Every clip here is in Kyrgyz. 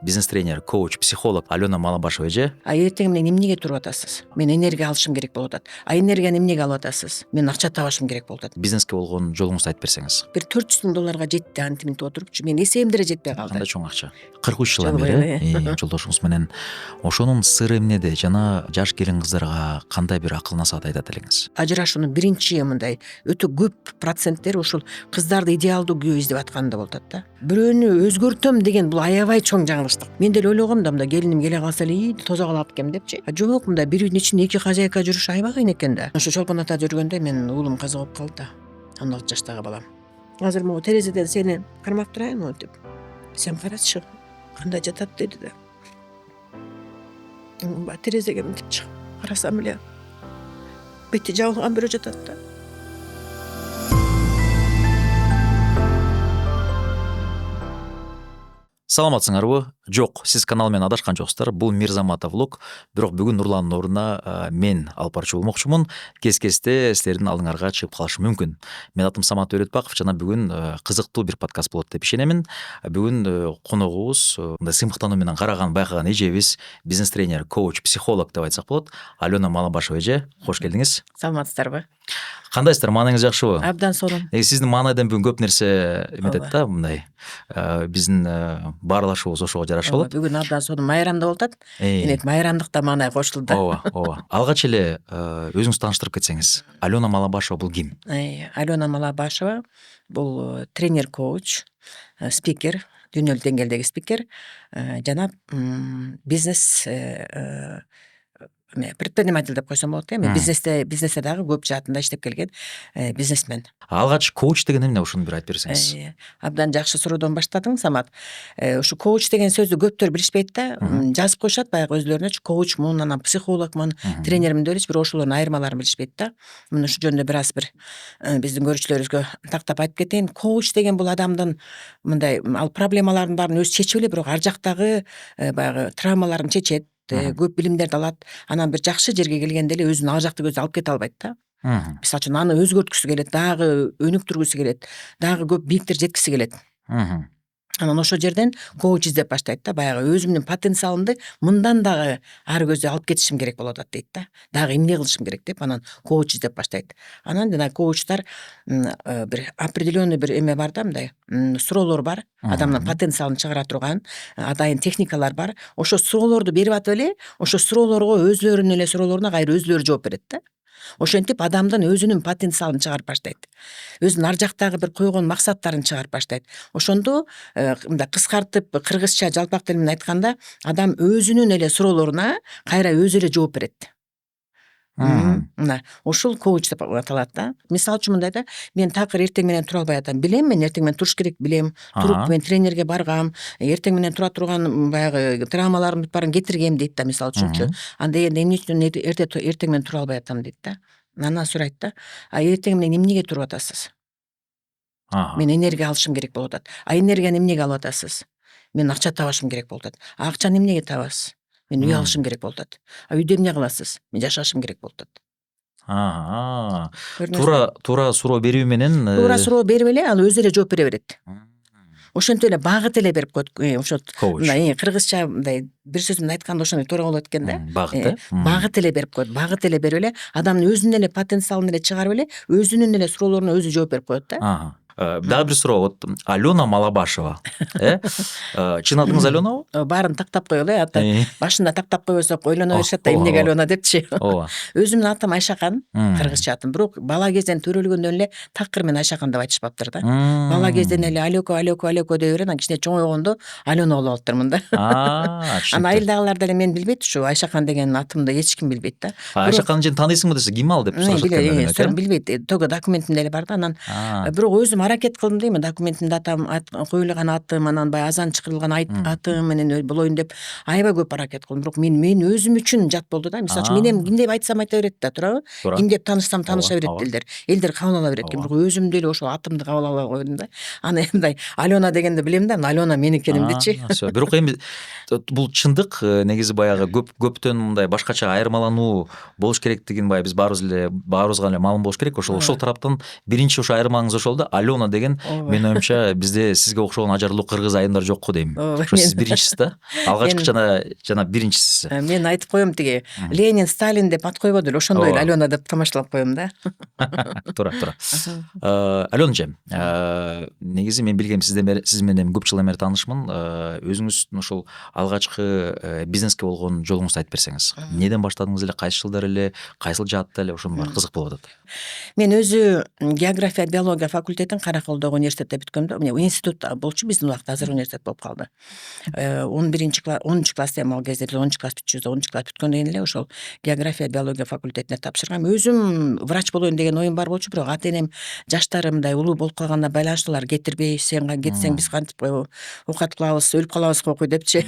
бизнес тренер, коуч, психолог Алена Малабашева эже. Эртең менен эмнеге туруп атасыз? Мен энергия алышым керек болуп атат. Энергияны эмнеге алып атасыз? Мен акча табышым керек болуп атат. Бизнеске болгон жолуңузду айтып берсеңиз. Бир 400 000 долларга жетти антиминтип отурупчу. Мен эсебим деле жетпей калды. Кандай чоң акча? 43 жылдан бери жолдошуңуз менен ошонун сыры эмнеде жана жаш келин кыздарга кандай бир акыл насаат айтат элеңиз? Ажырашуунун биринчи мындай өтө көп проценттери ушул кыздарды идеалдуу күйөө издеп атканда болуп атат да. Бирөөнү өзгөртөм деген бул аябай чоң жаңылыштык. Мен деле ойлогом да, мындай келиним келе калса эле тозоп алып кем депчи. Жок, мындай бир үйдүн ичинде 2 хозяйка жүрүш аябай кыйын экен да. Ошо чолпон ата жүргөндө мен уулум каза болуп калды да. 16 жаштагы балам. Азыр могу терезеден сени кармап турайынбы деп. Сен карачы, кандай жатат деди да. Терезеге мынтип чыгып карасам эле бети жабылган бирөө жатат да. Саламатсыңарбы? Жок, сиз канал менен адашкан жоксуздар. Бул Мирзамат влог. Бирок бүгүн Нурландын ордуна мен алып барчу болмокчумун. Кез-кезде силердин алдыңарга чыгып калышы мүмкүн. Мен атым Самат Өретбаков жана бүгүн кызыктуу бир подкаст болот деп ишенемин. Бүгүн коногубуз мындай сыймыктануу менен караган, байкаган эжебиз, бизнес тренер, коуч, психолог деп айтсак болот. Алена Малабашева эже, кош келдиңиз. Саламатсыздарбы? Кандайсыздар? Маанайыңыз жакшыбы? Абдан сонун. Сиздин маанайдан бүгүн көп нерсе эметет да, мындай. Биздин баарлашуубуз ошого жараша болот. Бүгүн абдан сонун майрамда болуп атат. Демек майрамдыкта маанай кошулду. Ооба. Алгач эле өзүңүз тааныштырып кетсеңиз. Алена Малабашева бул ким? Алена Малабашева бул тренер, коуч, спикер, дүйнөлүк деңгээлдеги спикер жана бизнес предприниматель деп койсом болот. Мен бизнесте дагы көп жаатында иштеп келген бизнесмен. Алгач коуч деген эмне, ошону бир айтып берсеңиз. Абдан жакшы суроодон баштадың, Самат. Ушу коуч деген сөздү көптөр билишпейт да. Жазып коюшат баягы өзлөрүнөчү коучмун, анан психологмун, тренермин деп элечи, бирок ошолордун айырмаларын билишпейт да. Мен ушул жөнүндө бир аз бир биздин көрүүчүлөрүбүзгө тактап айтып кетейин. Коуч деген бул адамдын мындай ал проблемаларын баарын өзү чечип эле, бирок ар жактагы баягы травмаларын чечет. Көп билимдерди алат. Анан бир жакшы жерге келгенде эле өзүн ал жакты көзү алып кете албайт да. Мисалы үчүн аны өзгөрткүсү келет, дагы өнүктүргүсү келет, дагы көп бийиктер жеткиси келет. Анан ошол жерден коуч издеп баштайт да, баягы өзүмдүн потенциалымды мындан дагы ары көзгө алып кетишим керек болуп атат дейт да. Дагы эмне кылышым керек деп анан коуч издеп баштайт. Анан жана коучтар бир определенный бир эме бар да, мындай суроолор бар. Адамдын потенциалын чыгара турган атайын техникалар бар. Ошо суроолорду берип атып эле, ошо суроолорго өзлөрүнүн эле суроолоруна кайра өзлөрү жооп берет да. Ошентип адамдын өзүнүн потенциалын чыгарып баштайт. Өзүнүн ар жактагы бир койгон максаттарын чыгарып баштайт. Ошондо мындай кыскартып кыргызча жалпак тил менен айтканда, адам өзүнүн эле суроолоруна кайра өзү эле жооп берет. Мына ушул коуч деп аталат да. Мисалы үчүн мындай да, мен такыр эртең менен тура албай атам. Билем, мен эртең менен туруш керек, билем. Туруп мен тренерге баргам. Эртең менен тура турган баягы травмаларымды баарын кетиргем дейт да, мисалы үчүнчү. Анда эми эмне үчүн эртең менен тура албай атам дейт да. Анан сурайт да, эртең менен эмнеге туруп атасыз? Мен энергия алышым керек болуп атат. Энергияны эмнеге алып атасыз? Мен акча табышым керек болуп атат. Акчаны эмнеге табасыз? Мен үй алышым керек болуп атат. Үйдө эмне кыласыз? Мен жашашым керек болуп атат. Туура суроо берүү менен туура суроо берип эле ал өзү эле жооп бере берет. Ошентип эле багыт эле берип коет. Ошо мындай кыргызча мындай бир сөз менен айтканда ошондой туура болот экен да. Багыт эле берип коет. Багыт эле берип эле адамдын өзүнүн эле потенциалын эле чыгарып эле өзүнүн эле суроолоруна өзү жооп берип коет да. Дагы бир суроо. Вот Алена Малабашева. Чын атыңыз Аленабы? Баарын тактап коелу, аты башында тактап койбосок ойлоно беришет да, эмнеге Алена депчи. Өзүмдүн атым Айшакан, кыргызча атым. Бирок бала кезден төрөлгөндөн эле такыр мен Айшакан деп айтышпаптыр да. Бала кезден эле Алеко дей берет, анан кичине чоңойгондо Алена болуп алыптырмын да. Анан айылдагылар деле мени билбейт, ушу Айшакан деген атымды эч ким билбейт да. Айшаканды жен тааныйсыңбы десе, ким ал деп сурашат экен. Билбейт. Тога документимде эле бар да. Анан бирок өзүм аракет кылдым дейм, документимде атам коюлган атым, анан баягы азан чакырылган атым менен болоюн деп аябай көп аракет кылдым. Бирок мен өзүм үчүн жат болду да. Мисалы үчүн мен эми ким деп айтсам айта берет да, туурабы? Ким деп таанышсам тааныша берет элдер кабыл ала берет экен. Бирок өзүм деле ошол атымды кабыл ала койдум да. Аны мындай Алена дегенди билем да, Алена меникеним дечи. Бирок эми бул чындык, негизи баягы көптөн мындай башкача айырмалануу болуш керектигин баягы биз баарыбызга эле маалым болуш керек. Ошол тараптан биринчи ошо айырмаңыз ошол да, Алена деген. Менин оюмча бизде сизге окшогон ажарлуу кыргыз айымдар жокко дейм. Ошо сиз биринчисиз да. Алгачкы жана биринчисиз. Мен айтып коем тиги Ленин, Сталин деп ат койбоду эле, ошондой эле Алена деп тамашалап коем да. Туура. Алена эже, негизи мен билгем сиз менен көп жылдан бери таанышмын. Өзүңүздүн ошол алгачкы бизнеске болгон жолуңузду айтып берсеңиз. Неден баштадыңыз эле, кайсы жылдар эле, кайсыл жаатта эле, ошонун баары кызык болуп атат. Мен өзү география, биология факультетин Караколдогу университетте бүткөм да. Институт болчу биздин убакта, азыр университет болуп калды. 10 класс эми ал кезде биз 10 класс бүтчүбүз, 10 класс бүткөндөн кийин эле ошол география, биология факультетине тапшыргам. Өзүм врач болоюн деген оюм бар болчу, бирок ата энем жаштары мындай улуу болуп калганына байланыштуу алар кетирбей, сен кетсең биз кантип оокат кылабыз, өлүп калабыз окуй депчи.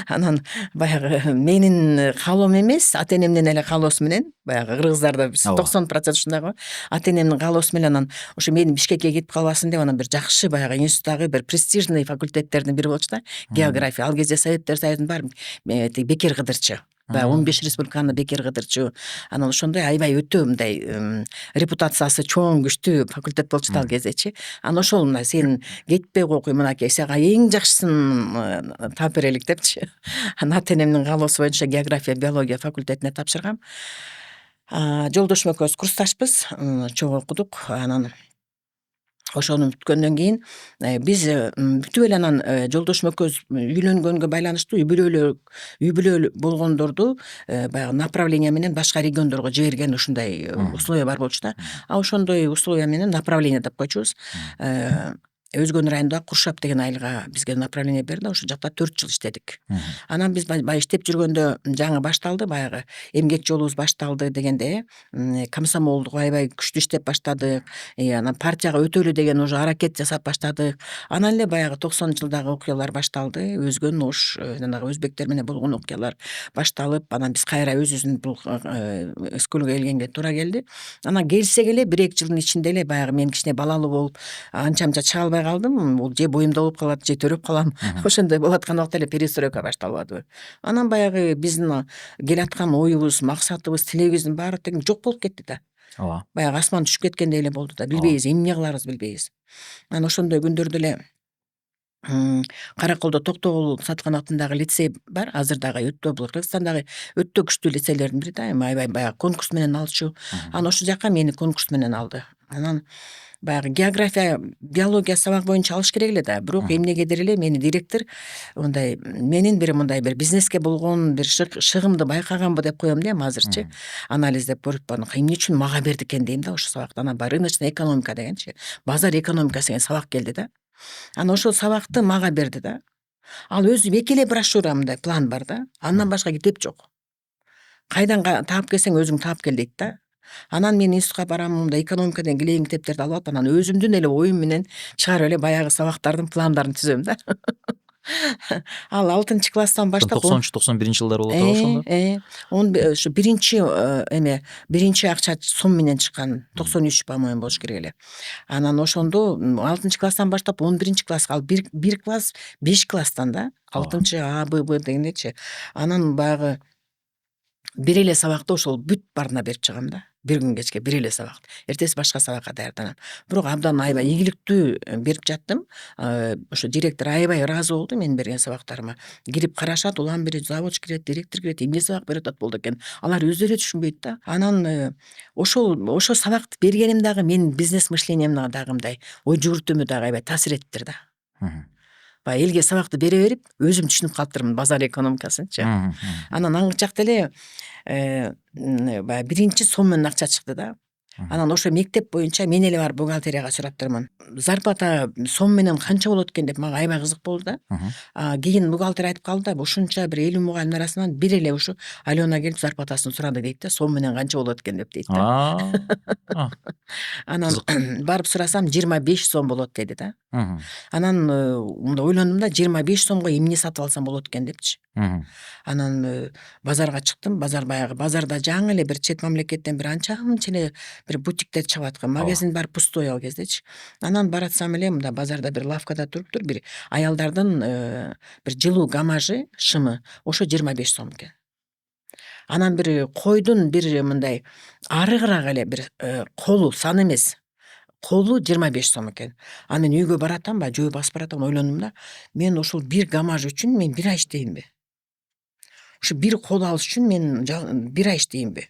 Анан баягы менин каалоом эмес, ата энемдин эле каалоосу менен, баягы кыргыздарда 90% ушундай го. Ата энемдин каалоосу менен анан ошо мени Бишкекке кетип калбасын деп анан бир жакшы баягы институттагы бир престижный факультеттердин бири болчу да, география. Ал кезде Советтер Союзунун баары бекер кыдырчу. 15 республиканы бекер кыдырчу. Анан ошондой аябай өтө мындай репутациясы чоң, күчтүү факультет болчу да ал кездечи. Анан ошол мына сен кетпей окуй, мынакей сага эң жакшысын таап берелик депчи. Анан ата энемдин каалоосу боюнча география, биология факультетине тапшыргам. Жолдошум экөөбүз курсташпыз, чогуу окудук. Анан ошону бүткөндөн кийин биз бүтүп эле анан жолдошум экөөбүз үйлөнгөнгө байланыштуу үй бүлөлүү болгондорду баягы направление менен башка региондорго жиберген ушундай условия бар болчу да. Ошондой условия менен направление деп койчубуз. Өзгөн районунда Куршап деген айылга бизге направление берди. Ошол жакта 4 жыл иштедик. Анан биз баягы иштеп жүргөндө жаңы башталды, баягы эмгек жолубуз башталды дегенде комсомолдук аябай күчтүү иштеп баштадык. Анан партияга өтөлү деген уже аракет жасап баштадык. Анан эле баягы 90-жылдагы окуялар башталды. Өзгөн ош жанагы өзбектер менен болгон окуялар башталып, анан биз кайра өзүбүздүн бул өскөлгө келгенге туура келди. Анан келсек эле 1-2 жылдын ичинде эле баягы мен кичине балалуу болуп, анча-мынча чыга албай калдым. Бул же боюмда болуп калат, же төрөп калам. Ошондой болуп аткан убакта эле перестройка башталбадыбы. Анан баягы биздин келаткан оюбуз, максатыбыз, тилегибиздин баары тең жок болуп кетти да. Ооба. Баягы асман түшүп кеткендей эле болду да. Билбейбиз, эмне кыларбыз билбейбиз. Анан ошондой күндөрдө эле Караколдо Токтогул Саткан атындагы лицей бар, азыр дагы өтө бул Кыргызстандагы өтө күчтүү лицейлердин бири да. Аябай баягы конкурс менен алчу. Анан ошол жака мени конкурс менен алды. Анан баягы география, биология сабак боюнча алыш керек эле да. Бирок эмнегедир эле мени директор мындай менин бир бизнеске болгон бир шыгымды байкаганбы деп коем да эми азырчы. Анализдеп көрүп эмне үчүн мага берди экен дейм да ошол сабакты. Анан рыночная экономика дегенчи, базар экономикасы деген сабак келди да. Анан ошол сабакты мага берди да. Ал өзү 2 эле брошюра мындай план бар да. Андан башка китеп жок. Кайдан таап келсең өзүң таап кел дейт да. Анан мен институтка барам, мындай экономика деген килеген китептерди алып алып, анан өзүмдүн эле оюм менен чыгарып эле баягы сабактардын пландарын түзөм да. Ал 6-класстан баштап 90-91 жылдар болуп атабы ошондо. Ошо биринчи акча сом менен чыккан 93 по-моему болуш керек эле. Анан ошондо 6-класстан баштап 11-класска, ал 1 класс 5 класстан да, 6 А, Б, Б дегендечи. Анан баягы бир эле сабакты ошол бүт баарына берип чыгам да. Бир күн кечке бир эле сабак. Эртеси башка сабакка даярданам. Бирок абдан аябай ийгиликтүү берип жаттым. Ошо директор аябай ыраазы болду менин берген сабактарыма. Кирип карашат, улам бери завуч кирет, директор кирет, эмне сабак берип атат болду экен. Алар өздөрү түшүнбөйт да. Анан ошол сабакты бергеним дагы менин бизнес мышлениемге дагы мындай ой жүгүртүүмө дагы аябай таасир эттир да. Баягы элге сабакты бере берип, өзүм түшүнүп калыптырмын базар экономикасынчы. Анан аңгычакта эле баягы биринчи сом менен акча чыкты да. Анан ошо мектеп боюнча мен эле барып бухгалтерияга сураптырмын. Зарплата сом менен канча болот экен деп мага аябай кызык болду да. Кийин бухгалтер айтып калды да, ушунча бир 50 мугалимдин арасынан бир эле ушу Алена келип зарплатасын сурады дейт да, сом менен канча болот экен деп дейт да. Анан барып сурасам 25 сом болот деди да. Анан мындай ойлондум да, 25 сомго эмне сатып алсам болот экен депчи. Анан базарга чыктым. Базар баягы базарда жаңы эле бир чет мамлекеттен бир анча мынча эле бир бутиктер чыгып аткан. Магазин бар пустой ал кездечи. Анан баратсам эле мында базарда бир лавкада туруптур бир аялдардын бир жылуу гамажы, шымы. Ошо 25 сом экен. Анан бир койдун бир мындай арыгыраак эле бир колу сан эмес. Колу 25 сом экен. Анан мен үйгө баратам, жөө басып баратам, ойлондум да, мен ушул бир гамаж үчүн мен бир ай иштейинби? Ушу бир кол алыш үчүн мен бир ай иштейинби?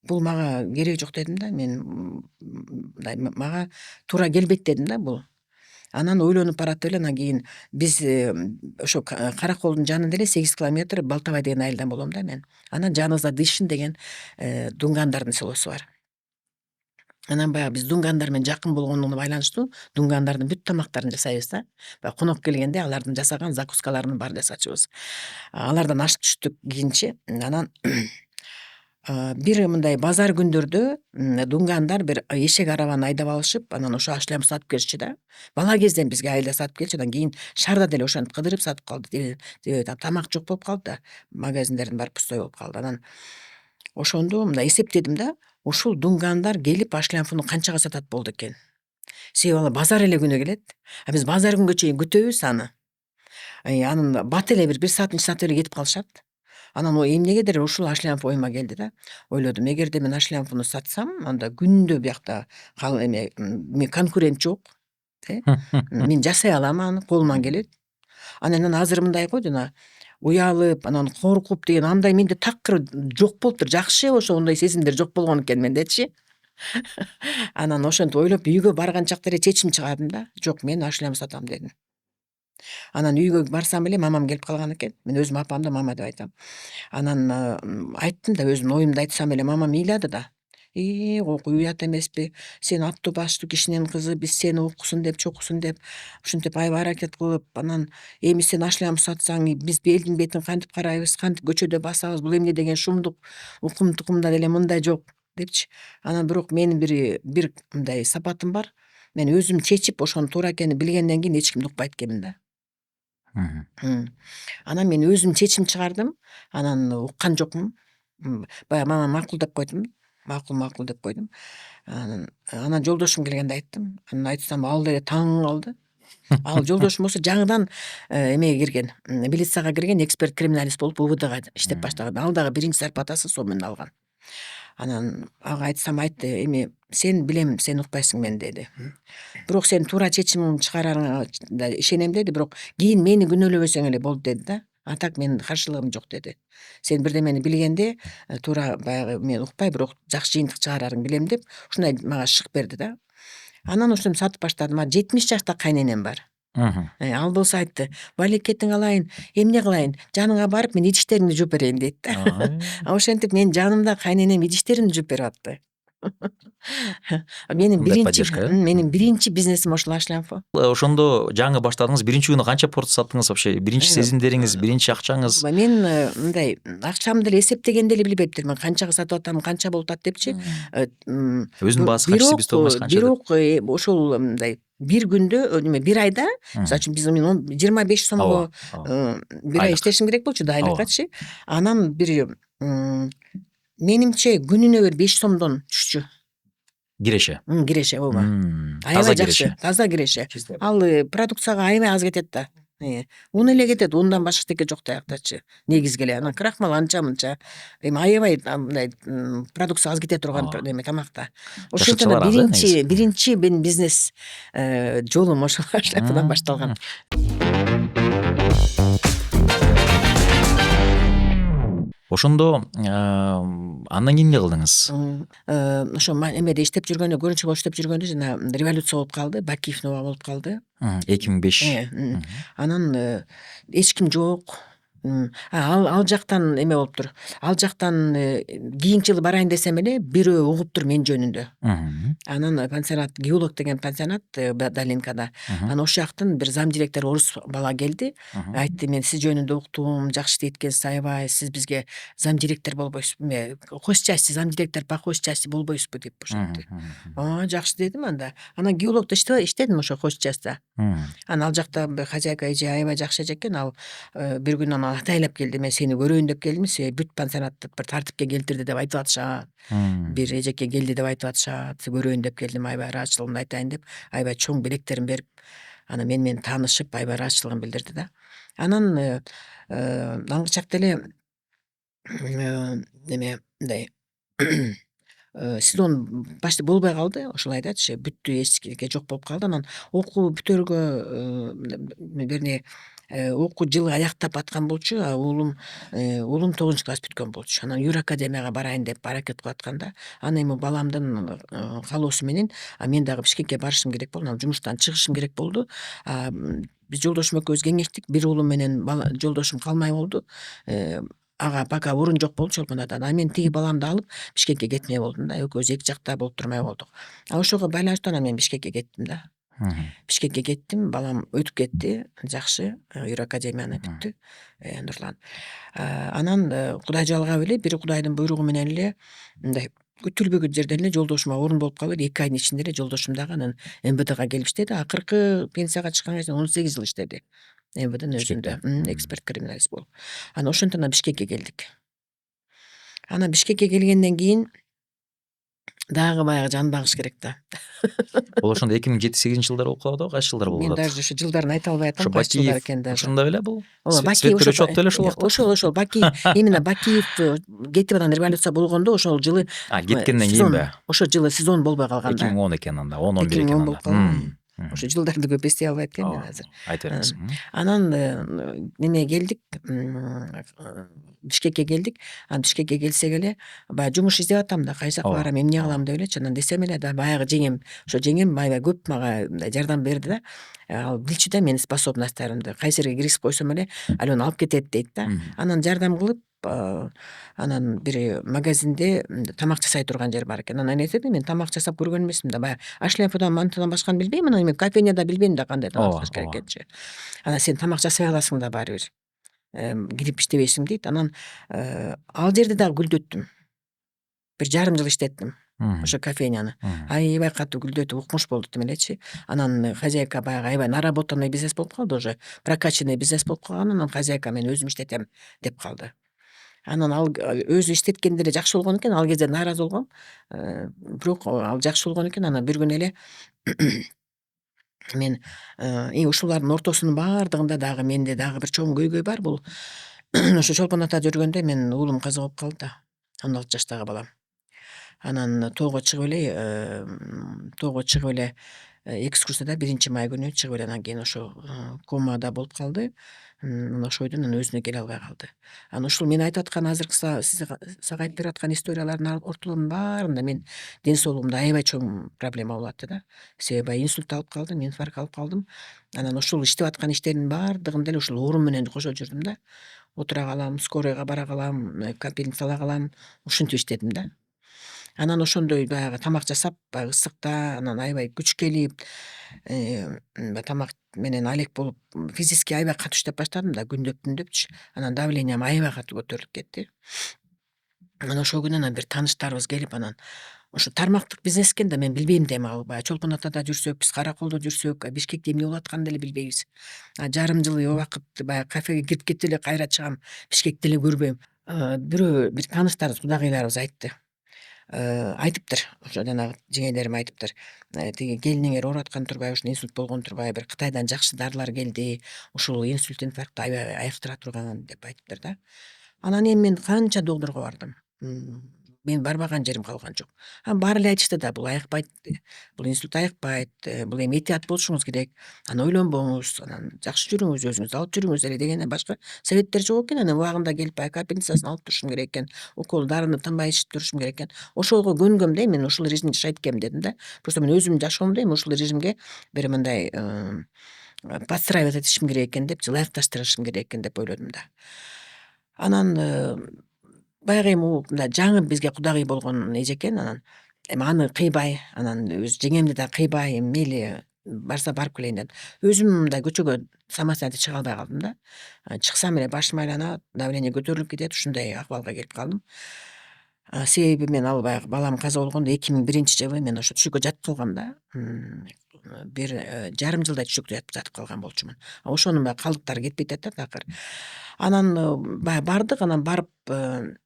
Бул мага кереги жок дедим да, мен мындай мага туура келбейт дедим да бул. Анан ойлонуп баратып эле анан кийин биз ошо Караколдун жанында эле 8 километр Балтабай деген айылдан болом да мен. Анан жаныбызда Дышин деген дунгандардын селосу бар. Анан баягы биз дунгандар менен жакын болгондугуна байланыштуу дунгандардын бүт тамактарын жасайбыз да. Баягы конок келгенде алардын жасаган закускаларын баарын жасачубуз. Алардан аш түштүк кийинчи. Анан бир мындай базар күндөрдө дунгандар бир эшек арабаны айдап алышып, анан ошо ашлям сатып келчү да. Бала кезден бизге айылда сатып келчү, анан кийин шаарда деле ошентип кыдырып сатып калды. Тамак жок болуп калды да. Магазиндердин баары пустой болуп калды. Анан ошондо мындай эсептедим да, ушул дунгандар келип ашлямфуну канчага сатат болду экен. Себеби алар базар эле күнү келет. Биз базар күнгө чейин күтөбүз аны. Анан бат эле бир саатынчы саат эле кетип калышат. Анан эмнегедир ушул ашлямф оюма келди да. Ойлодум, эгерде мен ашлямфуну сатсам, анда күндө биякта мен конкурент жок. Мен жасай алам аны, колуман келет. Анан азыр мындай го жана уялып, анан коркуп деген андай менде такыр жок болуптур. Жакшы ошо ондай сезимдер жок болгон экен мендечи. Анан ошентип ойлоп үйгө барган чакта эле чечим чыгардым да. Жок, мен ашлям сатам дедим. Анан үйгө барсам эле мамам келип калган экен. Мен өзүм апамды мама деп айтам. Анан айттым да, өзүмдүн оюмду айтсам эле мамам ыйлады да. Уят эмеспи, сен аттуу баштуу кишинин кызы, биз сени уксун деп, чокусун деп, ушинтип аябай аракет кылып, анан эми сен ашлям сатсаң, биз элдин бетин кантип карайбыз, кантип көчөдө басабыз, бул эмне деген шумдук, укум тукумда деле мындай жок депчи. Анан бирок менин бир мындай сапатым бар. Мен өзүм чечип, ошонун туура экенин билгенден кийин эч кимди укпайт экенмин да. Анан мен өзүм чечим чыгардым. Анан уккан жокмун. Баягы мама макул деп койдум. Макул деп койдум. Анан жолдошум келгенде айттым. Анан айтсам ал деле таң калды. Ал жолдошум болсо жаңыдан эмеге кирген, милицияга кирген, эксперт криминалист болуп УВДга иштеп баштаган. Ал дагы биринчи зарплатасы сол менен алган. Анан ага айтсам айтты, эми сен билем, сен укпайсың мени деди. Бирок сен туура чечим чыгарарыңа ишенем деди, бирок кийин мени күнөөлөбөсөң эле болду деди да. А так менин каршылыгым жок деди. Сен бирдемени билгенде туура баягы мен укпай, бирок жакшы жыйынтык чыгарарыңды билем деп, ушундай мага шык берди да. Анан ошентип сатып баштадым. 70 жашта кайненем бар. Ал болсо айтты, балекетиң алайын, эмне кылайын, жаныңа барып мен идиштериңди жууп берейин дейт да. Ошентип менин жанымда кайненем идиштеримди жууп берип атты. Менин биринчи бизнесим ошол ашлямфу. Ошондо жаңы баштадыңыз, биринчи күнү канча порт саттыңыз вообще? Биринчи сезимдериңиз, биринчи акчаңыз? Мен мындай акчамды деле эсептегенде эле билбептир. Мен канчага сатып атам, канча болуп атат депчи. Өзүнүн баасы канча, биз тобуңуз канча? Бирок ошол мындай бир күндө, бир айда, мисалы үчүн биз 25 сомго бир ай иштешим керек болчу да, айлыкчы. Анан бир менимче күнүнө бир 5 сомдон түшчү. Киреше. Киреше, ооба. Таза жакшы, таза киреше. Ал продукцияга аябай аз кетет да. Он эле кетет, ондан башка эчтеке жок тияктачы. Негизги эле анан крахмал анча мынча. Эми аябай мындай продукция аз кете турган эме тамакта. Ошондо биринчи мен бизнес жолум ошо ашлямдан башталган. Ошондо андан кийин эмне кылдыңыз? Ошо эмеде иштеп жүргөндө, көрүнчү болуп иштеп жүргөндө жана революция болуп калды, Бакиев Нова болуп калды. 2005. Анан эч ким жок. Ал жактан эме болуптур. Ал жактан кийинки жылы барайын десем эле бирөө угуптур мен жөнүндө. Анан пансионат, геолог деген пансионат Долинкада. Анан ошол жактын бир зам директор орус бала келди. Айтты, мен сиз жөнүндө уктум, жакшы иштейт экенсиз, аябай, сиз бизге зам директор болбойсузбу? Хозчасти, зам директор по хозчасти болбойсузбу деп ошентти. Жакшы дедим анда. Анан геологда иштедим ошо хозчаста. Анан ал жакта хозяйка эже аябай жакшы эже экен. Ал бир күн анан атайлап келди, мен сени көрөйүн деп келдим, бүт пансионатты бир тартипке келтирди деп айтып атышат, бир эжекке келди деп айтып атышат, көрөйүн деп келдим, аябай ыраазычылыгымды айтайын деп аябай чоң белектерин берип, анан менен таанышып аябай ыраазычылыгын билдирди да. Анан аңгычак деле неме мындай сезон почти болбой калды, ошол айдачы, бүттү, эчкиге жок болуп калды. Анан окуу бүтөөргө вернее окуу жылы аяктап аткан болчу, уулум 9 класс бүткөн болчу. Анан юр академияга барайын деп аракет кылып атканда, аны эми баламдын каалоосу менен мен дагы Бишкекке барышым керек болду, анан жумуштан чыгышым керек болду. Биз жолдошум экөөбүз кеңештик, бир уулум менен жолдошум калмай болду. Ага пока орун жок болчу Чолпон-Атада. Анан мен тиги баламды алып Бишкекке кетмей болдум да, экөөбүз эки жакта болуп турмай болдук. Ошого байланыштуу анан мен Бишкекке кеттим да. Бишкекке кеттим, балам өтүп кетти, жакшы, юр академияны бүттү Нурлан. Анан Кудай жалгап эле, бир Кудайдын буйругу менен эле мындай күтүлбөгөн жерден эле жолдошума орун болуп калып, 2 айдын ичинде эле жолдошум дагы анан МВДга келип иштеди. Акыркы пенсияга чыкканга чейин 18 жыл иштеди. МВДнын өзүндө эксперт криминалист болуп. Анан ошентип анан Бишкекке келдик. Анан Бишкекке келгенден кийин дагы баягы жан багыш керек да. Бул ошондо 2007-8 жылдар болуп калат, кайсы жылдар болуп Мен атат? даже ушу жылдарын айта албай атам, Ошо кайсы жылдар Бакиев экен даже. ошондо беле бул? Бакиев Свет көрүүчү болуп эле ошол убакта. ошол Бакиев, именно Бакиев кетип анан революция болгондо ошол жылы Кеткенден кийинби? ошол жылы сезон болбой калган да. 2010 экен анда, 10-11 экен 2010 анда. болуп калган. Ошо жылдарды көп эстей албайт экен мен азыр. Айта бериңиз. Анан неме келдик, Бишкекке келдик. Анан Бишкекке келсек эле баягы жумуш издеп атам да, кайсы жака барам, эмне кылам деп элечи. Анан десем эле да баягы жеңем, ошо жеңем аябай көп мага жардам берди да. Ал билчү да менин способностьтарымды, кайсы жерге киргизип койсом эле Алена алып кетет дейт да. Анан жардам кылып, анан бир магазинде тамак жасай турган жер бар экен. Анан айтат мен тамак жасап көргөн эмесмин да, баягы ашляпадан мантадан башканы билбейм, анан мен кофейняда билбейм да кандай тамак жасаш керек экенчи. Анан сен тамак жасай аласың да баары бир. Кирип иштебейсиң дейт. Анан ал жерде дагы гүлдөттүм. 1,5 жыл иштеттим. Ошо кофейняны. Аябай катуу гүлдөтүп укмуш болду тим элечи. Анан хозяйка баягы аябай наработанный бизнес болуп калды уже. Прокачанный бизнес болуп калган, анан хозяйка мен өзүм иштетем деп калды. Анан ал өзү иштеткенде эле жакшы болгон экен, ал кезде нааразы болгом. Бирок ал жакшы болгон экен, анан бир күнү эле мен ушулардын ортосунун баардыгында дагы менде дагы бир чоң көйгөй бар. Бул ошо Чолпон-Атада жүргөндө менин уулум каза болуп калды да. 16 жаштагы балам. Анан тоого чыгып эле экскурсияда 1 май күнү чыгып эле анан кийин ошо комада болуп калды. Ошойдон өзүнө келе албай калды. Анан ушул мен айтып аткан азыркы сага айтып берип аткан историялардын ортолорунун баарында мен ден соолугумда аябай чоң проблема болуп атты да. Себеби инсульт алып калдым, инфаркт алып калдым. Анан ушул иштеп аткан иштердин баардыгында эле ушул оорум менен кошо жүрдүм да. Отура калам, скорыйга бара калам, капельница ала калам, ушинтип иштедим да. Анан ошондой баягы тамак жасап, баягы ысыкта, анан аябай күч келип, тамак менен алек болуп, физически аябай катуу иштеп баштадым да, күндөпчү. Анан давлениям аябай катуу көтөрүлүп кетти. Анан ошол күнү анан бир тааныштарыбыз келип, анан ошо тармактык бизнес экен да, мен билбейм да эми ал баягы Чолпон-Атада жүрсөк, биз Караколдо жүрсөк, Бишкекте эмне болуп атканын деле билбейбиз. Жарым жыл убакыт баягы кафеге кирип кетип эле кайра чыгам, Бишкекти деле көрбөйм. Бирөө бир тааныштарыбыз, кудагыйларыбыз айтты. Айтыптыр, ошо жанагы жеңелерим айтыптыр. Тиги келиниңер ооруп аткан турбайбы, ушул инсульт болгон турбайбы, бир Кытайдан жакшы дарылар келди, ушул инсульт, инфаркт аябай айыктыра турган деп айтыптыр да. Анан эми мен канча доктурга бардым. Мен барбаган жерим калган жок. Баары эле айтышты да, бул айыкпайт, бул инсульт айыкпайт, бул эми этият болушуңуз керек, анан ойлонбоңуз, анан жакшы жүрүңүз, өзүңүздү алып жүрүңүз эле дегенден башка советтер жок экен. Анан убагында келип баягы капельницасын алып турушум керек экен, укол дарыны тынбай ичип турушум керек экен. Ошого көнгөм да, мен ушул режимде жашайт экенмин дедим да. Просто мен өзүм жашоомду эми ушул режимге бир мындай подстраивать этишим керек экен деп, жылайыкташтырышым керек экен деп ойлодум да. Анан баягы эми мындай жаңы бизге кудагый болгон эжекен, анан эми аны кыйбай, анан өз жеңемди да кыйбай, мейли барса барып келейин дедим. Өзүм мындай көчөгө самостоятельно чыга албай калдым да. Чыксам эле башым айланат, давление көтөрүлүп кетет, ушундай акыбалга келип калдым. Себеби мен ал баягы балам каза болгондо 2001-жылы мен ошо түшүккө жатып калгам да. Бир жарым жылдай түшүккө жатып калган болчумун. Ошонун баягы калдыктары кетпей атат да такыр. Анан баягы бардык, анан барып баягы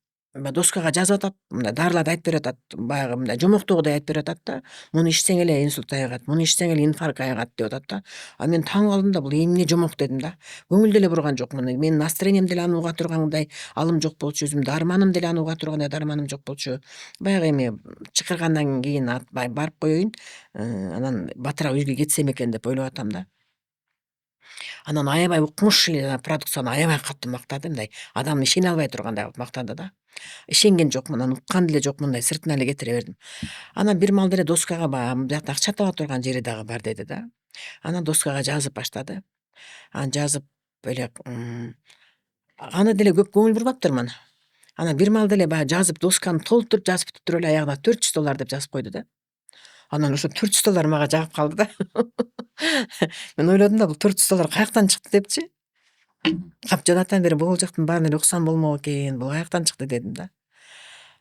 доскага жазып атат, мындай дарыларды айтып берип атат, баягы мындай жомоктогудай айтып берип атат да. Муну ичсең эле инсульт айыгат, муну ичсең эле инфаркт айыгат деп атат да. А мен таң калдым да, бул эмне жомок дедим да. Көңүл деле бурган жокмун. Менин настроением деле аны уга тургандай алым жок болчу, өзүм дарманым деле аны уга тургандай дарманым жок болчу. Баягы эми чакыргандан кийин барып коеюн, анан батыраак үйгө кетсем экен деп ойлоп атам да. Анан аябай укмуш эле продукцияны аябай катуу мактады, мындай адам ишене албай тургандай кылып мактады да. Ишенген жокмун, анан уккан деле жокмун, мындай сыртынан эле кетире бердим. Анан бир маал деле доскага баягы биякта акча таба турган жери дагы бар деди да. Анан доскага жазып баштады. Анан жазып эле аны деле көп көңүл бурбаптырмын. Анан бир маал деле баягы жазып досканы толтуруп жазып бүтүп туруп эле аягына $400 деп жазып койду да. Анан ошо $400 мага жагып калды да. Мен ойлодум да, бул $400 каяктан чыкты депчи. Кап жадатан бери могул жактын баарын эле уксам болмок экен, бул каяктан чыкты дедим да.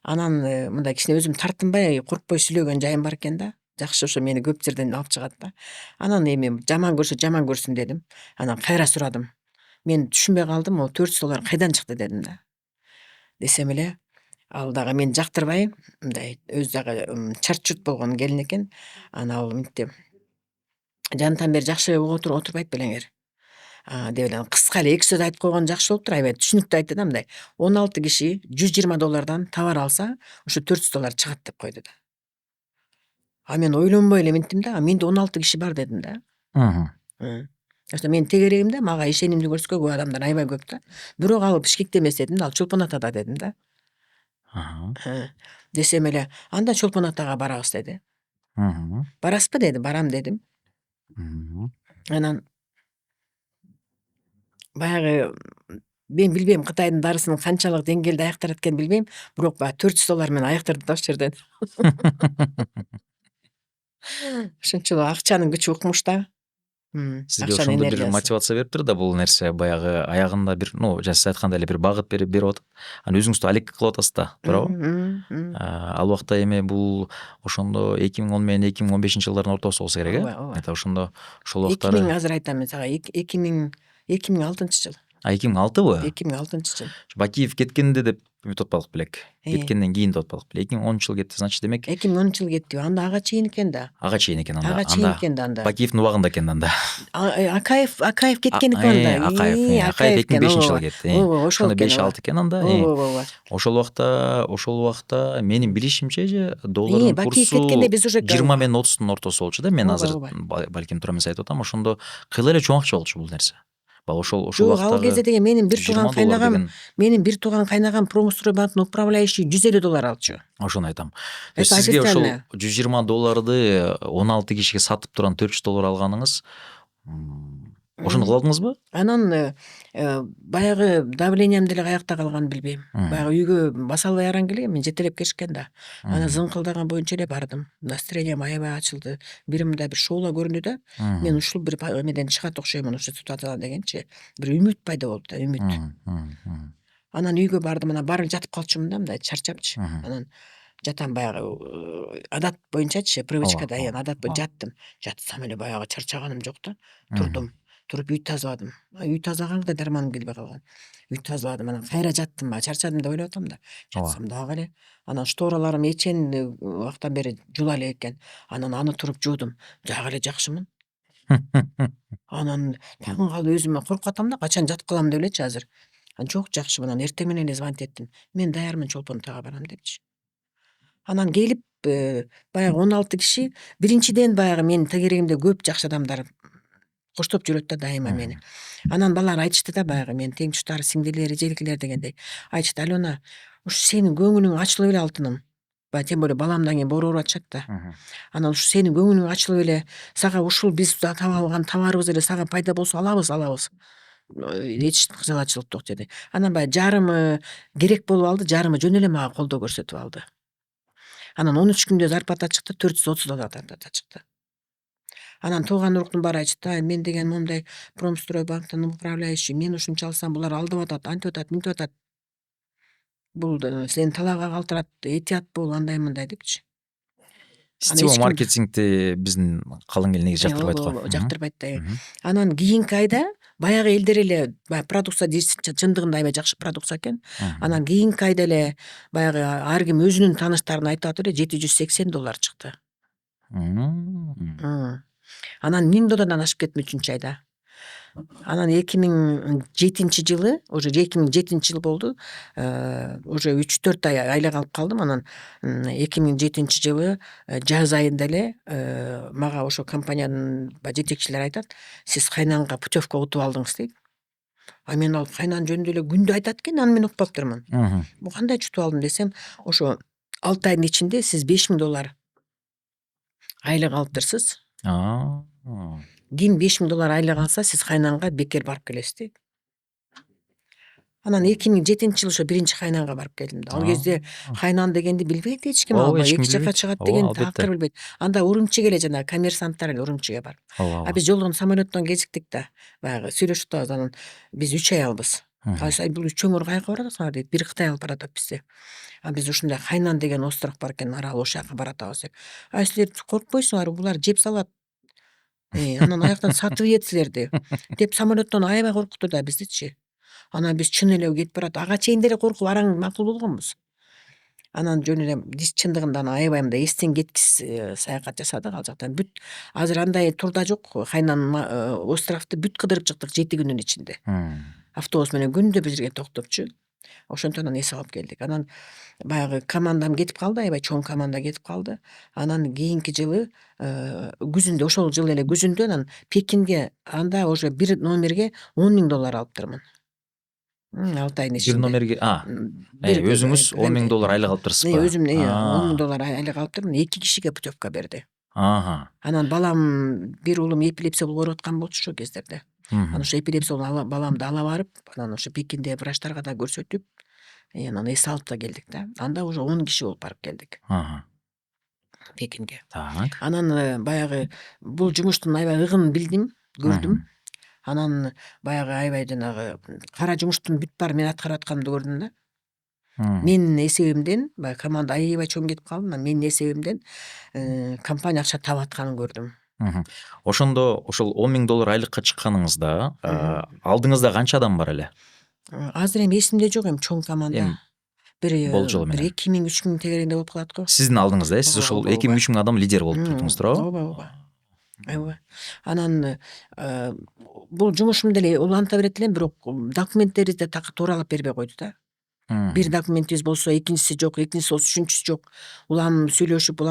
Анан мындай кичине өзүм тартынбай, коркпой сүйлөгөн жайым бар экен да. Жакшы, ошо мени көп жерден алып чыгат да. Анан эми жаман көрсүн дедим. Анан кайра сурадым. Мен түшүнбөй калдым, могу $400 кайдан чыкты дедим да. Десем эле ал дагы мени жактырбай, мындай өзү дагы чарт-чурт болгон келин экен. Анан ал мынтти жанатан бери жакшы отурбайт белеңер. Деп эле кыска эле 2 сөз айтып койгон жакшы болуптур, аябай түшүнүктүү айтты да, мындай 16 киши $120 товар алса, ошо $400 чыгат деп койду да. Мен ойлонбой эле минттим да, менде 16 киши бар дедим да. Ошто менин тегерегимде мага ишенимди көрсөткөн адамдар аябай көп да. Бирок ал Бишкекте эмес дедим да, ал Чолпон Атада дедим да. Десем эле анда Чолпон Атага барабыз деди. Барасызбы деди, барам дедим. Анан баягы мен билбейм Кытайдын дарысынын канчалык деңгээлде аяктырат экенин билбейм, бирок баягы $400 менен аяктырды да ошол жерден. Ошончолук акчанын күчү укмуш да. Сизге Акчанын ошондо бир энергиясы. мотивация бериптир да бул нерсе, багы аягында бир, жана сиз айткандай эле бир багыт берип атат. Анан өзүңүздү алек кылып атасыз да, туурабы? Ал убакта эми бул ошондо 2010 менен 2015 жылдардын ортосу болсо керек, Ооба, ооба. Это ошондо ошол убактары. 2000 азыр айтам мен сага 2006 жыл. 2006бы? 2006 жыл. Бакиев кеткенде деп бүтүп атпадык белек. Э. Кеткенден кийин деп атпадык белек. 2010 жыл кетти, значит демек 2010 жыл кетти. Анда ага чейин экен да. ага чейин экен анда. Ага чейин экен да анда. Бакиевдин убагында экен анда. Акаев кеткен экен анда. Акаев 2005 жылы кетти. Ооба, ошол Ошондо экен. 5-6 экен анда. Ооба. Ошол убакта менин билишимче доллардын Бакиев курсу кеткенде биз уже 20 менен 30тун ортосу болчу да. Мен Ооба, азыр ооба. балким туура эмес айтып атам. Ошондо кыйла эле чоң акча болчу бул нерсе. Ошол Жок, ал кезде деген менин бир тууган кайнагам Промстройбанктын управляющий $150 алчу. Ошону айтам. Это Сизге ошол официально. $120 16 кишиге сатып турган $400 алганыңыз, ошону кыла алдыңызбы? Анан баягы давлением деле каякта калганын билбейм. Баягы үйгө баса албай араң келе, мен жетелеп келишкен да. Анан зыңкылдаган боюнча эле бардым. Настроением аябай ачылды. Бир мындай бир шоула көрүндү да. Мен ушул бир эмеден чыгат окшоймун ушу ситуациядан дегенчи. Бир үмүт пайда болду да, үмүт. Анан үйгө бардым, анан барып жатып калчумун да, мындай чарчапчы. Анан жатам баягы адат боюнчачы, привычкада адат боюнча жаттым. Жатсам эле баягы чарчаганым жок да. Туруп үй тазаладым. Үй тазаганга дарманым келбей калган. Үй тазаладым, анан кайра жаттым, чарчадым деп ойлоп атам да. Жатсам дагы эле. Анан штораларым эчен убактан бери жула эле экен. Анан аны туруп жуудум. Жагы эле жакшымын. Анан таң калып өзүмө коркуп атам да, качан жатып калам деп элечи азыр. Жок, жакшымын. Анан эртең менен эле звонить эттим. Мен даярмын Чолпон Атага барам депчи. Анан келип баягы 16 киши биринчиден баягы менин тегерегимде көп жакшы адамдар коштоп жүрөт да дайыма мени. Анан балар айтышты да баягы менин тең туштар, сиңдилери, желкелер дегендей. Айтышты: "Алена, ушу сенин көңүлүң ачылып эле алтыным." Тем более баламдан кийин боор ооруп атышат да. Анан ушу сенин көңүлүң ачылып эле, сага ушул биз таап алган товарыбыз эле сага пайда болсо алабыз. Эч кызыгачылык жок деди. Анан баягы жарымы керек болуп алды, жарымы жөн эле мага колдоо көрсөтүп алды. Анан 13 күндө зарплата чыкты, $430 чыкты. Анан тууган уруктун баары айтышты: "Мен деген момундай Промстройбанктын управляющий, мен ушунча алсам булар алдап атат, антип атат, минтип атат." бул сени талаага калтырат, этият бол андай мындай депчи. Сетевой эч ким- маркетингти биздин калың эл негизи жактырбайт го. ооба, жактырбайт да. Мгм. Анан кийинки айда баягы элдер эле баягы продукция чындыгында аябай жакшы продукция экен. Мгм. Анан кийинки айда эле баягы ар ким өзүнүн тааныштарына айтып атыр эле $780 чыкты. Анан $1000 ашып кетти үчүнчү айда. Анан 2007 жылы, уже 2007 жыл болду. Уже 3-4 ай айлык алып калдым. Анан 2007 жылы жаз айында эле мага ошо компаниянын жетекчилери айтат: "Сиз кайнанга путевка утуп алдыңыз" дейт. А мен ал кайнан жөнүндө эле күндө айтат экен, аны мен укпаптырмын. Мгм. Бу кандай утуп алдым десем, ошо 6 айдын ичинде сиз $5000 айлык алыптырсыз. Аа. Ким $5000 айлык алса, сиз кайнанга бекер барып келесиз дейт. Анан 2007 жылы ошо биринчи кайнанга барып келдим да. Ал кезде кайнан дегенди билбейт эч ким, Ооба, эч ким эки жака билбейт. чыгат Ооба, дегенди албетте. такыр билбейт. Анда Урумчиге эле жана коммерсанттар эле Урумчиге барып. Ооба, А ооба. биз жолдон самолеттон кезиктик да. Баягы сүйлөшүп атабыз. Анан биз 3 ай албыз. Мгм. Бул үчөөңөр каяка барасыңар дейт. Бир Кытай алып баратат бизди. А биз ушундай кайнан деген остров бар экен, арал, ошол жака баратабыз деп. А силер коркпойсуңарбы? Булар жеп салат. Анан аяктан сатып ийет силерди деп самолеттон аябай коркутту да биздичи. Анан биз чын эле кетип барат. Ага чейин деле коркуп араң макул болгонбуз. Анан жөн эле биз чындыгында аябай мындай эстен кеткис саякат жасадык ал жактан. Бүт азыр андай турда жок. Кайнан островду бүт кыдырып чыктык 7 күнүн ичинде. Автобус менен күндө бир жерге токтопчу. Ошентип анан эс алып келдик. Анан баягы командам кетип калды, аябай чоң команда кетип калды. Анан кийинки жылы күзүндө, ошол жылы эле күзүндө анан Пекинге, анда уже бир номерге $10,000 алыптырмын. 6 айдын Бир ичинде. номерге өзүңүз $10,000 айлык алыптырсызбы? Өзүм $10,000 айлык алыптырмын. 2 кишиге путевка берди. Ага. Анан балам, бир уулум эпилепсия болуп ооруп аткан болчу ошол кездерде. Анан ошо эпилепсия баламды ала барып, анан ошо Пекинде врачтарга да көрсөтүп, анан эс алып да келдик да. Анда уже 10 киши болуп барып келдик Ага. Пекинге. Так. Анан баягы бул жумуштун аябай ыгын билдим, көрдүм. Анан баягы аябай жанагы кара жумуштун бүт баарын мен аткарып атканымды көрдүм да. Менин эсебимден, баягы команда аябай чоң кетип калды. Менин эсебимден компания акча таап атканын көрдүм. Ошондо ошол $10,000 айлыкка чыкканыңызда алдыңызда канча адам бар эле? Азыр эми эсимде жок, чоң команда. Бир Болжол менен. 2000-3000 тегерегинде болуп калат го. Сиздин алдыңызда, сиз ошол 2000-3000 адам лидер болуп турдуңуз туурабы? Ооба. Анан бул жумушум деле уланта берет элем, бирок документтерибизди так тууралап бербей койду да. Бир документибиз болсо, экинчиси жок, экинчиси болсо, үчүнчүсү жок. Улам сүйлөшүп,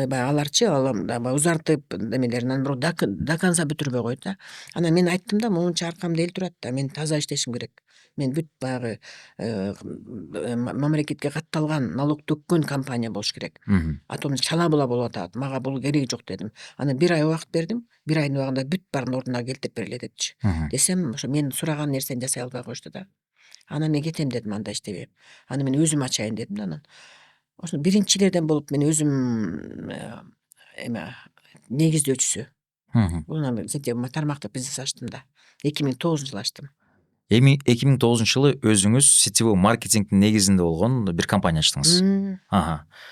баягы аларчы узартып немелерин, анан бирок до конца бүтүрбөй койду да. Анан мен айттым да, моунча аркамда эл турат да, мен таза иштешим керек. Мен бүт баягы мамлекетке катталган, налог төккөн компания болуш керек. А то чала була болуп атат. Мага бул кереги жок дедим. Анан 1 ай убакыт бердим. 1 айдын убагында бүт баарын ордуна келтирип бергиле депчи. Десем, ошо мен сураган нерсени жасай албай коюшту да. Анан мен кетем дедим, анда иштебей. Анан мен өзүм ачайын дедим да. Анан ошо биринчилерден болуп мен өзүм негиздөөчүсү. Бул сетевой тармактык бизнес ачтым да. 2009-жылы ачтым. Эми 2009-жылы өзүңүз сетевой маркетингдин негизинде болгон бир компания ачтыңыз.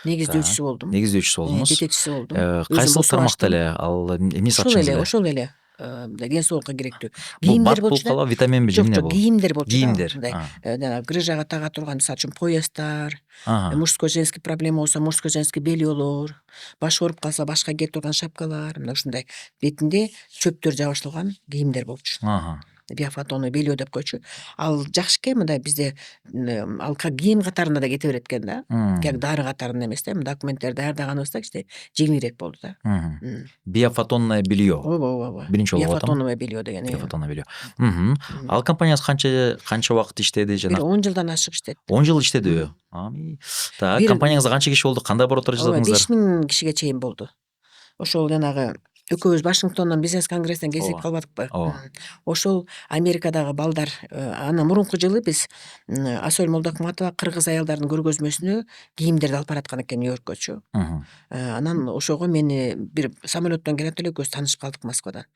Негиздөөчүсү болдум. Негиздөөчүсү болдуңуз. Жетекчиси болдум. Кайсыл тармакта эле ал эмне сатчыңыз эле? Ошол эле. Ден соолукка керектүү. Бул бат болуп калабы, витаминби, же эмне бул? Кийимдер болчу да. Кийимдер. Мындай грыжага тага турган, мисалы үчүн поястар, мужской женский проблема болсо, мужской женский бельелор, баш ооруп калса башка кие турган шапкалар, мына ушундай бетинде чөптөр жабышылган кийимдер болчу. Биофотонный белье деп койчу. Ал жакшы экен, мындай бизде ал кийим катарында да кете берет экен да. Как дары катарында эмес да, документтерди даярдаганыбызда кичине жеңилирээк болду да. Биофотонное белье. Ооба. Биринчи болуп атам. Биофотоновое белье деген. Биофотонное белье. Ал компанияңыз канча убакыт иштеди жана? Бир 10 жылдан ашык иштеди. 10 жыл иштедиби? Так, компанияңызда канча киши болду? Кандай обороттор жасадыңыздар? 5000 кишиге чейин болду. Ошол жанагы экөөбүз Вашингтондон бизнес конгресстен кезип калбадыкпы? Ошол Америкадагы балдар, анан мурунку жылы биз Асөл Молдокматова кыргыз аялдардын көргөзмөсүнө кийимдерди алып бараткан экен Нью-Йорккочу. Анан ошого мени бир самолеттон келет эле экөөбүз таанышып калдык Москвадан.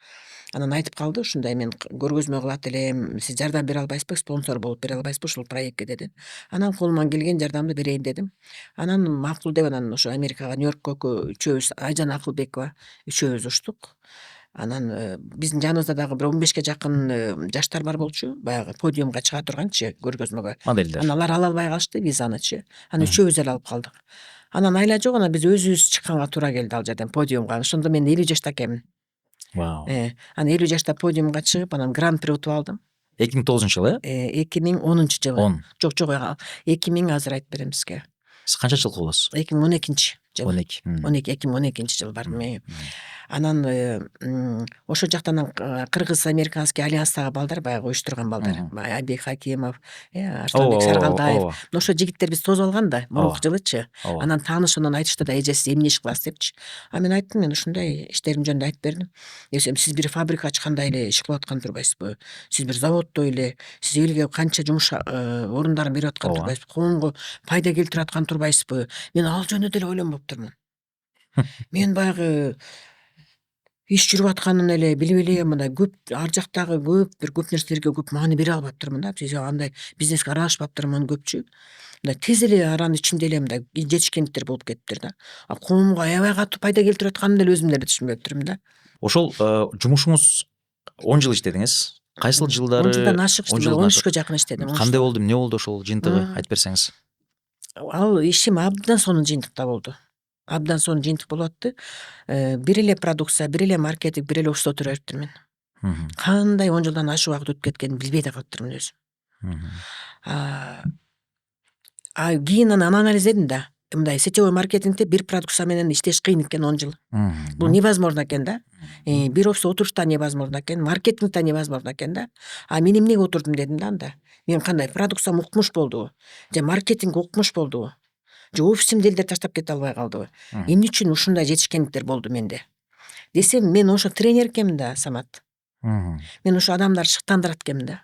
Анан айтып калды, ушундай мен көргөзмө кылат элем, сиз жардам бере албайсызбы, спонсор болуп бере албайсызбы ушул проектке деди. Анан колуман келген жардамды берейин дедим. Анан макул деп анан ошо Америкага, Нью-Йоркко үчөөбүз, Айжан Акылбекова үчөөбүз учтук. Анан биздин жаныбызда дагы бир 15ке жакын жаштар бар болчу, баягы подиумга чыга турганчы көргөзмөгө. Модельдер. Анан алар ала албай калышты визанычы. Анан үчөөбүз эле алып калдык. Анан айла жок, анан биз өзүбүз чыкканга туура келди ал жерден подиумга. Ошондо мен 50 жашта экенмин. Вау. Анан 50 жашта подиумга чыгып, анан гран-при утуп алдым. 2009-жылы, э? 2010 жылы. 10. Жок, 2000 азыр айтып берем сизге. Сиз канча жыл болосуз? 2012 жылы. 12. 2012 жылы бардым. Анан ошол жактан кыргыз-американский альянстагы балдар, баягы уюштурган балдар. Айбек Хакимов, Арсланбек Саргалдаев. Ошо жигиттер биз тосуп алган да, мурунку жылычы. Анан таанышымдан айтышты да, эже сиз эмне иш кыласыз депчи. Мен айттым, мен ушундай иштерим жөнүндө айтып бердим. Сиз бир фабрика ачкандай эле иш кылып аткан турбайсызбы? Сиз бир заводдой эле, сиз элге канча жумуш орундарын берип аткан турбайсызбы? Коомго пайда келтирип аткан турбайсызбы? Мен ал жөнүндө деле ойлонуптурмун. Мен баягы иш жүрүп атканын эле билип эле мындай көп ар жактагы көп нерселерге көп маани бере албаптырмын да. Биз андай бизнеске аралашпаптырмын көпчү. Мындай тез эле аранын ичинде эле мындай жетишкендиктер болуп кетиптир да. Коомго аябай катуу пайда келтирип атканын деле өзүм деле түшүнбөптүрмүн да. Ошол жумушуңуз 10 жыл иштедиңиз. Кайсыл жылдары? 10 жылдан ашык иштедим, 13кө жакын иштедим. Кандай болду, эмне болду ошол жыйынтыгы айтып берсеңиз? Ал ишим абдан сонун жыйынтыкта болду. Абдан сонун жыйынтык болуп атты. Бир эле продукция, бир эле маркетинг, бир эле офисте отура бериптирмин. Кандай 10 жылдан ашык убакыт өтүп кеткенин билбей да калыптырмын өзүм. Кийин анан анализдедим да. Мындай сетевой маркетингде бир продукция менен иштеш кыйын экен 10 жыл. Бул невозможно экен да. Бир офисте отурушта невозможно экен, маркетингде невозможно экен да. Мен эмнеге отурдум дедим да анда. Мен кандай продукциям укмуш болдубу? Же маркетинг укмуш болдубу? Же офисимди элдер таштап кете албай калдыбы? Эмне үчүн ушундай жетишкендиктер болду менде? Десем, мен ошо тренер экенмин да, Самат. Мен ошо адамдарды шыктандырат экенмин да.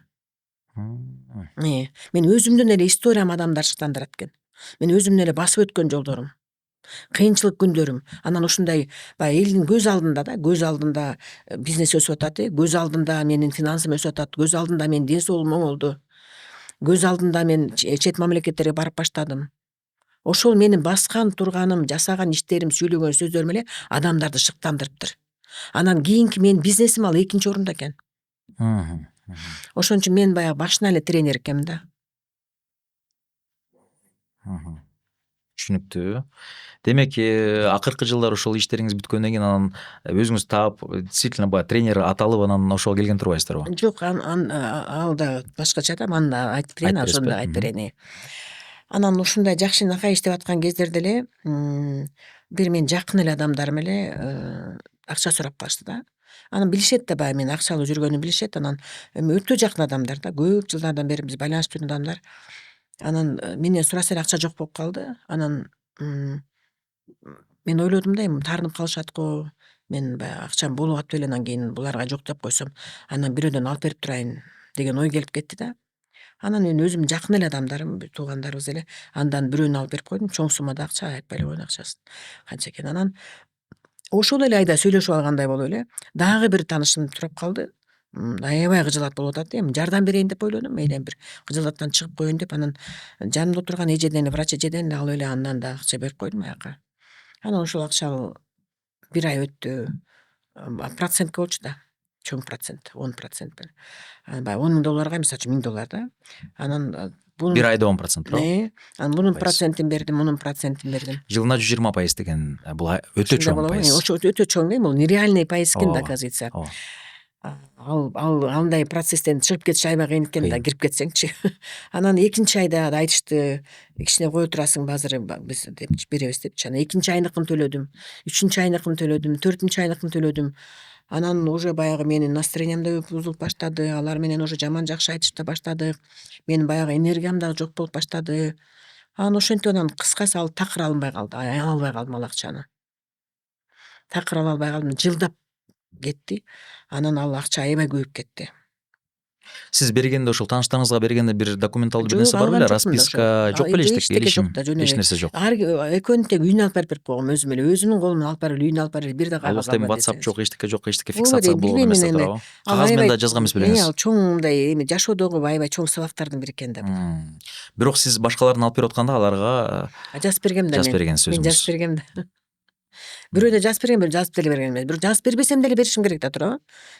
Мен өзүмдүн эле историям адамдарды шыктандырат экен. Мен өзүмдүн эле басып өткөн жолдорум, кыйынчылык күндөрүм, анан ушундай баягы элдин көз алдында бизнес өсүп атат, көз алдында менин финансым өсүп атат, көз алдында менин ден соолугум оңолду, көз алдында мен чет мамлекеттерге барып баштадым. Ошол менин баскан турганым, жасаган иштерим, сүйлөгөн сөздөрүм эле адамдарды шыктандырыптыр. Анан кийинки менин бизнесим ал экинчи орунда экен. Ошон үчүн мен баягы башынан эле тренер экенмин да. Түшүнүктүү. Демек, акыркы жылдары ошол иштериңиз бүткөндөн кийин анан өзүңүз таап, действительно баягы тренер аталып, анан ошого келген турбайсыздарбы? Жок, ал да башкача да, аны да айтып берейин, ошону да айтып берейин. Анан ушундай жакшы накай иштеп аткан кездерде эле бир менин жакын эле адамдарым эле акча сурап калышты да. Анан билишет да, баягы мен акчалуу жүргөнүмдү билишет. Анан өтө жакын адамдар да, көп жылдардан бери биз байланышып жүргөн адамдар. Анан менден сураса эле акча жок болуп калды. Анан мен ойлодум да, эми таарынып калышат го. Мен баягы акчам болуп атып эле, анан кийин буларга жок деп койсом, анан бирөөдөн алып берип турайын деген ой келип кетти да. Анан мен өзүм жакын эле адамдарым, туугандарыбыз эле, андан бирөөнү алып берип койдум. Чоң суммада акча, айтпай эле коеюн акчасын. Канча экен. Анан ошол эле айда сүйлөшүп алгандай болуп эле дагы бир таанышым сурап калды. Аябай кыжылат болуп атат. Эми жардам берейин деп ойлодум. Мейлен бир кыжылаттан чыгып коеюн деп, анан жанымда отурган эжеден, врач эжеден алып эле андан да акча берип койдум аяка. Анан ошол акча бир ай өттү. Процентке болчу да. Чоң процент, 10% бер. Баягы $10,000 эмес, $1,000 да. Анан Бир айда 10% туурабы? Анан мунун процентин бердим, мунун процентин бердим. Жылына 120% деген бул өтө чоң пайыз. Ошо өтө чоң да, бул нереальный пайыз экен да, оказывается. Андай процесстен чыгып кетиш аябай кыйын экен да, кирип кетсеңчи. Анан экинчи айда айтышты, кичине кое турасың азыр биз депчи, беребиз депчи. Анан экинчи айныкын төлөдүм, үчүнчү айныкын төлөдүм, төртүнчү айныкын төлөдүм. Анан уже баягы менин настроениям да бузулуп баштады. Алар менен уже жаман жакшы айтышта баштадык. Менин баягы энергиям да жок болуп баштады. Анан ошентип анан кыскасы ал такыр алынбай калды. Ала албай калдым ал акчаны. Такыр ала албай калдым, жылдап кетти. Анан ал акча аябай көбөйүп кетти. Сиз бергенде ошол тааныштарыңызга бергенде бир документалдуу бир нерсе бар беле, расписка жок беле, эчтеке келишим, эч нерсе жок. Экөөнү тег үйүнө алып барып койгом өзүм эле, өзүмдүн колум менен алып барып үйүнө алып барып бир да Ал кагаз убакта эми албады WhatsApp жок, эчтеке Ооба фиксация болгон билбейм эмес да мен эми. туурабы? Кагаз менен да жазган эмес белеңиз. Ал чоң мындай эми жашоодогу аябай чоң сабактардын бири экен да бул. Бирок сиз башкалардын алып берип атканда аларга Жазып бергем да жазып мен. бергенсиз Мен өзүңүз. жазып бергем да. Бирөөдө жазып берген, бирөө жазып деле берген эмес. Бирок жазып бербесем деле беришим керек да туурабы?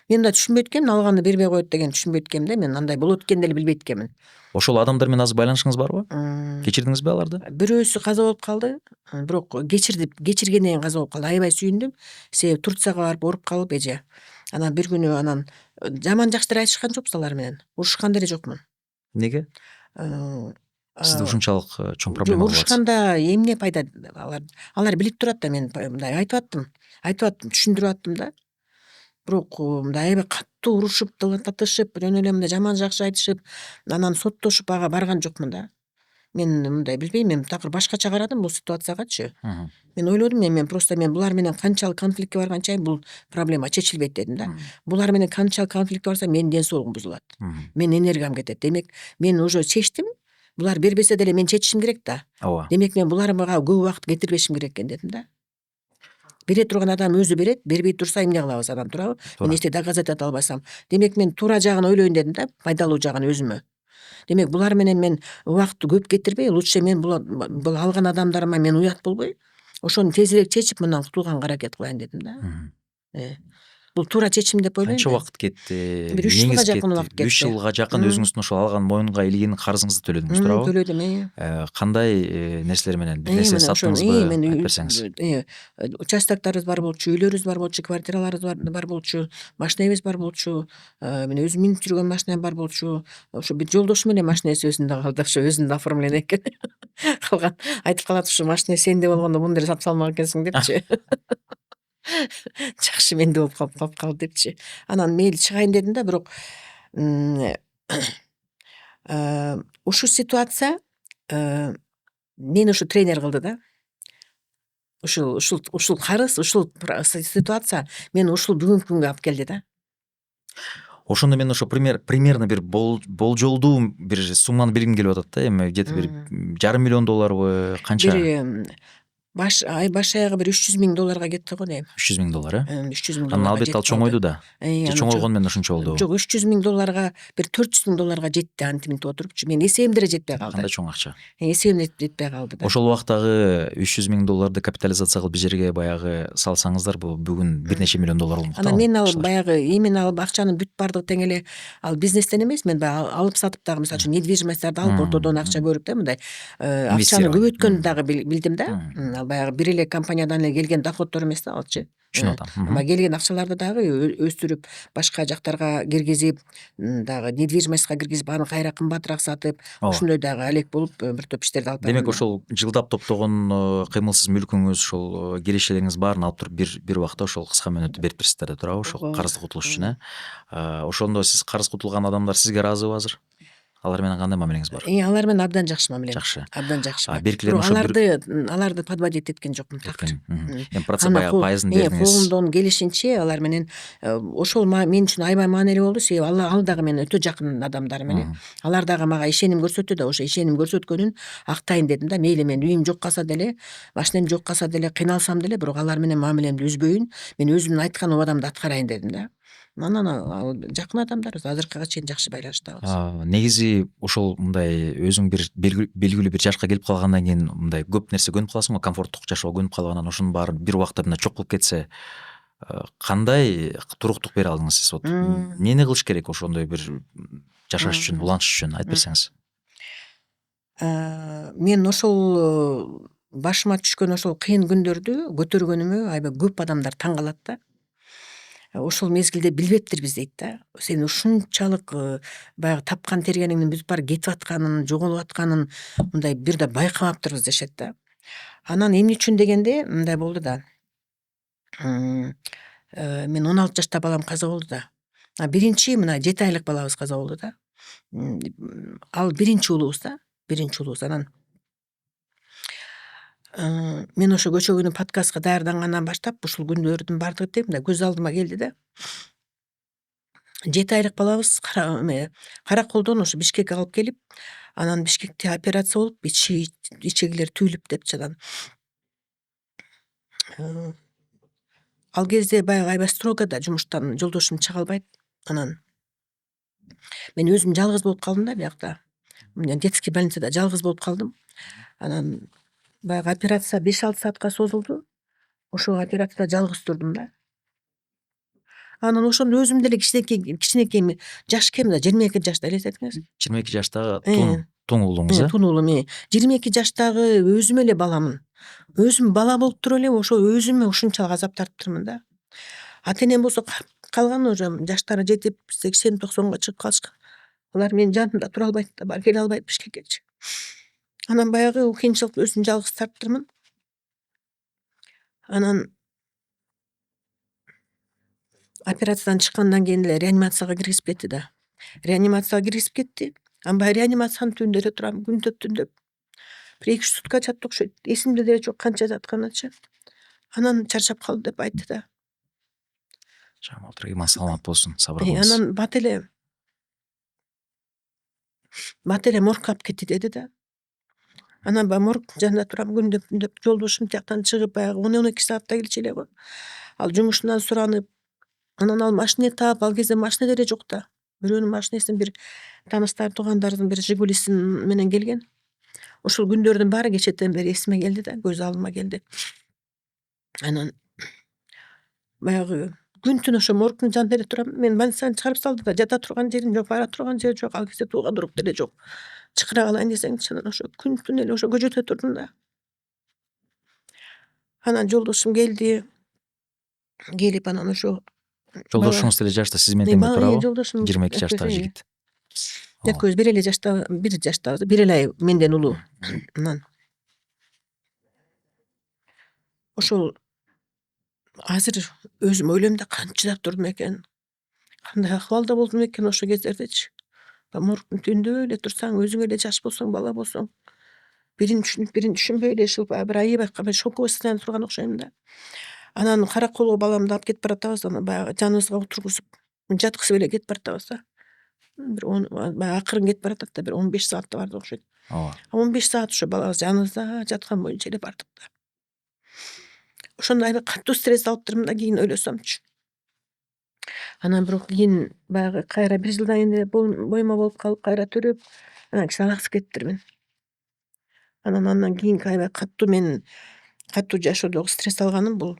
Мен да түшүнбөйт экенмин, алганды бербей коет деген түшүнбөйт экенмин да, мен андай болот экен деле билбейт экенмин. Ошол адамдар менен азыр байланышыңыз барбы? М, Кечирдиңизби аларды? Бирөөсү каза болуп калды, бирок кечиргенден кийин каза болуп калды. Аябай сүйүндүм. Себеби Турцияга барып ооруп калып эже. Анан бир күнү жаман жакшы деле айтышкан жокпуз алар менен. Урушкан деле жокмун. Неге? Э, Сизде а, ушунчалык чоң Жок, проблема кылат? урушканда эмне пайда алар билип турат да, мен мындай айтып аттым, түшүндүрүп аттым да. Бирок мындай аябай катуу урушуп, татышып, жөн эле мындай жаман жакшы айтышып, анан соттошуп ага барган жокмун да. Мен мындай билбейм, мен такыр башкача карадым бул ситуациягачы. Мен ойлодум, мен просто булар менен канчалык конфликтке барган чейин бул проблема чечилбейт дедим да. Булар менен канчалык конфликтке барсам менин ден соолугум бузулат. Менин энергиям кетет. Демек, мен уже чечтим. Булар бербесе деле мен чечишим керек да. Ооба. Демек, мен буларга көп убакыт кетирбешим керек экен дедим да. Бере турган адам өзү берет, бербей турса эмне кылабыз анан, туурабы? Мен эчтеке доказать эте албасам. Демек, мен туура жагын ойлойн дедим да, пайдалуу жагын өзүмө. Демек, булар менен мен убакытты көп кетирбей, лучше мен бул алган адамдарыма мен уят болбой, ошону тезирээк чечип, мындан кутулганга аракет кылайын дедим да. Бул туура чечим деп ойлойм. Канча убакыт кетти? Бир 3 жылга жакын убакыт кетти. 3 жылга жакын өзүңүздүн ошол алган моюнга илгенин карызыңызды төлөдүңүз, туурабы? Төлөдүм. Кандай нерселер менен? Бир нерсе саттыңызбы? Айтып берсеңиз. Участокторубуз бар болчу, үйлөрүбүз бар болчу, квартираларыбыз бар болчу, машинебиз бар болчу, мен өзүм минип жүргөн машинем бар болчу. Ошо бир жолдошум менен машинеси өзүндө калды, ошо өзүндө оформление экен. Калган айтып калат, ушу машине сенде болгондо муну деле сатып алмак экенсиң депчи. Жакшы менде болуп калды депчи. Анан мейли чыгайын дедим да, бирок ушул ситуация мени ушу тренер кылды да. Ушул карыз, ушул ситуация мени ушул бүгүнкү күнгө алып келди да. Ошондо мен ошо примерно бир болжолдуу бир сумманы билгим келип атат да, эми где-то бир $500 миллион канча? Бир баш аягы бир $300,000 кетти го дейм. $300,000, $300,000. Анан албетте ал чоңойду да. Чоңойгону менен ошончо болду. Жок, $300,000 бир $400,000 жетти антиминтип отуруп. Менин эсебим деле жетпей калды. Кандай чоң акча. Эсебим жетпей калды да. Ошол убактагы $300,000 капитализация кылып бир жерге баягы салсаңыздар, бул бүгүн бир нече $1,000,000 болмок да. Анан мен баягы эмени алып, акчанын бүт бардыгы тең эле ал бизнестен эмес, мен баягы алып сатып дагы, мисалы үчүн, недвижимостьтарды алып ортодон акча көрүп да, мындай акчаны көбөйткөндү дагы билдим да. Ал баягы бир эле компаниядан эле келген доходдор эмес да алчы. Түшүнүп атам. Ама келген акчаларды дагы өстүрүп, башка жактарга киргизип, дагы недвижимостька киргизип, аны кайра кымбатыраак сатып, ошондой дагы алек болуп бир топ иштерди алып бардым. Демек, ошол жылдап топтогон кыймылсыз мүлкүңүз, ошол кирешелериңиз баарын алып туруп бир убакта ошол кыска мөөнөттө берип бересиздер да, туурабы? Ошол карызды кутулуш үчүн, Ошондо сиз карыз кутулган адамдар сизге ыраазыбы азыр? Алар менен кандай мамилеңиз бар? Алар менен абдан жакшы мамилем. Жакшы. Абдан жакшы. Беркилердин Бирок аларды подводить эткен жокмун такыр. Эми процент баягы пайызын бердиңиз. Колумдон келишинче алар менен ошол мен үчүн аябай маанилүү болду. Себеби ал дагы менин өтө жакын адамдар менен. Алар дагы мага ишеним көрсөттү да, ошо ишеним көрсөткөнүн актайын дедим да. Мейли мен үйүм жок калса деле, машинем жок калса деле, кыйналсам деле, бирок алар менен мамилемди үзбөйүн, мен өзүмдүн айткан убадамды аткарайын дедим да. Анан жакын адамдарбыз, азыркыга чейин жакшы байланыштабыз. Негизи ошол мындай өзүң бир белгилүү бир жашка келип калгандан кийин мындай көп нерсе көнүп каласың го, комфорттук жашоого көнүп калып, анан ошонун баары бир убакта мындай чок болуп кетсе, кандай туруктук бере алдыңыз сиз? Вот эмнени кылыш керек ошондой бир жашаш үчүн, улантыш үчүн айтып берсеңиз. Мен ошол башыма түшкөн ошол кыйын күндөрдү көтөргөнүмө аябай көп адамдар таң калат да. Ошол мезгилде билбептирбиз дейт да. Сен ушунчалык баягы тапкан тергениңдин бүт баары кетип атканын, жоголуп атканын мындай бир да байкамаптырбыз дешет да. Анан эмне үчүн дегенде мындай болду да. Мен 16 жашта балам каза болду да. Биринчи мына 7 айлык балабыз каза болду да. Ал биринчи уулубуз да. Анан мен ошо көчө күнү подкастка даярдангандан баштап ушул күндөрдүн баардыгы тең мындай көз алдыма келди да. 7 айлык балабыз Караколдон ошо Бишкекке алып келип, анан Бишкекте операция болуп, ичегилери түйүлүп депчи анан. Ал кезде баягы аябай строго да жумуштан жолдошум чыга албайт. Анан мен өзүм жалгыз болуп калдым да биякта. Детский больницада жалгыз болуп калдым. Анан баягы операция 5-6 саатка созулду. Ошол операцияда жалгыз турдум да. Анан ошондо өзүм деле кичинекей жаш кем да, 22 жашта элестетиңиз. 22 жаштагы Э. тун уулуңуз э? Тун уулум 22 жаштагы өзүм эле баламын. Өзүм бала болуп туруп эле ошо өзүмө ушунчалык азап тартыптырмын да. Ата энем болсо калган уже жаштары жетип 80-90га чыгып калышкан. Алар менин жанымда тура албайт да, келе албайт Бишкеккечи. Анан баягы кыйынчылыкты өзүм жалгыз тартыптырмын. Анан операциядан чыккандан кийин эле реанимацияга киргизип кетти да. Реанимацияга киргизип кетти. Анан баягы реанимациянын түбүндө эле турам, күндөп түндөп. Бир 2-3 сутка жатты окшойт. Эсимде деле жок канча жатканычы. Анан чарчап калдым деп айтты да. Жамаат иман саламат болсун, сабыр кылыңыз. Анан бат эле моргко алып кетти деди да. Анан баягы морг жанында турам, күндөп түндөп. Жолдошум тияктан чыгып, баягы 10-12 саатта келчү эле го. Ал жумушунан суранып, анан ал машина таап, ал кезде машина деле жок да. Бирөөнүн машинесин, бир тааныштар, туугандардын бир Жигулисин менен келген. Ошол күндөрдүн баары кечээден бери эсиме келди да, көз алдыма келди. Анан баягы күн түн ошо моргдун жанында эле турам. Мен больницадан чыгарып салды да, жата турган жерим жок, бара турган жери жок. Ал кезде тууган урук деле жок. Чакыра калайын десеңчи, анан ошо күн түн эле ошо көчөдө турдум да. Анан жолдошум келди. Келип анан ошо Жолдошуңуз деле жашта сиз менен тең турабы? жолдошум 22 жаштагы жигит. экөөбүз бир эле жашта, бир жаштабыз, бир эле ай менден улуу. Анан ошол азыр өзүм ойлойм да, кантип чыдап турдум экен, кандай акыбалда болдум экен ошол кездердечи. Моргдун түбүндө эле турсаң, өзүң эле жаш болсоң, бала болсоң, бирин түшүнүп, бирин түшүнбөй эле ушул бир аябай шоковой состоянияда турган окшойм да. Анан Караколго баламды алып кетип баратабыз, анан баягы жаныбызга отургузуп, жаткызып эле кетип баратабыз да. Бир баягы акырын кетип баратат да, бир 15 саатта барды окшойт. Ооба. 15 саат ошо балабыз жаныбызда жаткан боюнча эле бардык да. Ошондо аябай катуу стресс алыптырмын да, кийин ойлосомчу. Анан бирок кийин баягы кайра 1 жылдан кийин эле боймо болуп калып, кайра төрөп, анан жалгыз кетиптирмин. Андан кийинки аябай катуу жашоодогу стресс алганым бул.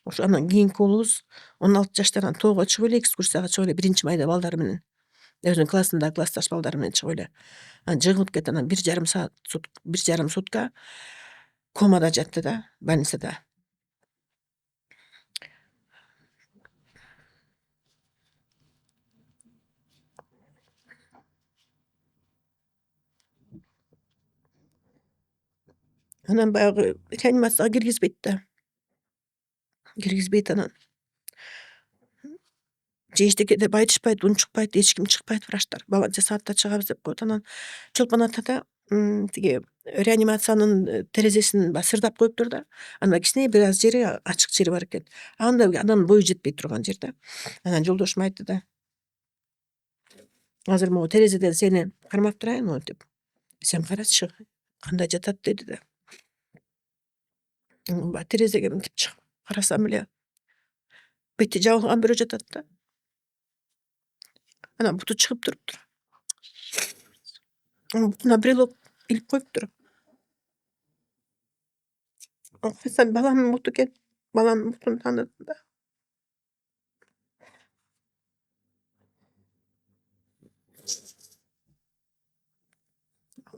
Ошо анан кийинки уулубуз 16 жаштан тоого чыгып эле, экскурсияга чыгып эле, 1-майда балдары менен, өзүнүн классындагы классташ балдары менен чыгып эле. Анан жыгылып кетти, анан 1,5 сутка комада жатты да, больницада. Анан баягы реанимацияга киргизбейт да. Киргизбейт анан. Же эчтеке деп айтышпайт, унчукпайт, эч ким чыкпайт, врачтар. Баланча саатта чыгабыз деп коет. Анан Чолпон атада тиги реанимациянын терезесин сырдап коюптур да. Анан кичине бир аз жери, ачык жери бар экен. Анда анын бою жетпей турган жер да. Анан жолдошум айтты да. Азыр могу терезеден сени кармап турайынбы деп. Сен карачы, кандай жатат деди да. Терезеге мынтип чыгып карасам эле, бети жабылган бирөө жатат да. Анан буту чыгып туруптур. Анан бутуна брелок илип коюптур. Карасам баламдын буту экен. Баламдын бутун тааныдым да.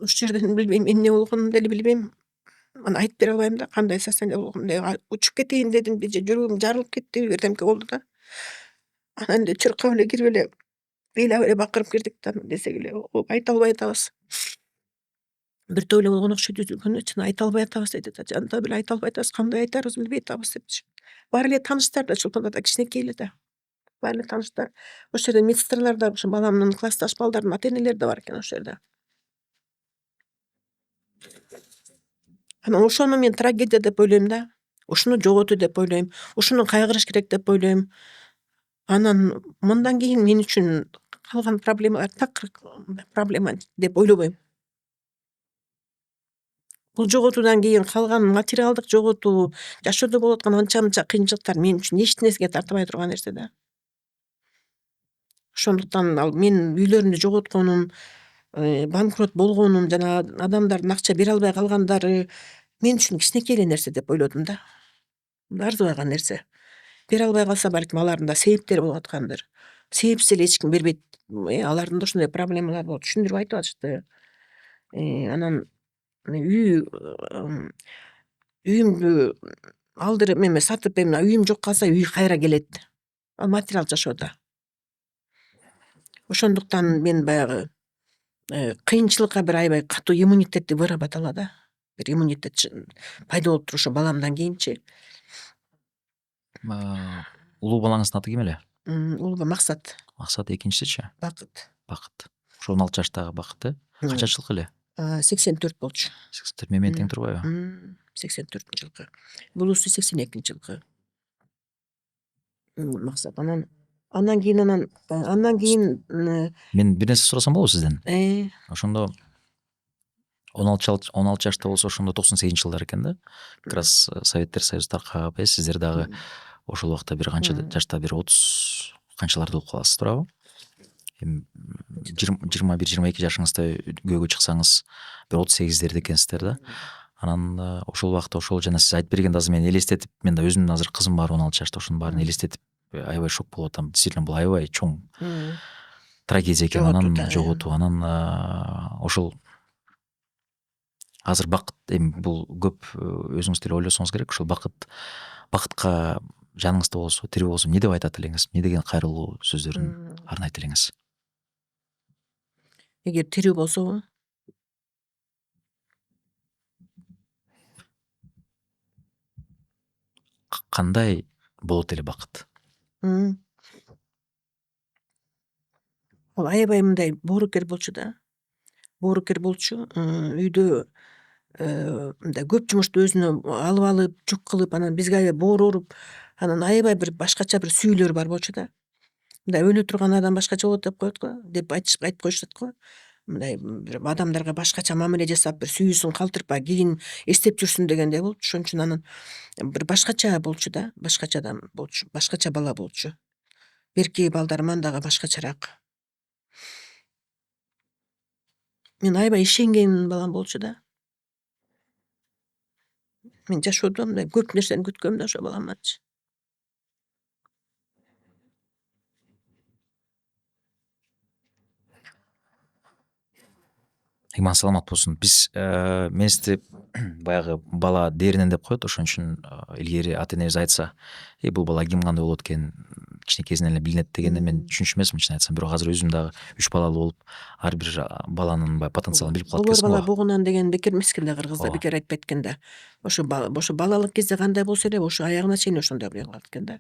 Ошол жерден билбейм, эмне болгонумду деле билбейм. Аны айтып бере албайм да, кандай состояниеде болгонумду. Учуп кетейин дедим, жүрөгүм жарылып кетти, бирдемке болду да. Анан эле чуркап эле кирип эле, ыйлап эле бакырып кирдик да, десек эле айта албай атабыз. Биртөө эле болгон окшойт үзүлгөнүчү, айта албай атабыз деди да. Жандап эле айта албай атабыз, кандай айтарыбызды билбей атабыз депчи. Баары эле тааныштар да, Чолпондо кичинекей эле да. Баары эле тааныштар. Ошол жерде медсестралар да, ошо баламдын классташ балдардын ата энелери да бар экен ошол жерде. Анан ошону мен трагедия деп ойлойм да. Ушуну жоготуу деп ойлойм. Ушуну кайгырыш керек деп ойлойм. Анан мындан кийин мен үчүн калган проблемалар так проблема деп ойлобойм. Бул жоготуудан кийин калган материалдык жоготуу, жашоодо болуп аткан анча мынча кыйынчылыктар мен үчүн эч нерсеге тартабай турган нерсе да. Ошондуктан ал мен үйлөрүндү жоготконум, банкрот болгонум, жана адамдардын акча бере албай калгандары мен үчүн кичинекей эле нерсе деп ойлодум да. Арзыбаган нерсе. Бере албай калса балким алардын да себептери болуп аткандыр. Себепсиз эле эч ким бербейт. Алардын да ушундай проблемалары болот. Түшүндүрүп айтып атышты. Анан үйүмдү алдырып эме сатып үйүм жок калса үй кайра келет. Ал материал жашоодо. Ошондуктан мен баягы кыйынчылыкка бир аябай катуу иммунитетти выработала да. Бир иммунитет пайда болуп турушу баламдан кийинчи. Улуу балаңыздын аты ким эле? Улуу Максат. Максат, экинчисичи? Бакыт. Бакыт. Ошо 16 жаштагы Бакыт, канча жылкы эле? 84 болчу. 84 менен тең турбайбы? 84 жылкы. Булуусу 82 жылкы. Максат. Андан кийин Мен бир нерсе сурасам болобу сизден? э Ошондо 16 жашта болсо ошондо 98 жылдар экен да. Как раз Советтер Союзу таркап, сиздер дагы ошол убакта бир канча жашта бир 30 канчаларда болуп каласыз, туурабы? Эми 21-22 жашыңызда көйгө чыксаңыз бир 38-дерде экенсиздер да. Анан ошол убакта ошол жана сиз айтып бергенде азыр мени элестетип, мен да өзүмдүн азыр кызым бар 16 жашта, ошонун баарын элестетип аябай шок болуп атам. Действительно бул аябай чоң трагедия экен. Анан жоготуу, анан ошол азыр Бакыт, эми бул көп өзүңүз деле ойлосоңуз керек. Ошол Бакытка жаныңызда болсо, тирүү болсо эмне деп айтат элеңиз? Эмне деген кайрылуу сөздөрүн арнайт элеңиз? Эгер тирүү болсо кандай болот эле Бакыт? Ал аябай мындай боорукер болчу да. Боорукер болчу. Үйдө мындай көп жумушту өзүнө алып, жүк кылып, анан бизге аябай боор уруп, анан аябай бир башкача бир сүйүүлөр бар болчу да. Мындай өлө турган адам башкача болот деп коет го, деп айтып коюшат го. Мындай бир адамдарга башкача мамиле жасап, бир сүйүүсүн калтырпай, кийин эстеп жүрсүн дегендей болчу. Ошон үчүн анан бир башкача болчу да, башкача адам болчу, башкача бала болчу. Берки балдарыман дагы башкачараак. Мен аябай ишенген балам болчу да. Мен жашоодо мындай көп нерсени күткөм да ошо баламданчы. Иман саламат болсун. Биз мен сизди баягы бала дээринен деп коет, ошон үчүн илгери ата энебиз айтса, бул бала ким кандай болот экен кичинекейинен эле билинет дегенде мен түшүнчү эмесмин, чын айтсам. Бирок азыр өзүм дагы 3 балалуу болуп, ар бир баланын баягы потенциалын билип калат Болор экенсиң бала го. бугунан деген бекер эмес экен да, кыргызда бекер айтпайт экен да. Ошо балалык кезде кандай болсо эле ошо аягына чейин ошондой кылат экен да.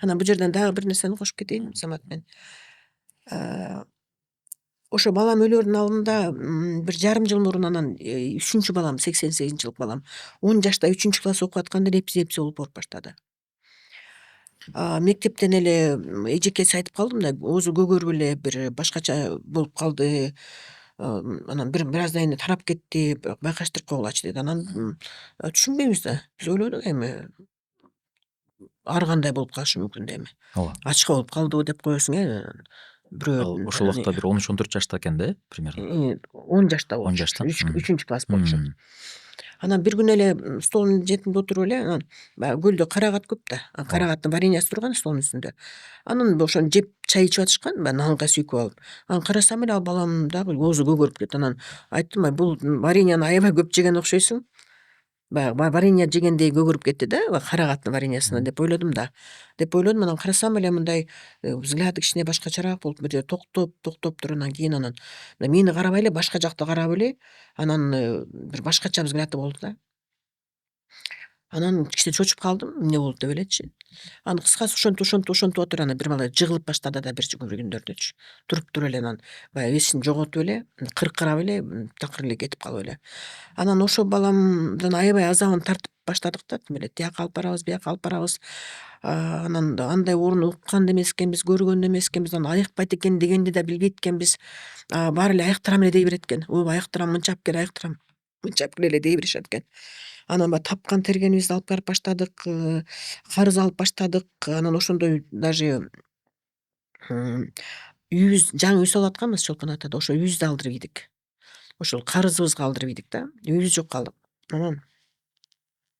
Анан бул жерден дагы бир нерсени кошуп кетейин, Самат, мен. Ошо балам өлөрүнүн алдында бир жарым жыл мурун анан 3-чү балам, 88 жылкы балам 10 жашта 3-чү класс окуп атканда эпилепсия болуп ооруп баштады. Мектептен эле эжекеси айтып калдым да, оозу көгөрүп эле бир башкача болуп калды. Анан бир аздан кийин тарап кетти, байкаштырып койгулачы деди. Анан түшүнбөйбүз да. Биз ойлодук эми ар кандай болуп калышы мүмкүн да эми. Ооба. Ачка болуп калдыбы деп коесуң, бирөө. Ошол убакта бир 13-14 жашта экен да, примерно. 10 жашта болчу. 10 жашта. 3-чү класс болчу. Анан бир күнү эле столдун четинде отуруп эле, анан баягы көлдө карагат көп да. Карагаттын вареньясы турган столдун үстүндө. Анан ошону жеп чай ичип атышкан, баягы нанга сүйкүп алып. Анан карасам эле ал балам дагы оозу көгөрүп кетти. Анан айттым, бул вареньяны аябай көп жеген окшойсуң. Баягы варенья жегендей көгөрүп кетти да, карагаттын вареньясына деп ойлодум да. Анан карасам эле мындай взгляды кичине башкачараак болуп, бир токтоптур. Анан кийин мени карабай эле башка жакты карап эле, анан бир башкача взгляды болду да. Анан кичине чочуп калдым, эмне болду деп элечи. Анан кыскасы ошентип отуруп анан бир бала жыгылып баштады да бир күндөрдүчү. Туруп эле анан баягы эсин жоготуп эле, кыркырап эле, такыр эле кетип калып эле. Анан ошол баламдын аябай азабын тартып баштадык да, тим эле тияка алып барабыз, бияка алып барабыз. Анан андай орун уккан да эмес экенбиз, көргөн да эмес экенбиз, анан аякпайт экен дегенди да билбейт экенбиз. Баары эле аяктырам эле дей берет экен. Аяктырам, мынча алып кел, аяктырам, мынча алып кел эле дей беришет экен. Анан баягы тапкан тергенибизди алып барып баштадык, карыз алып баштадык. Анан ошондой даже үйүбүз, жаңы үй салып атканбыз Чолпон атада, ошо үйүбүздү алдырып ийдик. Ошол карызыбызга алдырып ийдик да, үйүбүз жок калдык. Анан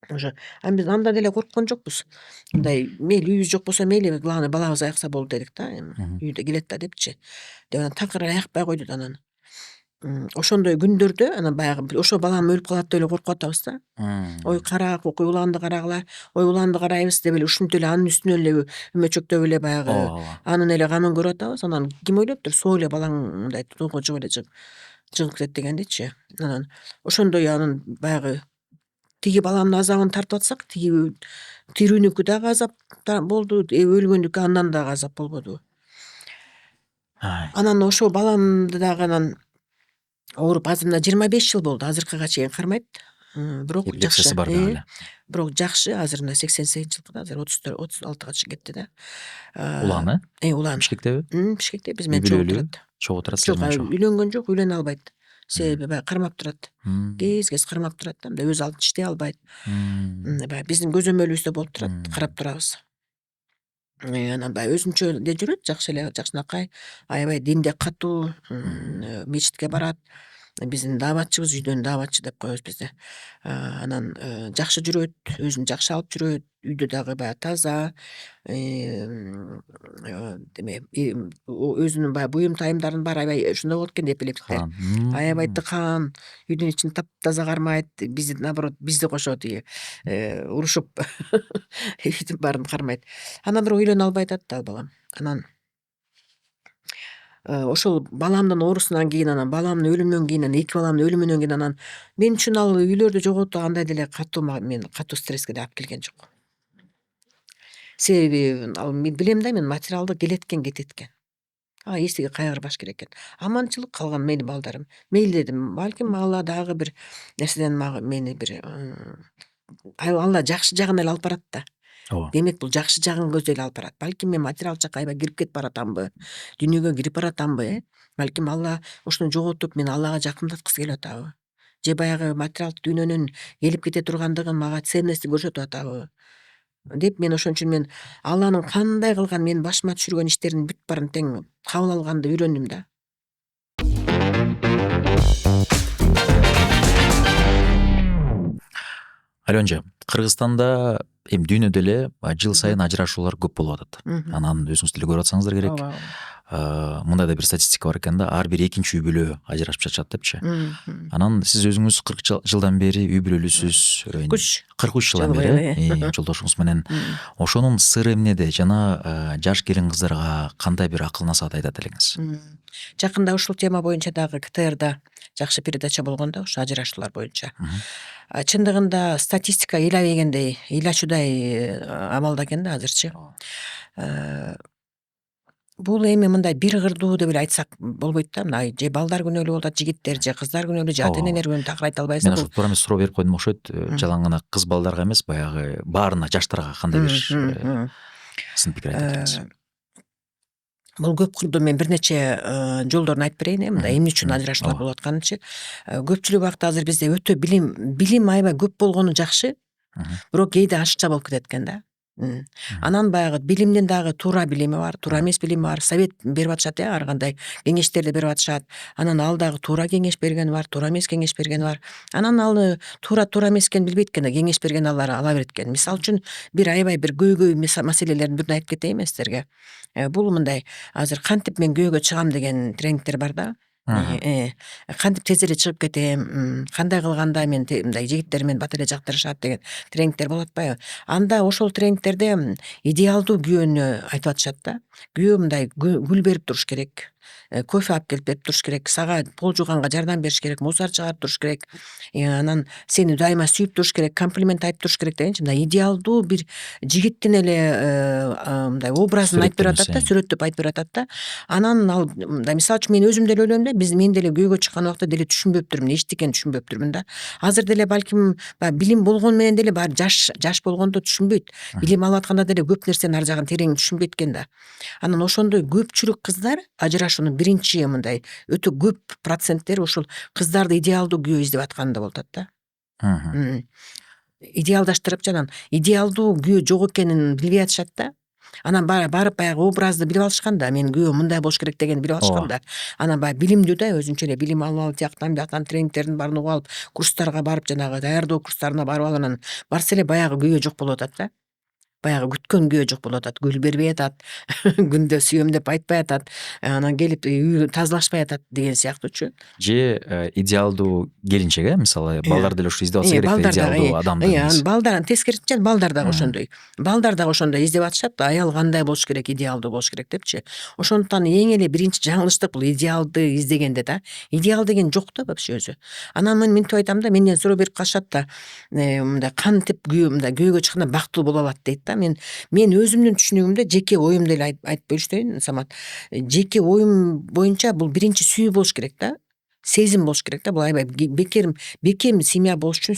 ошо биз анда деле корккон жокпуз. Мындай мейли үйүбүз жок болсо мейли, главное балабыз аякса болду дедик да, эми үйдө келет да депчи. Деп анан такыр аякпай койду да анан. Ошондой күндөрдө анан баягы ошо балам өлүп калат деп эле коркуп атабыз да. Ой карак, уланды карагыла, уланды карайбыз деп эле ушинтип эле анын үстүнө эле үмөчөктөп эле баягы ооба. анын эле канын көрүп атабыз. Анан ким ойлоптур, соо эле балаң мындай тоого жуп эле жыгып кетет дегендичи. Анан ошондой анын баягы тиги баламдын азабын тартып атсак, тиги тирүүнүкү дагы азап болду, өлгөндүкү андан дагы азап болбодубу. Анан ошо баламды дагы анан ооруп азыр мына 25 жыл болду, азыркыга чейин кармайт. Бирок жакшы. Эпилепсиясы бар дагы эле. Бирок жакшы, азыр мына 88 жылкыда, азыр 36га чыгып кетти да. Уланы? Улан. Бишкектеби? Бишкекте биз менен чогуу турат. Чогуу турат. Жок, үйлөнгөн жок, үйлөнө албайт. Себеби баягы кармап турат. Кез кармап турат да, мындай өз алдын иштей албайт. Баягы биздин көзөмөлүбүздө болуп турат, карап турабыз. Анан баягы өзүнчө эле жүрөт, жакшы эле, жакшынакай, аябай динде катуу, мечитке барат. Биздин дааватчыбыз, үйдөн дааватчы деп коебуз бизди. Анан жакшы жүрөт, өзүн жакшы алып жүрөт, үйдө дагы баягы таза, деме өзүнүн баягы буюм тайымдардын баары аябай ошондой болот экен, эпилептиктер. Аябай тыкаан, үйдүн ичин таптаза кармайт, бизди наоборот, бизди кошо тиги урушуп үйдүн баарын кармайт. Анан бирок үйлөнө албай атат да балам. Анан ошол баламдын оорусунан кийин, анан баламдын өлүмүнөн кийин, анан 2 баламдын өлүмүнөн кийин анан мен үчүн ал үйлөрдү жоготуу андай деле катуу, мен катуу стресске да алып келген жок. Себеби ал мен билем да, мен материалдык келет экен, кетет экен. Эсиге кайгырбаш керек экен. Аманчылык калган мени балдарым. Мейли дедим, балким Алла дагы бир нерседен мени бир Алла жакшы жагын эле алып барат да. Ооба. Демек бул жакшы жагын көздөй эле алып барат. Балким мен материалдык жакка аябай кирип кетип баратамбы, дүйнөгө кирип баратамбы, Балким Алла ошону жоготуп мени Аллага жакындаткысы келип атабы. Же баягы материалдык дүйнөнүн келип кете тургандыгын мага ценности көрсөтүп атабы деп, мен ошон үчүн мен Алланын кандай кылган менин башыма түшүргөн иштерин бүт баарын тең кабыл алганды үйрөндүм да. Алёнжа, Кыргызстанда эми дүйнөдө эле жыл сайын ажырашуулар көп болуп атат. Анан өзүңүз деле көрүп атсаңыздар керек. Мындай да бир статистика бар экен да, ар бир экинчи үй бүлө ажырашып жатышат депчи. Анан сиз өзүңүз 40 жылдан бери үй бүлөлүүсүз. 43 жылдан бери жолдошуңуз менен. Ошонун сыры эмнеде жана жаш келин кыздарга кандай бир акыл насаат айтат элеңиз? Жакында ушул тема боюнча дагы КТРда жакшы передача болгон да, ошо ажырашуулар боюнча. Чындыгында статистика ыйлачуудай абалда экен да азырчы. Бул эми мындай бир кырдуу деп эле айтсак болбойт да. Мына же балдар күнөөлүү болуп атат жигиттер, же кыздар күнөөлүү, же ата энелер күнөөлүү, такыр айта албайсың. Мен ошо туура эмес суроо берип койдум окшойт. Жалаң гана кыз балдарга эмес, баягы баарына, жаштарга кандай бир сын пикир айтат элеңиз? Бул көп кырдуу, мен бир нече жолдорун айтып берейин, мындай эмне үчүн ажырашуулар болуп атканынчы. Көпчүлүк убакта азыр бизде өтө билим аябай көп болгону жакшы, бирок кээде ашыкча болуп кетет экен да. Анан баягы билимдин дагы туура билими бар, туура эмес билими бар. Совет берип атышат, ар кандай кеңештерди берип атышат. Анан ал дагы туура кеңеш бергени бар, туура эмес кеңеш бергени бар. Анан ал туура эмес экенин билбейт экен, кеңеш берген алар ала берет экен. Мисалы үчүн бир аябай бир көйгөй маселелердин бирин айтып кетейин мен силерге. Бул мындай, азыр кантип мен күйөөгө чыгам деген тренингтер бар да. Кантип тез эле чыгып кетем, кандай кылганда мен мындай жигиттер мени бат эле жактырышат деген тренингтер болот атпайбы? Анда ошол тренингтерде идеалдуу күйөөнү айтып атышат да. Күйөө мындай гүл берип туруш керек. кофе алып келип берип туруш керек, сага пол жууганга жардам бериш керек, мусор чыгарып туруш керек, анан сени дайыма сүйүп туруш керек, комплимент айтып туруш керек дегенчи мындай идеалдуу бир жигиттин эле мындай образын айтып берип атат да, сүрөттөп айтып берип атат да. Анан ал мындай мисалы үчүн мен өзүм деле ойлойм да, мен деле күйөөгө чыккан убакта деле түшүнбөптүрмүн, эчтекени түшүнбөптүрмүн да. Азыр деле балким билим болгону менен деле баары жаш болгондо түшүнбөйт. Билим алып атканда деле көп нерсенин ар жагын терең түшүнбөйт экен да. Анан ошондой көпчүлүк кыздар ажырашуунун биринчи мындай өтө көп проценттери ушул кыздарды идеалдуу күйөө издеп атканында болуп атат да. Идеалдаштырып анан идеалдуу күйөө жок экенин билбей атышат да. Анан барып баягы образды билип алышкан да, менин күйөөм мындай болуш керек дегенди билип алышкан да. Анан баягы билимдүү да, өзүнчө эле билим алып тияктан тренингтердин баарын угуп алып, курстарга барып жанагы даярдоо курстарына барып алып анан барса эле баягы күйөө жок болуп атат да. Баягы күткөн күйөө жок болуп атат, гүл бербей атат, күндө сүйөм деп айтпай атат, анан келип үй тазалашпай атат деген сыяктуучу. Же идеалдуу келинчек, мисалы балдар деле ушу издеп атса керек да, идеалдуу адамды. Балдар тескерисинче балдар дагы ошондой. Балдар дагы ошондой издеп атышат, аял кандай болуш керек, идеалдуу болуш керек депчи. Ошондуктан эң эле биринчи жаңылыштык бул идеалды издегенде да. Идеал деген жок да вообще өзү. Анан мен мынтип айтам да, менден суроо берип калышат да, мындай кантип күйөөгө чыкканда бактылуу боло алат дейт да. Мен өзүмдүн түшүнүгүмдө жеке оюмду эле айтып бөлүштүрөйүн, Самат. Жеке оюм боюнча бул биринчи сүйүү болуш керек да. Сезим болуш керек да. Бул аябай бекем семья болуш үчүн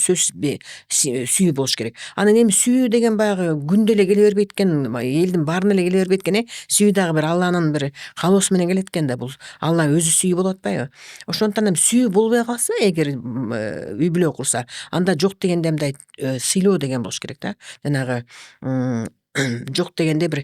сүйүү болуш керек. Анан эми сүйүү деген баягы күндө эле келе бербейт экен, элдин баарына эле келе бербейт экен, Сүйүү дагы бир Алланын бир каалоосу менен келет экен да. Бул Алла өзү сүйүү болуп атпайбы? Ошондуктан эми сүйүү болбой калса, эгер үй бүлө курса, анда жок дегенде мындай сыйлоо деген болуш керек да. Жанагы жок дегенде бир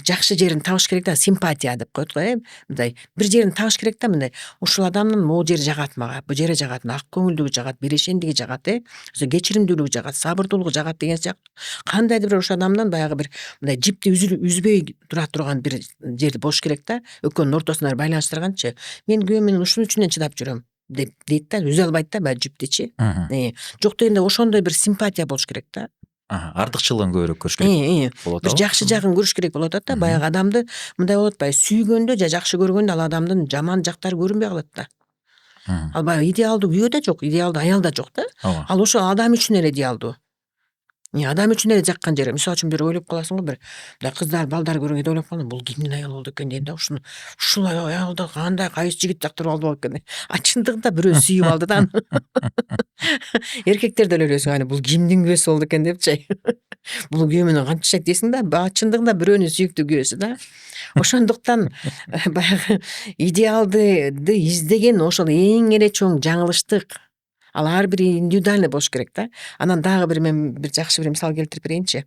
жакшы жерин табыш керек да, симпатия деп коет го, мындай бир жерин табыш керек да, мындай ушул адамдын могу жери жагат мага, бул жери жагат, ак көңүлдүгү жагат, берешендиги жагат, кечиримдүүлүгү жагат, сабырдуулугу жагат деген сыяктуу. Кандайдыр бир ошол адамдан баягы бир мындай жипти үзбөй тура турган бир жер болуш керек да, экөөнүн ортосуна байланыштырганчы. Мен күйөөм менен ушунун үчүнөн чыдап жүрөм деп дейт да, үзө албайт да баягы жиптичи. Жок дегенде ошондой бир симпатия болуш керек да. Артыкчылыгын көбүрөөк көрүш керек болот. Бир жакшы жагын көрүш керек болуп атат да. Баягы адамды мындай болуп атпайбы, сүйгөндө же жакшы көргөндө ал адамдын жаман жактары көрүнбөй калат да. Ал баягы идеалдуу күйөө да жок, идеалдуу аял да жок да. Ал ошо адам үчүн эле идеалдуу. Адам үчүн эле жаккан жери. Мисалы үчүн бир ойлоп каласың го, бир мындай кыздар, балдар көргөндө ойлоп калам, бул кимдин аялы болду экен дейм да. Ушул аялды кандай кайсы жигит жактырып алды экен. Чындыгында бирөө сүйүп алды да. Эркектер деле ойлойсуң, бул кимдин күйөөсү болду экен депчи. Бул күйөө менен кантип жашайт дейсиң да. Чындыгында бирөөнүн сүйүктүү күйөөсү да. Ошондуктан баягы идеалды издеген ошол эң эле чоң жаңылыштык. Ал ар бири индивидуальный болуш керек да. Анан дагы бир мен бир жакшы бир мисал келтирип берейинчи.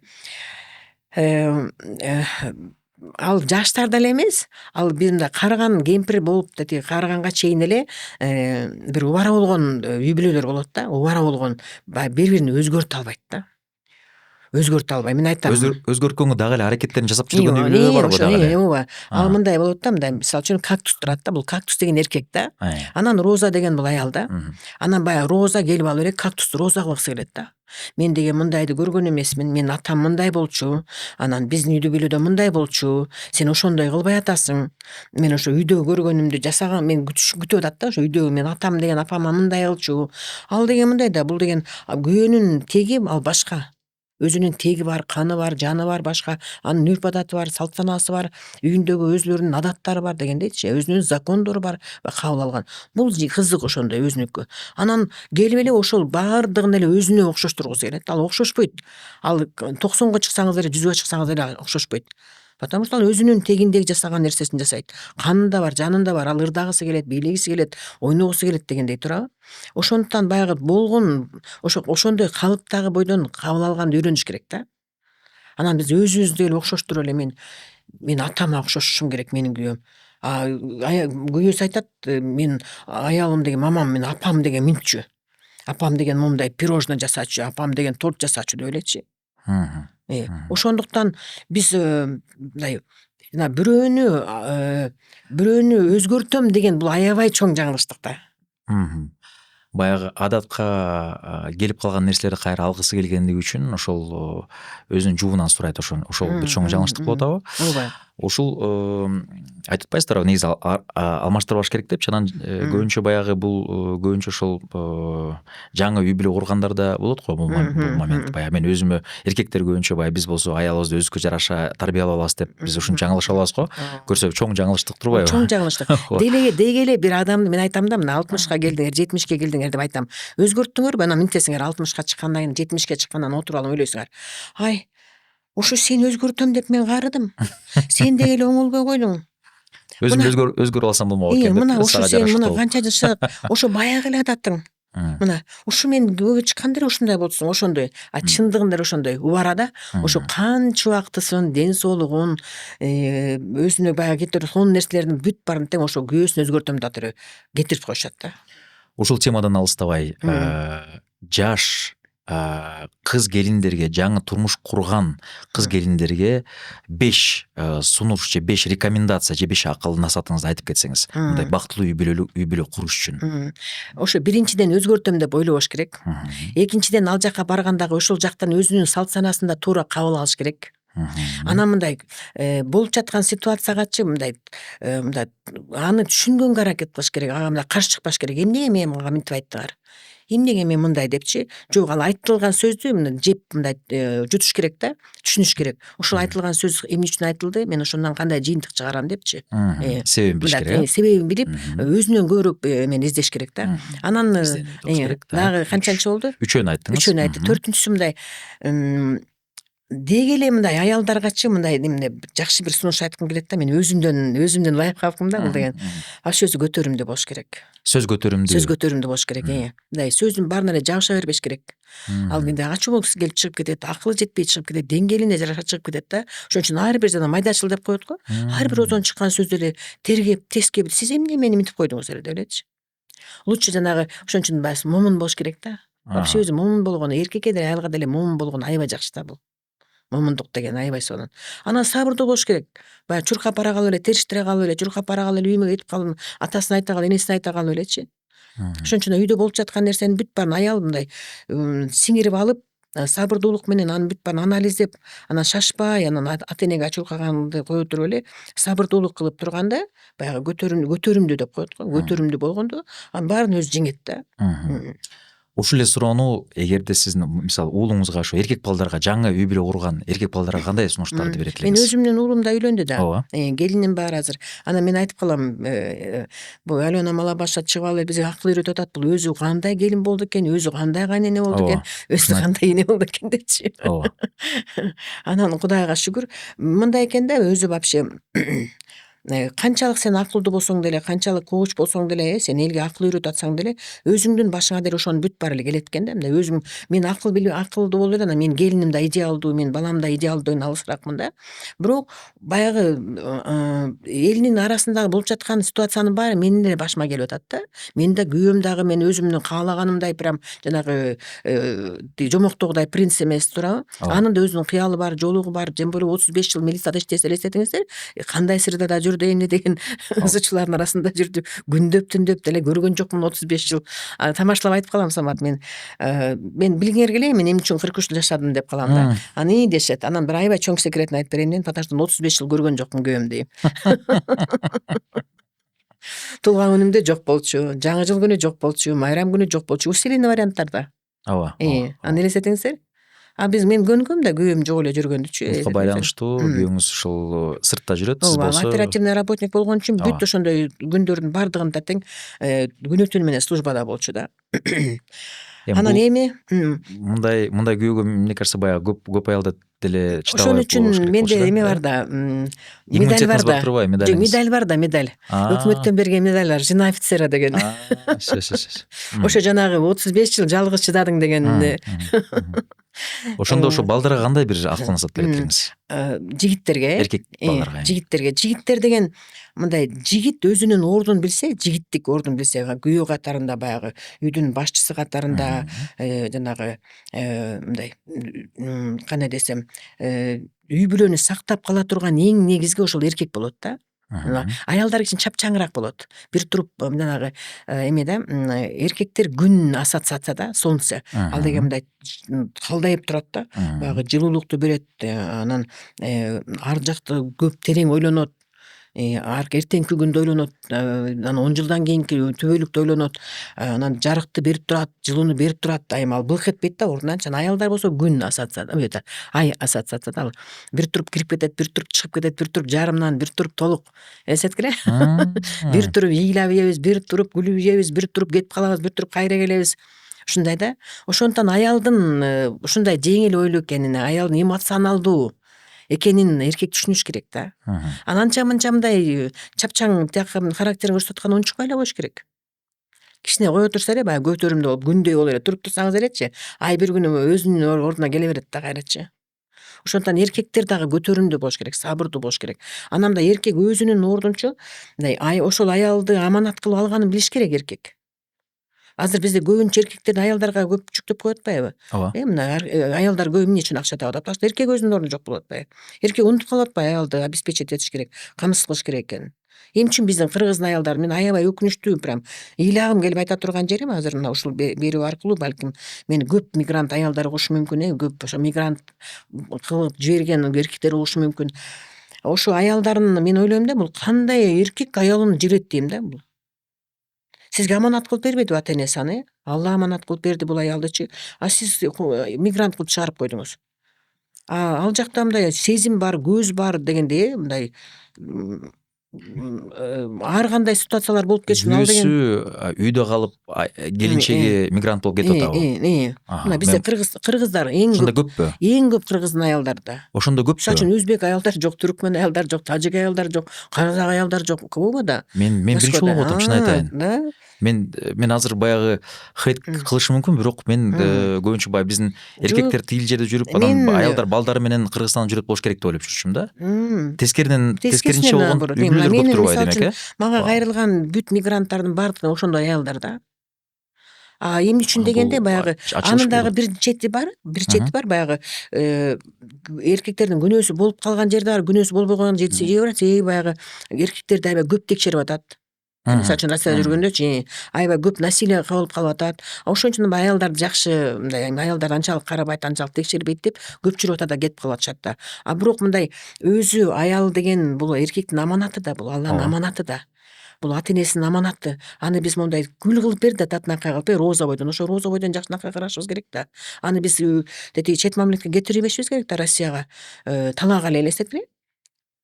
Ал жаштарда эле эмес, ал бир мындай карыган кемпир болуп тиги карыганга чейин эле бир убара болгон үй бүлөлөр болот да. Убара болгон бири-бирин өзгөртө албайт да. Өзгөртө албай. Мен айтам. Өзгөрткөнгө дагы эле аракеттерин жасап жүргөн үй бүлөлөр бар го дагы. Ал мындай болот да, мындай мисалы үчүн кактус турат да. Бул кактус деген эркек да. Анан Роза деген бул аял да. Анан баягы Роза келип алып эле кактусту роза кылгысы келет да. Мен деген мындайды көргөн эмесмин. Менин атам мындай болчу. Анан биздин үйдө бүлөдө мындай болчу. Сен ошондой кылбай атасың. Мен ошо үйдө көргөнүмдү жасаган, мен күтүп атат да. Ошо үйдө мен атам деген апама мындай кылчу. Ал деген мындай да. Бул деген күйөөнүн теги ал башка. Өзүнүн теги бар, каны бар, жаны бар башка, анын үрп адаты бар, салт санаасы бар, үйүндөгү өзүлөрүнүн адаттары бар дегендейчи, өзүнүн закондору бар кабыл алган. Бул кызык ошондой өзүнүкү. Анан келип эле ошол баардыгын эле өзүнө окшоштургусу келет. Ал окшошпойт. Ал 90го чыксаңыз эле, 100го чыксаңыз эле окшошпойт. Потому что ал өзүнүн тегиндеги жасаган нерсесин жасайт. Канында бар, жанында бар, ал ырдагысы келет, бийлегиси келет, ойногусу келет дегендей туурабы? Ошондуктан баягы болгон ошондой калыптагы бойдон кабыл алганды үйрөнүш керек да. Анан биз өзүбүздү эле окшоштуруп эле мен атама окшошушум керек менин күйөөм. Күйөөсү айтат, мен аялым деген мамам, мен апам деген мынтчу. Апам деген момундай пирожное жасачу, апам деген торт жасачу деп элечи. Ошондуктан биз мындай бирөөнү өзгөртөм деген бул аябай чоң жаңылыштык да. баягы адатка келип калган нерселерди кайра алгысы келгендиги үчүн ошол өзүнүн жуубунан сурайт. Ошол бир чоң жаңылыштык болот абы. ооба. Ушул айтып атпайсыздарбы, негизи алмаштырбаш керек депчи. Анан көбүнчө баягы бул көбүнчө ошол жаңы үй бүлө кургандарда болот го бул момент. Баягы мен өзүмө эркектер көбүнчө баягы биз болсо аялыбызды өзүбүзгө жараша тарбиялап алабыз деп биз ушунча жаңылышып алабыз го. Көрсө чоң жаңылыштык турбайбы? Чоң жаңылыштык. Деги эле бир адамды мен айтам да, мына 60ка келдиңер, 70ке келдиңер деп айтам. Өзгөрттүңөрбү? Анан мынтесиңер 60ка чыккандан кийин 70ке чыккандан отуруп алып ойлойсуңар. Ай, ушу сен өзгөртөм деп мен карыдым. Сен деги эле оңолбой койдуң. Өзүм өзгөрүп алсам болмок экен деп. Мына ушу сен мына канча жашап, ошо баягы эле адатың. Мына ушу мен көбү чыкканда эле ушундай болсуң, ошондой. Чындыгында эле ошондой. Убарада ошо канча убактысын, ден соолугун, өзүнө баягы кетирип сонун нерселердин бүт баарын тең ошо күйөөсүн өзгөртөм деп кетирип коюшат да. Ушул темадан алыстабай, жаш кыз келиндерге, жаңы турмуш курган кыз келиндерге 5 сунуш же 5 рекомендация же 5 акыл насаатыңызды айтып кетсеңиз, мындай бактылуу үй бүлө куруш үчүн. Ошо биринчиден өзгөртөм деп ойлобош керек. Экинчиден ал жака баргандагы ошол жактан өзүнүн салт санаасында туура кабыл алыш керек. Анан мындай болуп жаткан ситуациягачы мындай аны түшүнгөнгө аракет кылыш керек. Ага мындай каршы чыкпаш керек. Эмнеге мен мага мынтип айттыңар? Эмнеге мен мындай депчи? Жок, ал айтылган сөздү мындай жеп мындай жутуш керек да, түшүнүш керек. Ушул айтылган сөз эмне үчүн айтылды? Мен ошондон кандай жыйынтык чыгарам депчи. Себебин билиш керек. Себебин билип, өзүнөн көбүрөөк мен издеш керек да. Анан дагы канчанчы болду? Үчөөнү айттыңыз. Үчөөнү айтты. Төртүнчүсү мындай деги эле мындай аялдаргачы мындай эмне жакшы бир сунуш айткым келет да. Мен өзүмдөн ылайык калыпмын да бул деген. Ошо өзү көтөрүмдүү болуш керек. Сөз көтөрүмдүү болуш керек. Мындай сөздүн баарына эле жабыша бербеш керек. Ал кийинде ачуу келип чыгып кетет, акылы жетпей чыгып кетет, деңгээлине жараша чыгып кетет да. Ошон үчүн ар бир жана майдачыл деп коет го. Ар бир оозон чыккан сөздү эле тергеп, тескеп, сиз эмне мени мынтип койдуңуз эле деп элечи. Лучше жанагы ошон үчүн момун болуш керек да. Вообще өзү момун болгону, эркекке деле аялга деле момун болгону аябай жакшы да бул. Момундук деген аябай сонун. Анан сабырдуу болуш керек. Баягы чуркап бара калып эле, териштире калып эле, чуркап бара калып эле үймө кетип калып, атасына айта калып, энесине айта калып элечи. Ошон үчүн үйдө болуп жаткан нерсенин бүт баарын аял мындай сиңирип алып, сабырдуулук менен анын бүт баарын анализдеп, анан шашпай, анан ата энеге ачуркаганды кое туруп эле сабырдуулук кылып турганда, баягы көтөрүмдүү деп коет го. Көтөрүмдүү болгондо анын баарын өзү жеңет да. Ушул эле суроону эгерде сиздин мисалы уулуңузга, ошо эркек балдарга, жаңы үй бүлө курган эркек балдарга кандай сунуштарды берет элеңиз? Мен өзүмдүн уулум да үйлөндү да. Келиним бар азыр. Анан мен айтып калам, бул Алена Малабаша чыгып алып бизге акыл үйрөтүп атат. Бул өзү кандай келин болду экен, өзү кандай кайнене болду экен, өзү кандай эне болду экен депчи. Анан Кудайга шүгүр, мындай экен да, өзү вообще канчалык сен акылдуу болсоң деле, канчалык коуч болсоң деле, сен элге акыл үйрөтүп атсаң деле, өзүңдүн башыңа деле ошонун бүт баары эле келет экен да. Мындай өзүм мен акылдуу болуп эле, анан мен келиним да идеалдуу, мен балам да идеалдуудан алысыракмын да. Бирок баягы элинин арасындагы болуп жаткан ситуациянын баары менин эле башыма келип атат да. Мен да күйөөм дагы мен өзүмдүн каалаганымдай прям жанагы жомоктогудай принц эмес туурабы? Анын да өзүнүн кыялы бар, жолугу бар. Тем более 35 жыл милицияда иштесе элестетиңиздер, кандай сырдада жүрдү эмне деген сучулардын арасында жүрдү. Күндөп түндөп деле көргөн жокмун 35 жыл. Тамашалап айтып калам Самат, мен билгиңер келеби, мен эмне үчүн 43 жыл жашадым деп калам да. Аны дешет. Анан бир аябай чоң секретин айтып берейин дейм, потому что 35 жыл көргөн жокмун күйөөм дейм. Туулган күнүмдө жок болчу, жаңы жыл күнү жок болчу, майрам күнү жок болчу. Усиленный варианттарда. Аны элестетиңиздер. Мен көнгөм да күйөөм жок эле жүргөндүчү. Улутка байланыштуу күйөөңүз ушул сыртта жүрөт, сиз болсо оперативный работник болгон үчүн бүт ошондой күндөрдүн бардыгында тең күнү түнү менен службада болчу да. Анан эми мындай күйөөгө мне кажется баягы көп аялдар деле чыдабай болуш керек. Ошон үчүн менде эме бар да, медаль бар да. Жок, медаль бар да, медаль. Өкмөттөн берген медаль бар, жена офицера деген. Ошо жанагы 35 жыл жалгыз чыдадың деген. Ошондо ошо балдарга кандай бир акыл насаат берет элеңиз? Жигиттерге, эркек балдарга. Жигиттер деген мындай жигит өзүнүн ордун билсе, жигиттик ордун билсе, күйөө катарында баягы үйдүн башчысы катарында, жанагы мындай кандай десем, үй бүлөнү сактап кала турган эң негизги ошол эркек болот да. Аялдар үчүн чапчаңыраак болот. Бир туруп жанагы эмеде эркектер күн ассоциация да, солнце. Ал деген мындай калдайып турат да, баягы жылуулукту берет. Анан ар жакты көп терең ойлонот. Эртеңки күндү ойлонот, анан 10 жылдан кийинки түбөлүктү ойлонот, анан жарыкты берип турат, жылууну берип турат, айым ал былк этпейт да ордунан. Аялдар болсо күн ассоциация, ай ассоциация да. Бир туруп кирип кетет, бир туруп чыгып кетет, бир туруп жарымдан, бир туруп толук. Эсеткиле. Бир туруп ыйлап жейбиз, бир туруп күлүп жейбиз, бир туруп кетип калабыз, бир туруп кайра келебиз. Ушундай да. Ошондон аялдын ушундай жеңил ойлуу экенин, аялдын эмоционалдуу экенин эркек түшүнүш керек да. Ананча мынча мындай чапчаң характерин көрсөткөн унчукпай эле коюш керек. Кичине кое турса эле баягы көтөрүмдүү болуп, күндөй болуп эле туруп турсаңыз элечи, ай бир күнү өзүнүн ордуна келе берет да кайрачы. Ошондон эркектер дагы көтөрүмдүү болуш керек, сабырдуу болуш керек. Анан мындай эркек өзүнүн ордунчу мындай ошол аялды аманат кылып алганын билиш керек эркек. Азыр бизде көбүнчө эркектер аялдарга көп жүктөп коет атпайбы? Ооба. Мына аялдар көп эмне үчүн акча табат? Потому что эркек өзүнүн ордунда жок болуп атпайбы? Эркек унутуп калып атпайбы аялды обеспечить этиш керек, камсыз кылыш керек экенин. Эмне үчүн биздин кыргыздын аялдары, мен аябай өкүнүчтүү, прям ыйлагым келип айта турган жерим азыр мына ушул берүү аркылуу балким мени көп мигрант аялдар угушу мүмкүн, көп ошо мигрант кылып жиберген эркектер угушу мүмкүн. Ошо аялдарын мен ойлойм да, бул кандай эркек аялын жиберет дейм да бул. Сизге аманат кылып бербедиби ата энеси аны? Алла аманат кылып берди бул аялдычы. Сиз мигрант кылып чыгарып койдуңуз. Ал жакта мындай сезим бар, көз бар дегендей, мындай ар кандай ситуациялар болуп кетишин ал деген. Күйөөсү үйдө калып келинчеги мигрант болуп кетип атабы? Мына бизде кыргыздар эң Ошондо көп. көппү? Эң көп кыргыздын аялдарда. Ошондо Мисалы көппү? үчүн өзбек аялдар жок, түркмөн аялдар жок, тажик аялдар жок, казак аялдар жок. Көбү да. Мен биринчи жолу угуп атам, чын айтайын. Да. Мен азыр баягы хейт кылышым мүмкүн, бирок мен көбүнчө баягы биздин эркектер тил жерде жүрүп, анан аялдар балдары менен Кыргызстанда жүрөт болуш керек деп ойлоп жүрчүмүн да. Тескеринче болгон үлгүлөр көп турбайбы демек, Мага кайрылган бүт мигранттардын баардыгы ошондой аялдар да. Эмне үчүн дегенде баягы анын дагы бир чети бар, баягы эркектердин күнөөсү болуп калган жерде бар, күнөөсү болбогон жети жери бар. Баягы эркектерди аябай көп текшерип атат. Мисалы үчүн Россияда жүргөндөчү аябай көп насилие болуп калып атат. Ошон үчүн аялдарды жакшы, мындай аялдар анчалык карабайт, анчалык текшербейт деп көп жүрүп атат да, кетип калып атышат да. Бирок мындай өзү аял деген бул эркектин аманаты да, бул Алланын аманаты да. Бул ата энесинин аманаты. Аны биз мондай гүл кылып берди да, татынакай кылып, роза бойдон. Ошо роза бойдон жакшынакай карашыбыз керек да. Аны биз тетиги чет мамлекетке кетирбешибиз керек да, Россияга. Талак алели, эстеттиңби?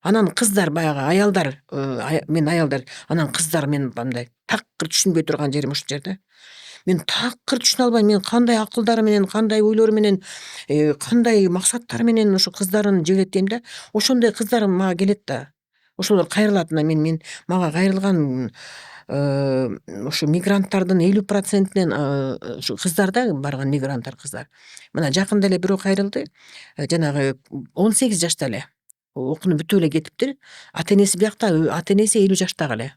Анан кыздар баягы аялдар, анан кыздар мен мындай такыр түшүнбөй турган жерим ушул жерде. Мен такыр түшүнө албайм, мен кандай акылдары менен, кандай ойлору менен, кандай максаттары менен ушу кыздарын жиберет дейм да. Ошондой кыздар мага келет да. Ошолор кайрылат. Мен мага кайрылган ушу мигранттардын 50%-инен ушу кыздар да, барган мигранттар кыздар. Мына жакында эле бирөө кайрылды. Жанагы 18 жашта эле. Окуну бүтүп эле кетиптир. Ата энеси биякта, ата энеси 50 жаштагы эле.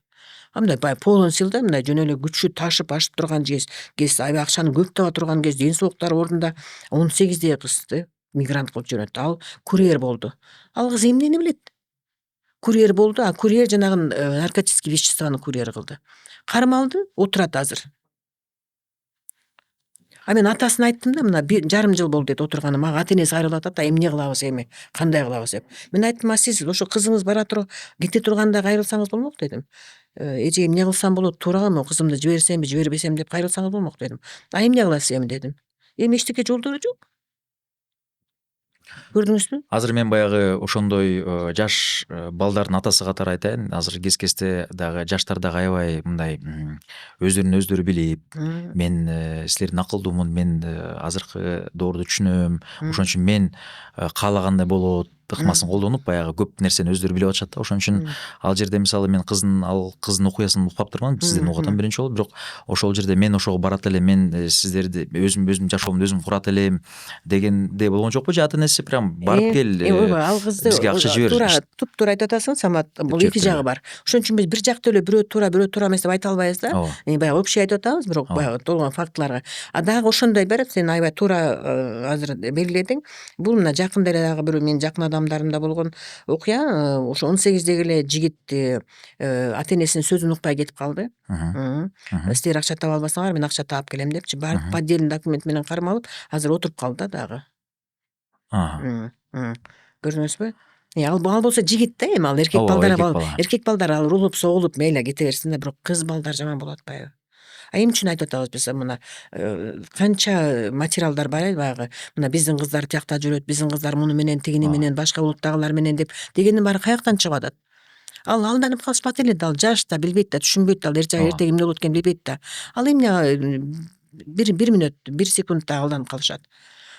Мындай полон сил да, мындай жөн эле күчү ташып ашып турган кез, аябай акчаны көп таба турган кез, ден соолуктары ордунда 18 кызды мигрант кылып жиберет. Ал курьер болду. Ал кыз эмнени билет? Курьер болду, курьер жанагы наркотический веществоны курьер кылды. Кармалды, отурат азыр. Мен атасына айттым да, мына 1,5 жыл болду дейт отурганы. Мага ата энеси кайрылып атат да, эмне кылабыз эми? Кандай кылабыз деп. Мен айттым, сиз ошо кызыңыз бара туруп кете турганда кайрылсаңыз болмок дедим. Эже эмне кылсам болот, туурабы, кызымды жиберсемби, жибербесемби деп кайрылсаңыз болмок дедим. Эмне кыласыз эми дедим. Эчтеке жолдору жок. Көрдүңүзбү? Азыр мен баягы ошондой жаш балдардын атасы катары айтайын. Азыр кез-кезде дагы жаштар дагы аябай мындай өздөрүн өздөрү билип, мен силердин акылдуумун, мен азыркы доорду түшүнөм, ошон үчүн мен каалагандай болот ыкмасын колдонуп, баягы көп нерсени өздөрү билип атышат да. Ошон үчүн ал жерде мисалы мен кыздын окуясын укпап турман, сизден угуп атам биринчи жолу, бирок ошол жерде мен ошого барат элем, мен сиздерди өзүм жашоомду өзүм курат элем дегенде болгон жокпу? Же ата энеси прям барып кел, ал кызды бизге акча жибер. Туп-туура айтып атасың, Самат. Бул эки жагы бар. Ошон үчүн биз бир жакты эле бирөө туура эмес деп айта албайбыз да. Баягы общий айтып атабыз, бирок баягы толгон фактыларга. Дагы ошондой бар, сен аябай туура азыр белгиледиң. Бул мына жакында эле дагы бирөө, мен жакын адамдарында болгон окуя. Ошо 18-деги эле жигит ата энесинин сөзүн укпай кетип калды. Силер акча таба албасаңар мен акча таап келем депчи. Барып поддельный документ менен кармалып, азыр отуруп калды да дагы. Көрдүңүзбү? Ал болсо жигит да, эми ал эркек балдар эркек балдар ал урулуп согулуп мейли кете берсин да, бирок кыз балдар жаман болуп атпайбы? Эмне үчүн айтып атабыз биз мына канча материалдар бар баягы мына биздин кыздар тиякта жүрөт, биздин кыздар муну менен тигини менен башка улуттагылар менен деп дегендин баары каяктан чыгып атат? Ал алданып калышпат эле да, ал жаш да, билбейт да, түшүнбөйт да, ал эртеги эмне болот экенин билбейт да. Ал эмне бир мүнөт, бир секундта алданып калышат.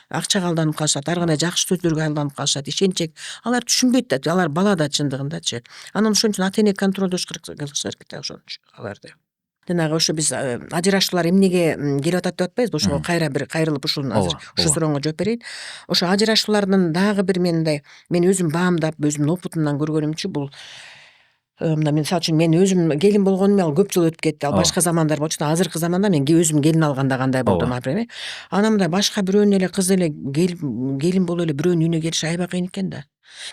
Акчага алданып калышат, ар кандай жакшы сөздөргө алданып калышат, ишенчек. Алар түшүнбөйт да, алар бала да чындыгындачы. Анан ошон үчүн ата эне контролдош керек да ошончу аларды. Жанагы ошо биз ажырашуулар эмнеге келип атат деп атпайбызбы? Ошого кайра бир кайрылып ушул азыр ушу сурооңо жооп берейин. Ошо ажырашуулардын дагы бир мен өзүм баамдап, өзүмдүн опытымдан көргөнүмчү, бул мына мисалы үчүн мен өзүм келин болгонум ал көп жыл өтүп кетти. Ал башка замандар болчу да, азыркы заманда мен өзүм келин алганда кандай болдум, например. Анан мындай башка бирөөнүн эле кызы эле келин болуп эле бирөөнүн үйүнө келиш аябай кыйын экен да.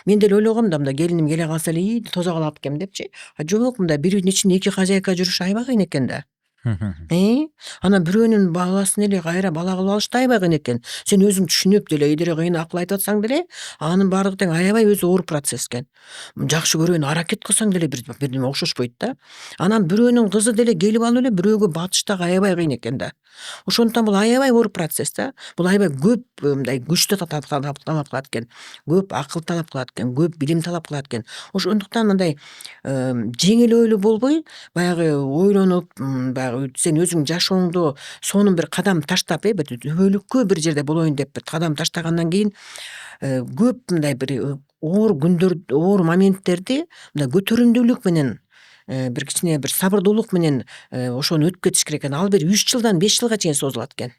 Мен деле ойлогом да, мындай келиним келе калса эле тозо калат экен депчи. Жок, мындай бир үйдүн ичинде эки хозяйка жүрүш аябай кыйын экен да. Анан бирөөнүн баласын эле кайра бала кылып алыш да аябай кыйын экен. Сен өзүң түшүнүп деле идере кыйын акыл айтып атсаң деле, анын баардыгы тең аябай өзү оор процесс экен. Жакшы көрөйүн аракет кылсаң деле бирдеме окшошпойт да. Анан бирөөнүн кызы деле келип алып эле бирөөгө батыш дагы аябай кыйын экен да. Ошондуктан бул аябай оор процесс да. Бул аябай көп мындай күчтү талап кылат экен. Көп акыл талап кылат экен, көп билим талап кылат экен. Ошондуктан мындай жеңил ойлуу болбой, баягы ойлонуп, баягы сен өзүң жашооңдо сонун бир кадам таштап, бир түбөлүккө бир жерде болоюн деп бир кадам таштагандан кийин көп мындай бир оор күндөр, оор моменттерди мындай көтөрүмдүүлүк менен, бир кичине бир сабырдуулук менен ошону өтүп кетиш керек экен. Ал бир 3 жылдан 5 жылга чейин созулат экен.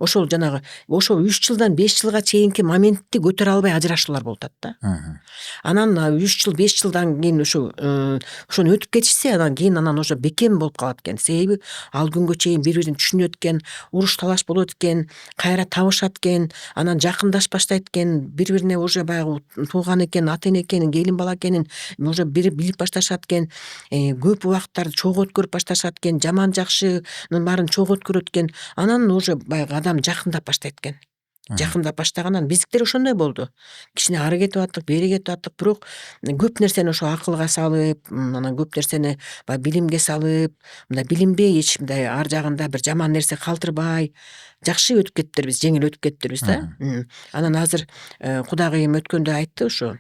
Ошол жанагы 3 жылдан 5 жылга чейинки моментти көтөрө албай ажырашуулар болуп атат да. Анан 3 жыл 5 жылдан кийин ошону өтүп кетишсе, анан кийин ошо бекем болуп калат экен. Себеби ал күнгө чейин бири-бирин түшүнөт экен, уруш талаш болот экен, кайра табышат экен, анан жакындаш баштайт экен, бири-бирине уже баягы тууган экен, ата эне экенин, келин бала экенин уже билип башташат экен, көп убакыттарды чогуу өткөрүп башташат экен, жаман жакшынын баарын чогуу өткөрөт экен. Анан уже баягы адам жакындап баштайт экен. Жакындап баштагандан биздиктер ошондой болду. Кичине ары кетип аттык, бери кетип аттык, бирок көп нерсени ошо акылга салып, анан көп нерсени билимге салып, мындай билинбей эч мындай ар жагында бир жаман нерсе калтырбай, жакшы өтүп кетиптирбиз, жеңил өтүп кетиптирбиз да. Анан азыр кудагыйым өткөндө айтты ошо.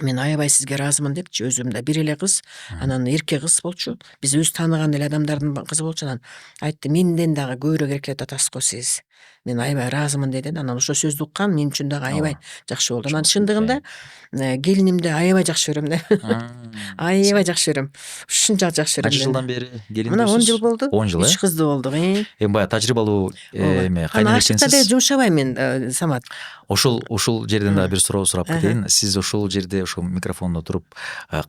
Мен аябай сизге ыраазымын депчи, өзүмдө бир эле кыз, анан эрке кыз болчу. Биз өз тааныган эле адамдардын кызы болчу. Анан айтты, менден дагы көбүрөөк эркелеп атасыз го сиз. Мен аябай ыраазымын деди. Анан ошо сөздү уккан мен үчүн дагы аябай жакшы болду. Анан чындыгында келинимди аябай жакшы көрөм да. Аябай жакшы көрөм. Ушунчалык жакшы көрөм. Канча жылдан бери келиндесиз? Мына 10 жыл болду. 10 жыл, 3 кыздуу болдук. Эми баягы тажрыйбалуу эме Анан ашыкта деле жумшабайм мен, Самат. Ушул жерден дагы бир суроо сурап кетейин. Сиз ушул жерде ошо микрофондо туруп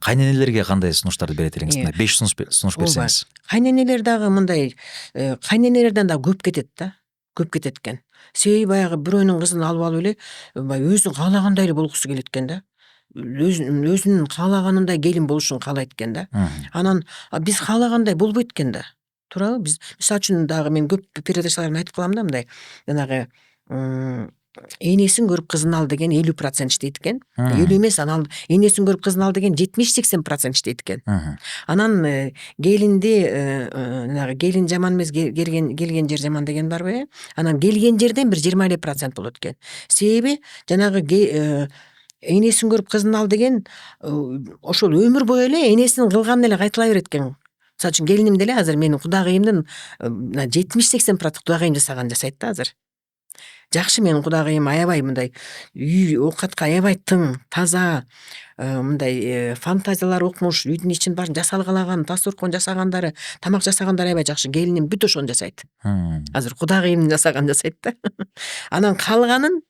кайненелерге кандай сунуштарды берет элеңиз? 5 сунуш берсеңиз. Кайненелер дагы мындай кайненелерден дагы көп кетет да. Көп кетет экен. Себеби баягы бирөөнүн кызын алып эле өзү каалагандай эле болгусу келет экен да. Өзүнүн каалаганындай келин болушун каалайт экен да. Анан биз каалагандай болбойт экен да. Туурабы? Биз мисалы үчүн дагы мен көп передачаларымда айтып калам да, мындай жанагы энесин көрүп кызын ал деген 50% иштейт экен. 50 эмес, анан энесин көрүп кызын ал деген 70-80% иштейт экен. Анан келинди келин жаман эмес, келген жер жаман деген барбы? Анан келген жерден бир 20% болот экен. Себеби жанагы энесин көрүп кызын ал деген ошол өмүр бою эле энесинин кылганын эле кайталай берет экен. Мисалы үчүн келиним деле азыр менин кудагыйымдын 70-80% кудагыйым жасайт да азыр. Жакшы, менин кудагыйым аябай мындай үй оокатка аябай тың, таза, мындай фантазиялар укмуш, үйдүн ичин баарын жасалгалаган, дасторкон жасагандары, тамак жасагандары аябай жакшы. Келиним бүт ошону жасайт. Азыр кудагыйым жасаган жасайт да. Анан калганын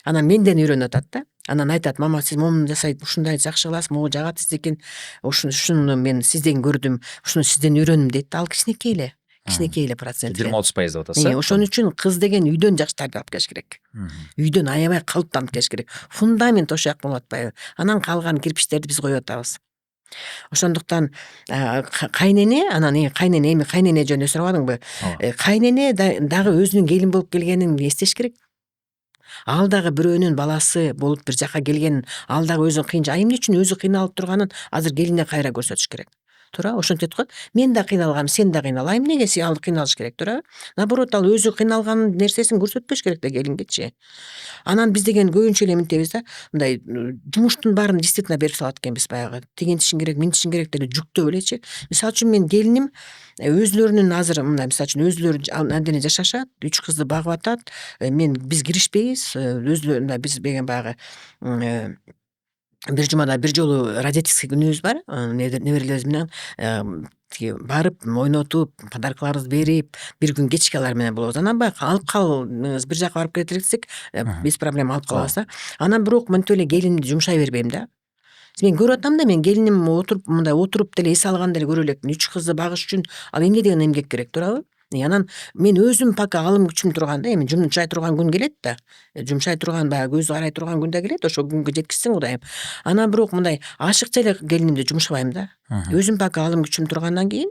анан менден үйрөнүп атат да. Анан айтат, мама сиз момун жасайт, ушундай жакшы кыласыз, могу жагат сиздикин, ушуну мен сизден көрдүм, ушуну сизден үйрөндүм дейт. Ал кичинекей эле. кичинекей эле процент. 20-30% деп атасыз. Ошон үчүн кыз деген үйдөн жакшы тарбиялап келиш керек. Үйдөн аябай калыптанып келиш керек. Фундамент ошол болуп атпайбы. Анан калган кирпичтерди биз коюп атабыз. Ошондуктан кайнене, анан кайнене жөнүндө сурабадыңбы? Кайнене дагы өзүнүн келин болуп келгенин эстеш керек. Ал дагы бирөөнүн баласы болуп бир жака келген, ал дагы өзүн эмне үчүн өзү кыйналып турганын азыр келине кайра көрсөтүш керек. Туура, ошентет го. Мен да кыйналгам, сен да кыйнал. Эмнеге сен ал кыйналыш керек, туура? Наоборот, ал өзү кыйналган нерсесин көрсөтпөш керек да келингечи. Анан биз деген көбүнчө эле эмнетебиз да, мындай жумуштун баарын действительно берип салат экенбиз баягы. Тиген тишин керек, мин тишин керек деп жүктөп элечи. Мисалы үчүн мен келиним өзлөрүнүн азыр мындай мисалы үчүн өзлөрү андене жашашат, 3 кызды багып атат. Биз киришпейбиз. Өзлөрүнө биз деген баягы бир жумада бир жолу родительский күнүбүз бар. Неберелерибиз менен барып, ойнотуп, подаркаларыбызды берип, бир күн кечке алар менен болобуз. Анан баягы алып калыңыз, бир жака барып келет десек, без проблем алып калабыз да. Анан бирок мынтип эле келинимди жумшай бербейм да. Мен көрүп атам да, мен келиним отуруп деле эс алган деле көрө элекмин. 3 кызды багыш үчүн ал эмне деген эмгек керек, туурабы? Анан мен өзүм пока алым күчүм турганда, эми жумшай турган күн келет да. Жумшай турган баягы көз карай турган күн да келет, ошол күнгө жеткизсин Кудайым. Анан бирок мындай ашыкча эле келинимди жумшабайм да. Өзүм пока алым күчүм тургандан кийин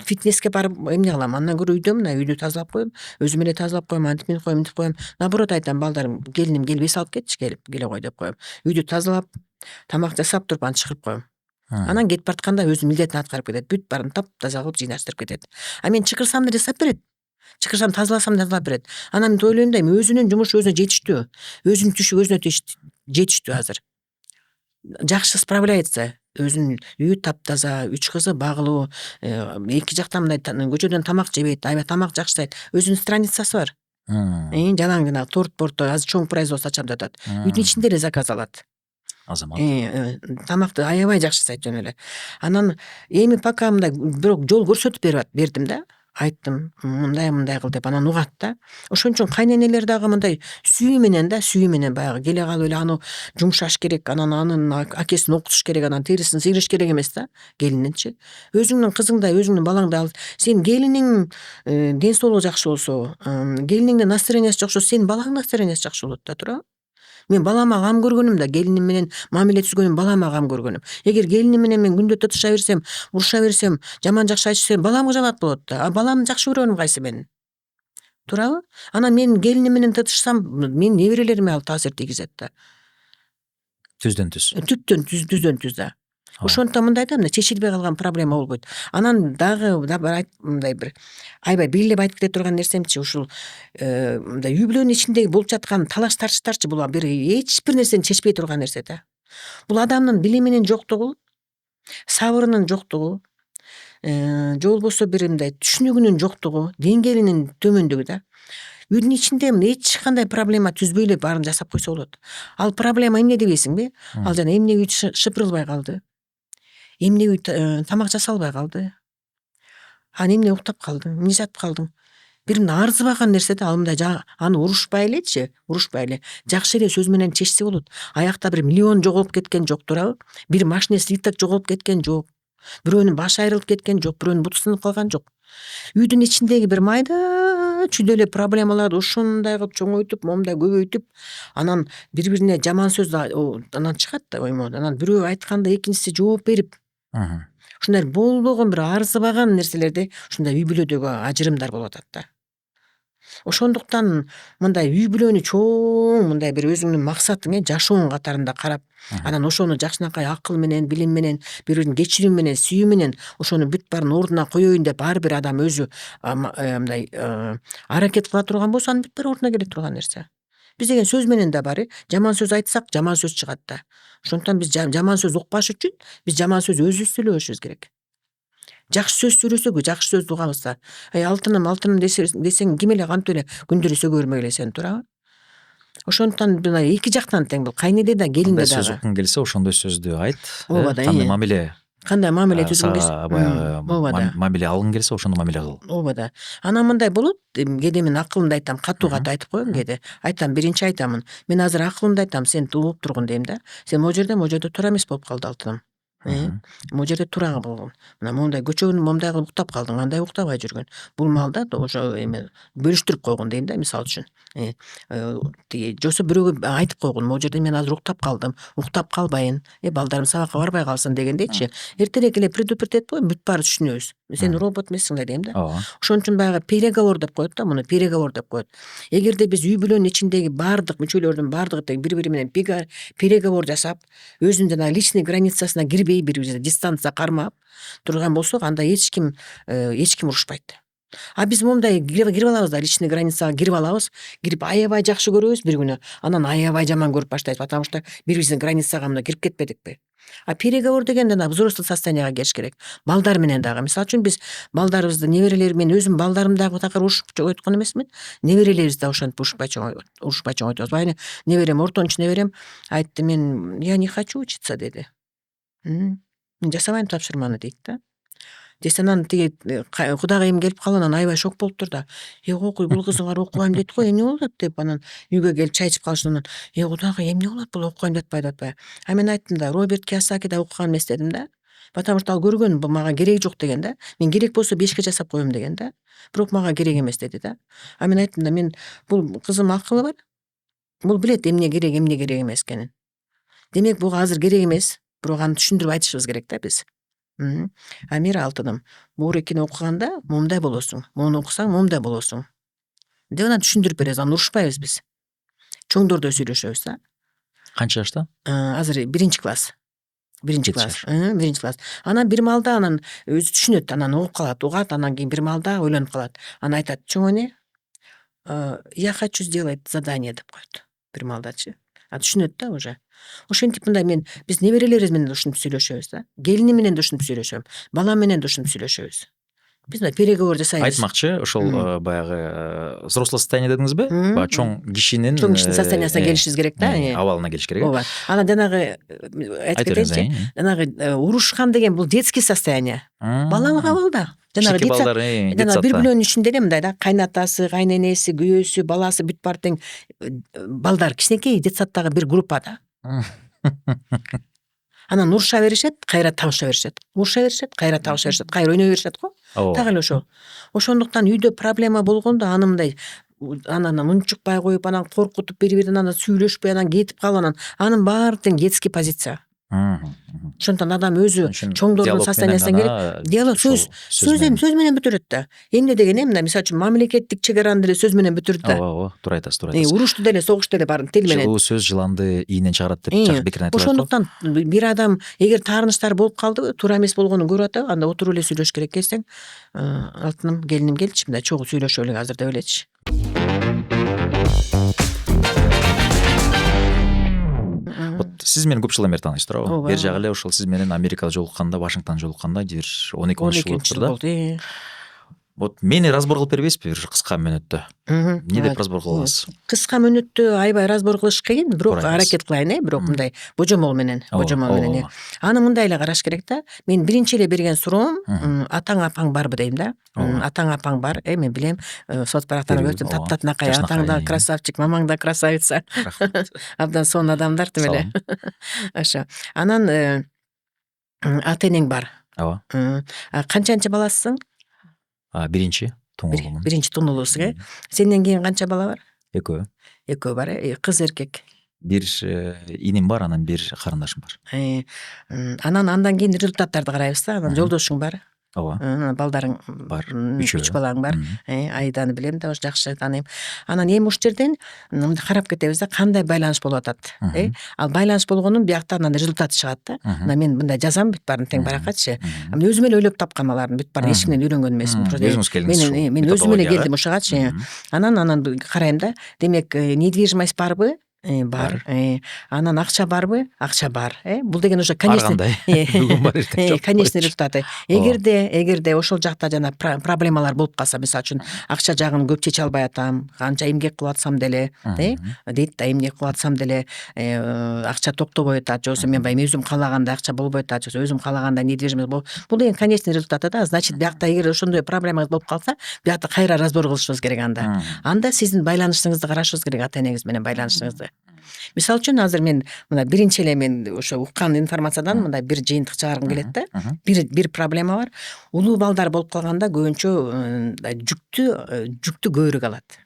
фитнеске барып эмне кылам? Андан көрө үйдө мына үйдү тазалап коем, өзүм эле тазалап коем, антип мынтип коем, мынтип коем. Наоборот айтам, балдарым, келиним келип эс алып кетчи, келе кой деп коем. Үйдү тазалап, тамак жасап туруп аны чыгарып коем. Анан кетип баратканда өзү милдетин аткарып кетет. Бүт баарын таза кылып жыйнаштырып кетет. Мен чакырсам да жасап берет. Чакырсам тазаласам да тазалап берет. Анан мен ойлойм да, өзүнүн жумушу өзүнө жетиштүү. Өзүнүн түшү өзүнө жетиштүү азыр. Жакшы справляется. Өзүнүн үйү таптаза, 3 кызы багылуу, эки жактан мындай көчөдөн тамак жебейт, аябай тамак жакшы жайт. Өзүнүн страницасы бар. Жалаң жана торт-портто азыр чоң производство ачам деп атат. Үйдүн ичинде эле заказ алат. Азамат. Тамакты аябай жакшы жасайт жөн эле. Анан эми пока мындай бирок жол көрсөтүп бердим да. Айттым, мындай кыл деп, анан угат да. Ошон үчүн кайненелер дагы мындай сүйүү менен баягы келе калып эле аны жумшаш керек, анын акесин окутуш керек, анан терисин сыйрыш керек эмес да, келининчи. Өзүңдүн кызыңдай, өзүңдүн балаңдай ал. Сен келиниң ден соолугу жакшы болсо, келиниңдин настроениясы жакшы болсо, сенин балаңдын настроениясы жакшы болот да, туура. Мен балама кам көргөнүм да, келиним менен мамиле түзгөнүм, балама кам көргөнүм. Эгер келиним менен мен күндө татыша берсем, уруша берсем, жаман жакшы айтышсам, баламга жаман болот да. Баламды жакшы көргөнүм кайсы менин? Туурабы? Анан мен келиним менен татышсам, мен неберелериме ал таасир тийгизет да. Түздөн түз. Түздөн түз да. Ошондуктан мындай да, чечилбей калган проблема болбойт. Анан дагы мындай бир аябай белгилеп айтып кете турган нерсемчи, ушул мындай үй бүлөнүн ичиндеги болуп жаткан талаш тартыштарчы, бул бир эч бир нерсени чечпей турган нерсе да. Бул адамдын билиминин жоктугу, сабырынын жоктугу, же болбосо бир мындай түшүнүгүнүн жоктугу, деңгээлинин төмөндүгү да. Үйдүн ичинде эч кандай проблема түзбөй эле баарын жасап койсо болот. Ал проблема эмне дебейсиңби? Ал жана эмне үй шыпырылбай калды? Эмне үй тамак жасалбай калды? Эмне уктап калдың? Эмне жатып калдың? Бир арзыбаган нерсе да, ал мындай аны урушпай элечи, жакшы эле сөз менен чечсе болот. Аякта бир миллион жоголуп кеткен жок, туурабы? Бир машине слиток жоголуп кеткен жок. Бирөөнүн башы айрылып кеткен жок, бирөөнүн буту сынып калган жок. Үйдүн ичиндеги бир майда чүйдө эле проблемаларды ушундай кылып чоңойтуп, момундай көбөйтүп, анан бири-бирине жаман сөз анан чыгат да оймон. Анан бирөө айтканда экинчиси жооп берип, ушундай болбогон бир арзыбаган нерселерде ушундай үй бүлөдөгү ажырымдар болуп атат да. Ошондуктан мындай үй бүлөнү чоң мындай бир өзүңдүн максатың, жашооң катарында карап, анан ошону жакшынакай акыл менен, билим менен, бири-бирин кечирүү менен, сүйүү менен ошону бүт баарын ордуна коеюн деп ар бир адам өзү мындай аракет кыла турган болсо, анын бүт баары ордуна келе турган нерсе. Биз деген сөз менен да бар, жаман сөз айтсак, жаман сөз чыгат да. Ошондуктан биз жаман сөз укпаш үчүн биз жаман сөз өзүбүз сүйлөбөшүбүз керек. Жакшы сөз сүйлөсөк, жакшы сөздү угабыз да. Алтыным десең, ким эле кантип эле күндөрү сөгө бермек эле сен, туурабы? Ошондуктан мына эки жактан тең, бул кайнеде да, келинде сөз дагы. уккуң келсе, ошондой сөздү айт. Ооба да. Кандай мамиле түзгүң келсе, баягы мамиле алгың келсе, ошондой мамиле кыл. Ооба да. Анан мындай болот, кээде мен акылымды айтам, катуу айтып коем кээде. Айтам, биринчи айтамын. Мен азыр акылымды айтам, сен угуп тургун дейм да. Сен могу жерде тура эмес болуп калды алтыным. Могу жерде турага болгон. Мына момундай көчөгүн момундай кылып уктап калдың, андай уктабай жүргөн. Бул маалда ошо эме бөлүштүрүп койгон дейм да, мисалы үчүн. Тиги жосо бирөөгө айтып койгон, могу жерде мен азыр уктап калдым, уктап калбайын, балдарым сабакка барбай калсын дегендейчи. Эртерээк эле предупредить этип бүт баары түшүнөбүз. Сен робот эмессиң да дейм да. Ооба. Ошон үчүн баягы переговор деп коет да, муну переговор деп коет. Эгерде биз үй бүлөнүн ичиндеги баардык мүчөлөрдүн баардыгы тең бири-бири менен переговор жасап, өзүнүн жана личный границасына кирбей, бири-бирибизди дистанция кармап турган болсок, анда эч ким урушпайт. А биз момундай кирип алабыз да, личный границага кирип алабыз, кирип аябай жакшы көрөбүз бир күнү, анан аябай жаман көрүп баштайбыз, потому что бири-бирибиздин границага мына кирип кетпедикпи. А переговор деген ана взрослый состоянияга келиш керек. Балдар менен дагы. Мисалы үчүн биз балдарыбызды, неберелерим, мен өзүм балдарым дагы такыр урушуп ойткон эмесмин. Неберелерибиз да ошентип урушпай чоң ойтобуз. Баягы неберем, ортончу неберем айтты, мен я не хочу учиться деди. Мен жасабайм тапшырманы дейт да. Десе анан тиги кудагайым келип калып анан аябай шок болуптур да. Окуй, бул кызыңар окубайм дейт го, эмне болот деп анан үйгө келип чай ичип калышынан кудагай эмне болот, бул окубайм деп атпайбы. А мен айттым да, Роберт Кийосаки да окуган эмес дедим да. Потому что ал көргөн, бул мага кереги жок деген да. Мен керек болсо 5 жасап коем деген да. Бирок мага керек эмес деди да. А мен айттым да, мен бул кызым акылы бар. Бул билет эмне керек эмес экенин. Демек буга азыр керек эмес. Бирок аны түшүндүрүп айтышыбыз керек да биз. Амира алтыным, буурекини окуганда момундай болосуң, муну окусаң момундай болосуң деп анан түшүндүрүп беребиз, анан урушпайбыз биз. Чоңдордой сүйлөшөбүз да. Канча жашта? Азыр 1-класс. 1-класс. Жети жаш. 1-класс. Анан бир маалда анан өзү түшүнөт, анан угуп калат, угат, анан кийин бир маалда ойлонуп калат. Анан айтат, чоң эне, я хочу сделать задание деп коет. Бир маалдачы. Түшүнөт да уже. Ошентип мындай биз неберелерибиз менен ушинтип сүйлөшөбүз да. Келиним менен ушинтип сүйлөшөм, балам менен ушинтип сүйлөшөбүз. Биз мына переговор жасайбыз. Айтмакчы, ошол баягы взрослый состояние дедиңизби? Баягы чоң кишинин состояниясына келишибиз керек да. абалына келиш керек. Ооба. Анан жанагы айтып кетейинчи, жанагы урушкан деген бул детский состояние. Балалык абал да. Жанагы бир бүлөнүн ичинде эле мындай да, кайнатасы, кайненеси, күйөөсү, баласы бүт баары тең балдар, кичинекей детсадтагы бир группа да. Анан уруша беришет, кайра табыша беришет. Уруша беришет, кайра табыша беришет, кайра ойной беришет го. Так эле ошол. Ошондуктан үйдө проблема болгондо аны мындай анан унчукпай коюп, анан коркутуп бири-биринен анан сүйлөшпөй, анан кетип калып, анын баары тең детский позиция. Ошондон адам өзү чоңдордун состояниясына келип, диалог сөз менен бүтүрөт да. Эмне деген мына мисалы үчүн мамлекеттик чек араны деле сөз менен бүтүрөт да. Ооба, туура айтасыз. Урушту деле, согушту деле баарын тил менен. Жылуу сөз жыланды ийинен чыгарат деп жакшы пикирин айтып атат. Ошондуктан бир адам эгер таарынычтар болуп калдыбы, туура эмес болгонун көрүп атып, анда отуруп эле сүйлөш керек экен. Алтыным, келиним келчи, мындай чогуу сүйлөшөлүк азыр деп элечи. Сиз мени көп жылдан бери тааныйсыздар туурабы? Бери жагы эле ошол сиз менен Америкада жолукканда, Вашингтондо жолукканда бир 12 жыл болуптур да. Вот мени разбор кылып бербейсизби бир кыска мүнөттө? Эмне деп разбор кыласыз? Кыска мүнөттө аябай разбор кылыш кыйын, бирок аракет кылайын, бирок мындай божомол менен. Аны мындай эле караш керек да. Мен биринчи эле берген суроом, атаң апаң барбы дейм да. Атаң апаң бар, мен билем, соц барактан өтүп таптатнакай, атаң да красавчик, мамаң да красавица. Абдан сонун адамдар тим эле. Ошо. Анан ата энең бар. Ооба. Канчанчы баласысың? Биринчи тоңулуумун. Биринчи тоңулуусуң, Сенден кийин канча бала бар? Экөө. Экөө бар, кыз эркек. Бир иним бар, анан бир карындашым бар. Анан андан кийин результаттарды карайбыз да. Анан жолдошуң бар. Ооба. Балдарың бар. 3 балаң бар. Айданы билем да, жакшы тааныйм. Анан эми ушул жерден карап кетебиз да, кандай байланыш болуп атат. Ал байланыш болгонун биякта анан результаты чыгат да. Анан мен мындай жазам бүт баарын тең баракатчы. Мен өзүм эле ойлоп тапкан алардын бүт баарын эчкимден үйрөнгөн эмесмин. Мен өзүм эле келдим ушугачы. Анан карайм да. Демек, недвижимость барбы? Бар. Анан акча барбы? Акча бар. Бул деген уже конечный результаты. Эгерде ошол жакта жана проблемалар болуп калса, мисалы үчүн акча жагын көп чече албай атам, канча эмгек кылып атсам деле, дейт да, эмгек кылып атсам деле акча токтобой атат, жоксо мен баягы өзүм каалагандай акча болбой атат, жоксо өзүм каалагандай недвижимость бул деген конечный результаты да. Значит, биякта эгер ошондой проблемаңыз болуп калса, биякта кайра разбор кылышыбыз керек анда. Анда сиздин байланышыңызды карашыбыз керек, ата энеңиз менен байланышыңызды. Мисалы үчүн азыр мен мына биринчи эле мен ошо уккан информациядан мындай бир жыйынтык чыгаргым келет да. Бир проблема бар. Улуу балдар болуп калганда көбүнчө жүктү көбүрөөк алат.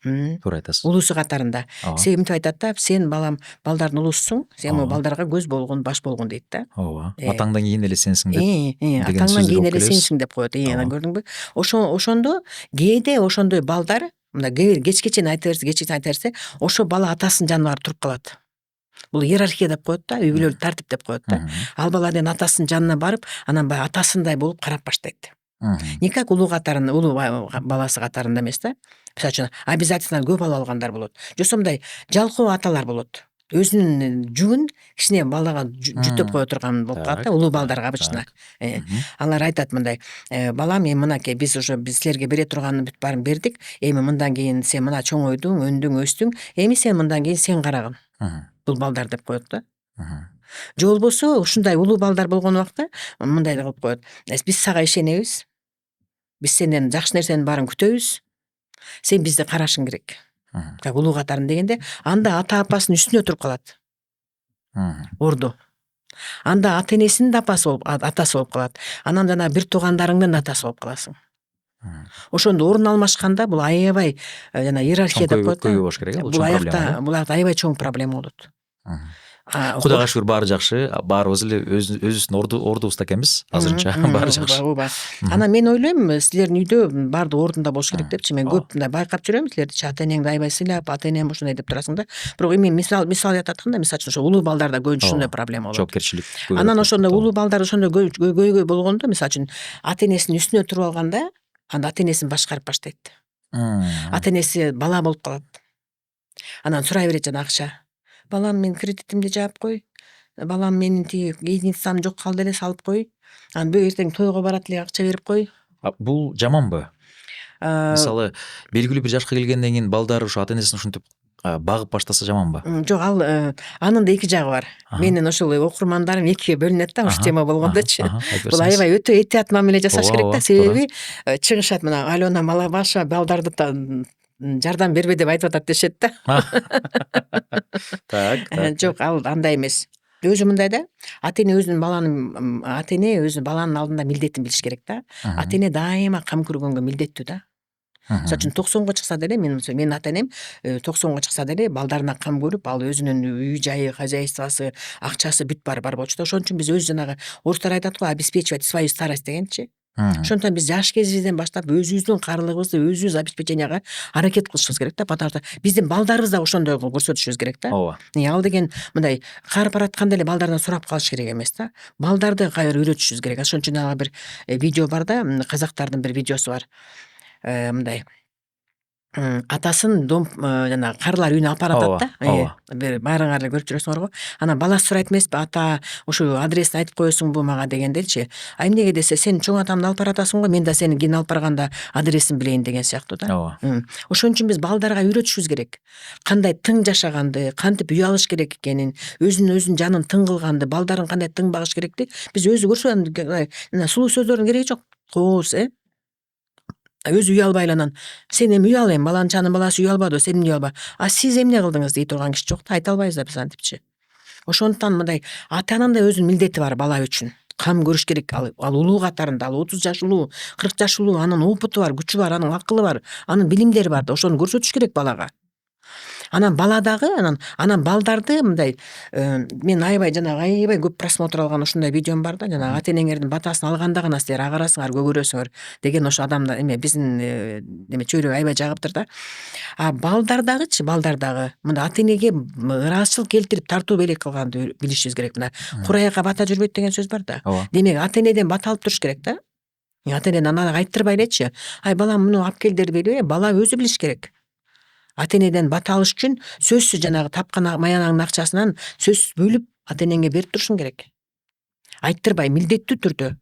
Туура айтасыз. Улуусу катарында. Себебинтип айтат да, сен балдардын улуусуң, сен Ооба. балдарга көз болгон, баш болгон дейт да. Ооба. Атаңдан кийин эле сенсиң деп. деген Атаңдан сөздү кийин угуп эле келебиз. сенсиң деп коет. Ооба. Көрдүңбү? Ошондо кээде ошондой балдар мында кечке чейин айта берсе, ошо бала атасынын жанына барып туруп калат. Бул иерархия деп коет да, үй бүлөлүк тартип деп коет да. Ал бала деген атасынын жанына барып, анан баягы атасындай болуп карап баштайт. Никак улуу баласы катарында эмес да. Мисалы үчүн обязательно көп бала алгандар болот. Жоксо мындай жалкоо аталар болот. Өзүнүн жүгүн кичине балага жүктөп кое турган болуп калат да, улуу балдарга обычно. Алар айтат мындай, балам, эми мынакей биз силерге бере турганын бүт баарын бердик. Эми мындан кийин сен мына чоңойдуң, өндүң, өстүң. Эми сен мындан кийин сен карагын. Бул балдар деп коет да. Же болбосо ушундай улуу балдар болгон убакта мындай кылып коет. Биз сага ишенебиз. Биз сенден жакшы нерсенин баарын күтөбүз. Сен бизди карашың керек. Улуу катарын дегенде, анда ата апасынын үстүнө туруп калат. Ордо. Анда ата энесинин атасы болуп калат. Анан жана бир туугандарыңдын атасы болуп каласың. Ошондо орун алмашканда бул аябай жана иерархия деп коет. Көйгөй болуш керек. Бул аякта аябай чоң проблема болот. Кудайга шүгүр баары жакшы, баарыбыз эле өзүбүздүн ордубузда экенбиз азырынча, баары жакшы. Анан мен ойлойм, силердин үйдө баардыгы ордунда болуш керек депчи. Мен көп байкап жүрөм, силерди ата энеңди аябай сыйлап, ата энем ушундай деп турасың да. Бирок эми мисал айтат да, мисалы үчүн ошо улуу балдарда көбүнчө ушундай проблема болот. Жоопкерчилик. Анан ошондо улуу балдар ошондой көйгөй болгондо, мисалы үчүн ата энесинин үстүнө туруп алганда, анда ата энесин башкарып баштайт. Ата энеси бала болуп калат. Анан сурай берет жана акча. Балам, мен кредитимди жаап кой. Балам, менин тиги единицам жок калды эле, салып кой. Анан эртең тойго барат эле, акча берип кой. Бул жаманбы? Мисалы, белгилүү бир жашка келгенден кийин балдар ушу ата энесин ушинтип багып баштаса жаманбы? Жок, анын да эки жагы бар. Менин ошол окурмандарым экиге бөлүнөт да, ушу тема болгондочу. Бул аябай өтө этият мамиле жасаш керек да, себеби чыгышат мына Алена Малабашева балдарды жардам бербе деп айтып атат дешет да. Жок, ал андай эмес. Өзү мындай да, ата эне өзүнүн баланын алдында милдетин билиш керек да. Ата эне дайыма кам көргөнгө милдеттүү да. Мисалы үчүн 90го чыкса деле, менин ата энем 90го чыкса деле балдарына кам көрүп, ал өзүнүн үй жайы, хозяйствосы, акчасы бүт бар болчу да. Ошон үчүн биз өз жанагы орустар айтат го, обеспечивать свою старость дегенчи. Ошондон биз жаш кезибизден баштап өзүбүздүн карылыгыбызды өзүбүз обеспеченияга аракет кылышыбыз керек да, потому что биздин балдарыбыз да ошондой көрсөтүшүбүз керек да. Ооба. Ал деген мындай карып баратканда эле балдардан сурап калыш керек эмес да. Балдарды кайра үйрөтүшүбүз керек. Ошон үчүн дагы бир видео бар да, казактардын бир видеосу бар. Мындай атасын жана карылар үйүнө алып баратат да. Баарыңар эле көрүп жүрөсүңөр го. Анан баласы сурайт эмеспи, ата, ушу адресин айтып коесуңбу мага дегендечи. Эмнеге десе, сен чоң атамды алып баратасың го, мен да сени кийин алып барганда адресин билейин деген сыяктуу да. Ошон үчүн биз балдарга үйрөтүшүбүз керек. Кандай тың жашаганды, кантип үй алыш керек экенин, өзүнүн жанын тың кылганды, бaldарын кандай тың багыш керекти биз өзү көрсөтөбүз. Сулуу сөздөрдүн кереги жок. Кооз, өзү үй албай эле анан сен эми үй ал, эми баланчанын баласы үй албады, сен үй алба. Сиз эмне кылдыңыз дей турган киши жок да, айта албайбыз да биз антипчи. Ошондуктан мындай ата-ананын да өзүнүн милдети бар бала үчүн. Кам көрүш керек. Ал улуу катарында, ал 30 жаш улуу, 40 жаш улуу, анын опыту бар, күчү бар, анын акылы бар, анын билимдери бар да, ошону көрсөтүш керек балага. Анан бала дагы анан балдарды мындай мен аябай көп просмотр алган ушундай видеом бар да, жана ата энеңердин батасын алганда гана силер агарасыңар, көгөрөсүңөр деген ошо адамдар биздин чөйрө аябай жагыптыр да. Балдар дагы мында ата энеге ыраазычылык келтирип тартуу белек кылганды билишибиз керек. Мына кураяка бата жүрбөйт деген сөз бар да. Демек ата энеден бата алып туруш керек да. Ата энеден аны айттырбай элечи. Балам, муну алып кел дебей, бала өзү билиш керек. Ата энеден бата алыш үчүн сөзсүз жанагы тапкан маянаңдын акчасынан сөзсүз бөлүп ата энеңе берип турушуң керек. Айттырбай, милдеттүү түрдө.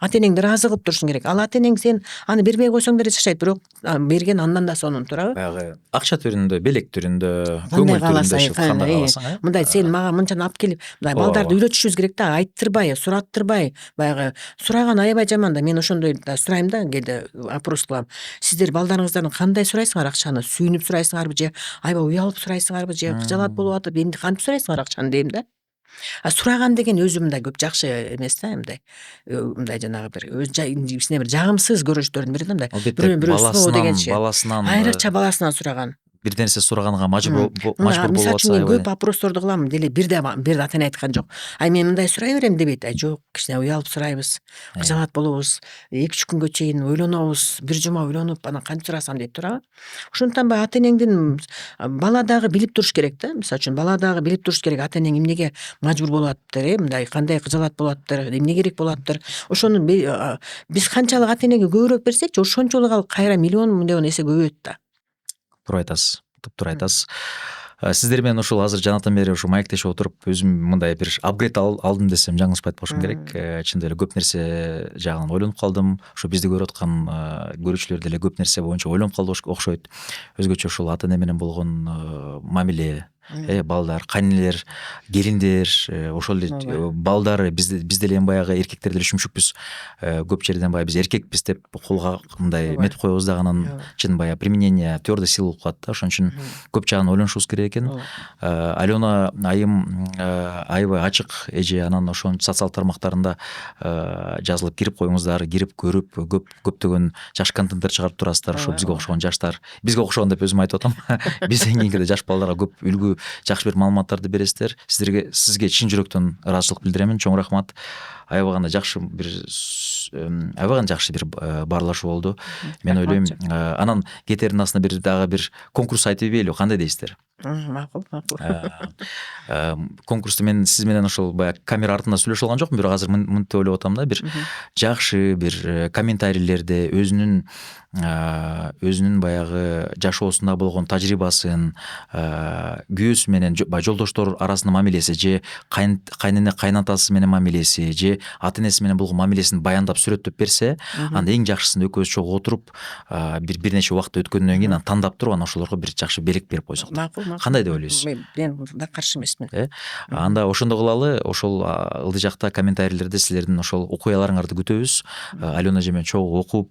ата энеңди ыраазы кылып турушуң керек. Ал ата энең сен аны бербей койсоң деле чачайт, бирок берген андан да сонун турабы. Баягы акча түрүндө, белек түрүндө, Кандай көңүл түрүндө, кааласаң, кандай кааласаң, мындай сен мага мынчаны алып келип, мындай Ооба, балдарды ооба. үйрөтүшүбүз керек да, айттырбай, сураттырбай, баягы сураган аябай жаман да. Мен ошондой да сурайм да, кээде опрос кылам. Сиздер балдарыңыздан кандай сурайсыңар акчаны? Сүйүнүп сурайсыңарбы же аябай уялып сурайсыңарбы же кыжалат болуп атып эмне кантип сурайсыңар акчаны дейм да. Сураган деген өзү мындай көп жакшы эмес да, мындай жанагы бир өзүнө бир жагымсыз көрүнүштөрдүн бири да, мындай Албетте, бирөө сыноо дегенчи. баласынан Айрыкча баласынан сураган. бир нерсе сураганга мажбур Мына болуп мисалы үчүн атса, мен аябай. көп опросторду кылам, деле бирде ата эне айткан жок. Мен мындай сурай берем дебейт. Жок, кичине уялып сурайбыз, кыжалат болобуз, 2-3 күнгө чейин ойлонобуз, бир жума ойлонуп анан кантип сурасам дейт турабы. Ошондуктан ата энеңдин бала дагы билип туруш керек да. Мисалы үчүн бала дагы билип туруш керек, ата энең эмнеге мажбур болуп атыптыр, мындай кандай кыжалат болуп атыптыр, эмне керек болуп атыптыр. Ошону биз канчалык ата энеге көбүрөөк берсекчи, ошончолук ал кайра миллион эсе көбөйөт да. Туура айтасыз. Туура айтасыз. Сиздер менен ушул азыр жанатан бери ушу маектешип отуруп, өзүм мындай бир апгрейд алдым десем жаңылышпайт болушум керек. Чындап эле көп нерсе жагынан ойлонуп калдым. Ошо бизди көрүп аткан көрүүчүлөр деле көп нерсе боюнча ойлонуп калды окшойт. Өзгөчө ушул ата эне менен болгон мамиле, балдар, кайнелер, келиндер, ошол эле балдар, биз деле эми баягы эркектер деле шүмшүкпүз. Көп жерден баягы биз эркекпиз деп колго мындай метип коебуз да, анан чын баягы применение твердой силы болуп калат да. Ошон үчүн көп жагын ойлонушубуз керек экен. Алена айым аябай ачык эже, анан ошонун социалдык тармактарында жазылып кирип коюңуздар, кирип көрүп көптөгөн жакшы контенттер чыгарып турасыздар. Ошо бизге окшогон жаштар, бизге окшогон деп өзүм айтып атам. Бизден кийинки жаш балдарга көп үлгү, жакшы бир маалыматтарды бересиздер. Сизге чын жүрөктөн ыраазычылык билдиремин. Чоң рахмат. Аябай гана жакшы бир баарлашуу болду. Мен ойлойм, анан кетерин астына дагы бир конкурс айтып ийбейлү, кандай дейсиздер? Макул. Конкурсту мен сиз менен ошол баягы камера артында сүйлөшүп алган жокмун, бирок азыр мынтип ойлоп атам да, бир жакшы бир комментарийлерде өзүнүн баягы жашоосунда болгон тажрыйбасын, күйөөсү менен жолдоштор арасында мамилеси, же кайнене кайнатасы менен мамилеси, же ата энеси менен болгон мамилесин баяндап сүрөттөп берсе, анда эң жакшысын экөөбүз чогуу отуруп бир нече убакыт өткөндөн кийин тандап туруп, анан ошолорго бир жакшы белек берип койсок. Кандай деп ойлойсуз? Мен да каршы эмесмин. Анда ошондой кылалы. Ошол ылдый жакта комментарийлерде силердин ошол окуяларыңарды күтөбүз. Алена эже менен чогуу окуп,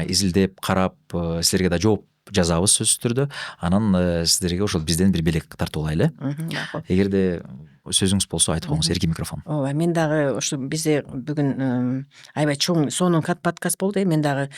изилдеп, карап, силерге да жооп жазабыз сөзсүз түрдө. Анан сиздерге ошол бизден бир белек тартып алайлы. Эгерде сөзүңүз болсо айтып коюңуз, эркин микрофон. Ооба, мен дагы ушу бизде бүгүн аябай чоң сонун подкаст болду. Мен дагы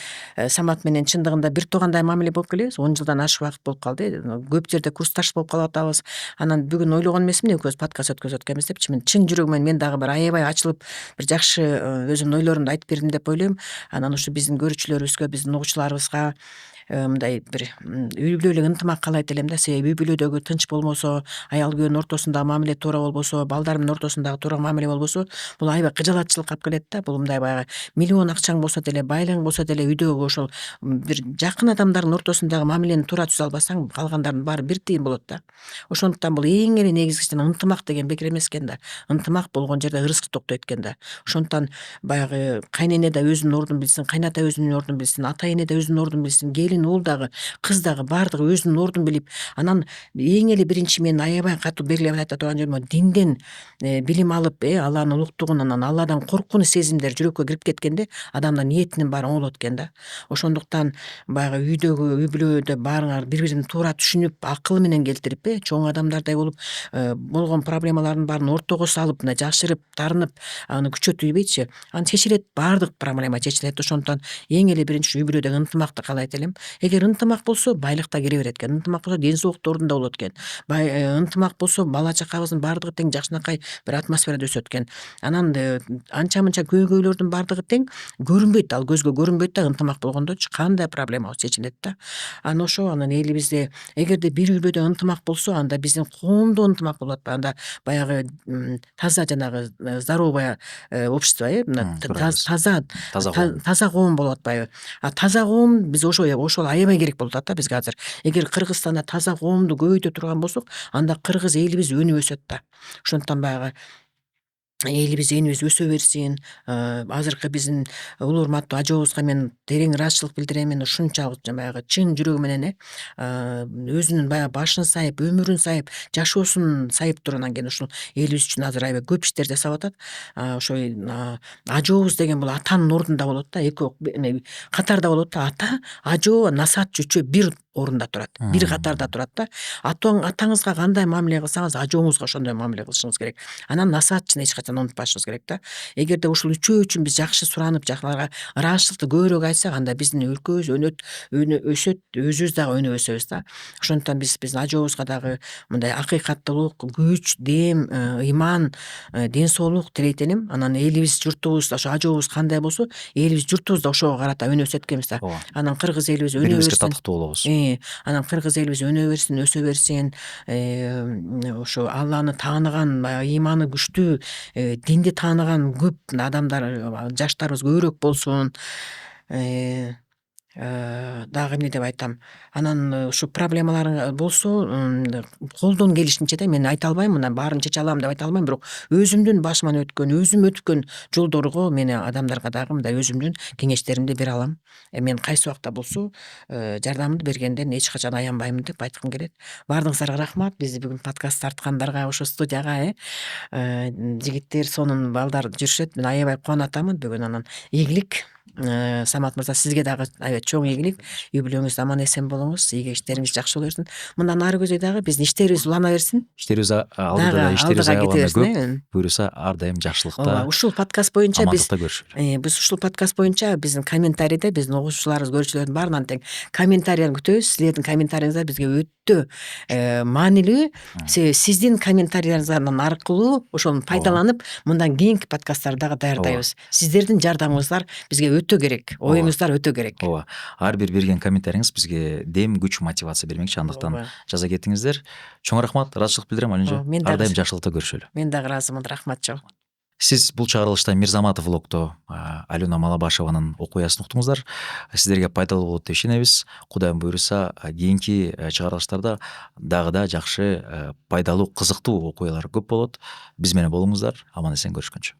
Самат менен чындыгында бир туугандай мамиле болуп келебиз. 10 жылдан ашык убакыт болуп калды. Көп жерде курсташ болуп калып атабыз. Анан бүгүн ойлогон эмесмин, экөөбүз подкаст өткөзөт экенбиз депчи. Мен чын жүрөгүмөн мен дагы бир аябай ачылып, бир жакшы өзүмдүн ойлорумду айтып бердим деп ойлойм. Анан ушу биздин көрүүчүлөрүбүзгө, биздин угуучуларыбызга мындай бир үй бүлөлүк ынтымак каалайт элем да. Себеби үй бүлөдөгү тынч болбосо, аял күйөөнүн ортосундагы мамиле туура болбосо, балдар менен ортосундагы туура мамиле болбосо, бул аябай кыжалатчылыкка алып келет да. Бул мындай баягы миллион акчаң болсо деле, байлыгың болсо деле, үйдөгү ошол бир жакын адамдардын ортосундагы мамилени туура түзө албасаң, калгандардын баары бир тыйын болот да. Ошондуктан бул эң эле негизгisi ынтымак деген бекер эмес экен да. Ынтымак болгон жерде ырыскы токтойт экен да. Ошондуктан баягы кайнене да өзүнүн ордун билсин, кайната өзүнүн ордун билсин, ата эне да өзүнүн ордун билсин, уул дагы, кыз дагы баардыгы өзүнүн ордун билип, анан эң эле биринчи мен аябай катуу белгилеп айта турган жерим динден билим алып, Алланын улуктугун, анан Алладан коркунуч сезимдер жүрөккө кирип кеткенде, адамдын ниетинин баары оңолот экен да. Ошондуктан баягы үй бүлөдө баарыңар бири-бирин туура түшүнүп, акыл менен келтирип, чоң адамдардай болуп, болгон проблемалардын баарын ортого салып, мына жашырып, тарынып, аны күчөтүбөйчү. Аны чечилет, баардык проблема чечилет. Ошондуктан эң эле биринчи үй бүлөдөгү ынтымакты каалайт элем. Эгер ынтымак болсо, байлык да келе берет экен. Ынтымак болсо, ден соолук да ордунда болот экен. Ынтымак болсо, бала чакабыздын баардыгы тең жакшынакай бир атмосферада өсөт экен. Анан анча-мынча көйгөйлөрдүн баардыгы тең көрүнбөйт, ал көзгө көрүнбөйт да. Ынтымак болгондочу кандай проблема чечилет да. Анан элибизде эгерде бир үй бүлөдө ынтымак болсо, анда биздин коомдо ынтымак болот. Анда баягы таза жанагы здоровое общество, таза коом болот баягы. Таза коом биз ошол аябай керек болуп атат да бизге азыр. Эгер Кыргызстанда таза коомду көбөйтө турган болсок, анда кыргыз элибиз өнүп өсөт да. Ошондуктан баягы элибиз энибиз өсө берсин. Азыркы биздин улуу урматтуу ажообузга мен терең ыраазычылык билдирем. Мен ушунчалык баягы чын жүрөгү менен өзүнүн баягы башын сайып, өмүрүн сайып, жашоосун сайып туруп анан кийин ушул элибиз үчүн азыр аябай көп иштер жасап атат. Ошо ажообуз деген бул атанын ордунда болот да, эми катарда болот да. Ата, ажоо, насаат, чөчө бир орунда турат, бир катарда турат да. Атаңызга кандай мамиле кылсаңыз, ажооңузга ошондой мамиле кылышыңыз керек. Анан насаатчыны эч качан унутпашыбыз керек да. Эгерде ушул үчөө үчүн биз жакшы суранып, жакшыларга ыраазычылыкты көбүрөөк айтсак, анда биздин өлкөбүз өсөт, өзүбүз дагы өнүп өсөбүз да. Ошондуктан биздин ажообузга дагы мындай акыйкаттуулук, күч, дем, ыйман, ден соолук тилейт. Анан элибиз, журтубуз, ошо ажообуз кандай болсо, элибиз, журтубуз да ошого карата өнүп өсөт экенбиз да. Анан кыргыз элибиз өнүп бирибизге берсин. татыктуу болобуз. Анан кыргыз элибиз өнө берсин, өсө берсин. Ошо Алланы тааныган, ыйманы күчтүү, динди тааныган көп адамдар, жаштарыбыз көбүрөөк болсун. Дагы эмне деп айтам. Анан ушу проблемалар болсо, колдон келишинче да, мен айта албайм, мына баарын чече алам деп айта албайм, бирок өзүмдүн башыман өткөн, өзүм өткөн жолдорго мен адамдарга дагы мындай өзүмдүн кеңештеримди бере алам. Мен кайсы убакта болсо жардамымды бергенден эч качан аянбаймын деп айткым келет. Баардыгыңыздарга рахмат. Бизди бүгүн подкаст тарткандарга, ошо студияга жигиттер, сонун балдар жүрүшөт. Мен аябай кубанып атамын бүгүн. Анан ийгилик. Самат мырза, сизге дагы аябай чоң ийгилик. Юбилейиңиз аман эсен болуңуз, ийге иштериңиз жакшы боло берсин. Мындан ары көзөй дагы биздин иштерибиз улана берсин. Иштерибиз алдыда да, иштерибиз аябай көп. Буюрса ар дайым жакшылыкта, Ушул подкаст боюнча амандыкта көрүшөлү. биз ушул подкаст боюнча биздин комментарийде, биздин угуучуларыбыз, көрүүчүлөрдүн баарынан тең комментарийлерин күтөбүз. Силердин комментарийиңыздар бизге өтө маанилүү. Сиздин комментарийлериңиздин аркылуу ошону пайдаланып, мындан кийинки подкасттарды дагы даярдайбыз. Сиздердин жардамыңыздар бизге өтө керек. Оюңуздар өтө керек. Ооба. Ар бир берген комментарийиңиз бизге дем, күч, мотивация бермекчи. Андыктан жаза кетиңиздер. Чоң рахмат, ыраазычылык билдирем Алинжа. Ар дайым жакшылыкта көрүшөлү. Мен дагы ыраазымын. Рахмат чоң. Сиз бул чыгарылышта Мирзаматов влогто Алена Малабашеванын окуясын уктуңуздар. Сиздерге пайдалуу болот деп ишенебиз. Кудайым буйруса, кийинки чыгарылыштарда дагы да жакшы, пайдалуу, кызыктуу окуялар көп болот. Биз менен болуңуздар. Аман эсен көрүшкөнчө.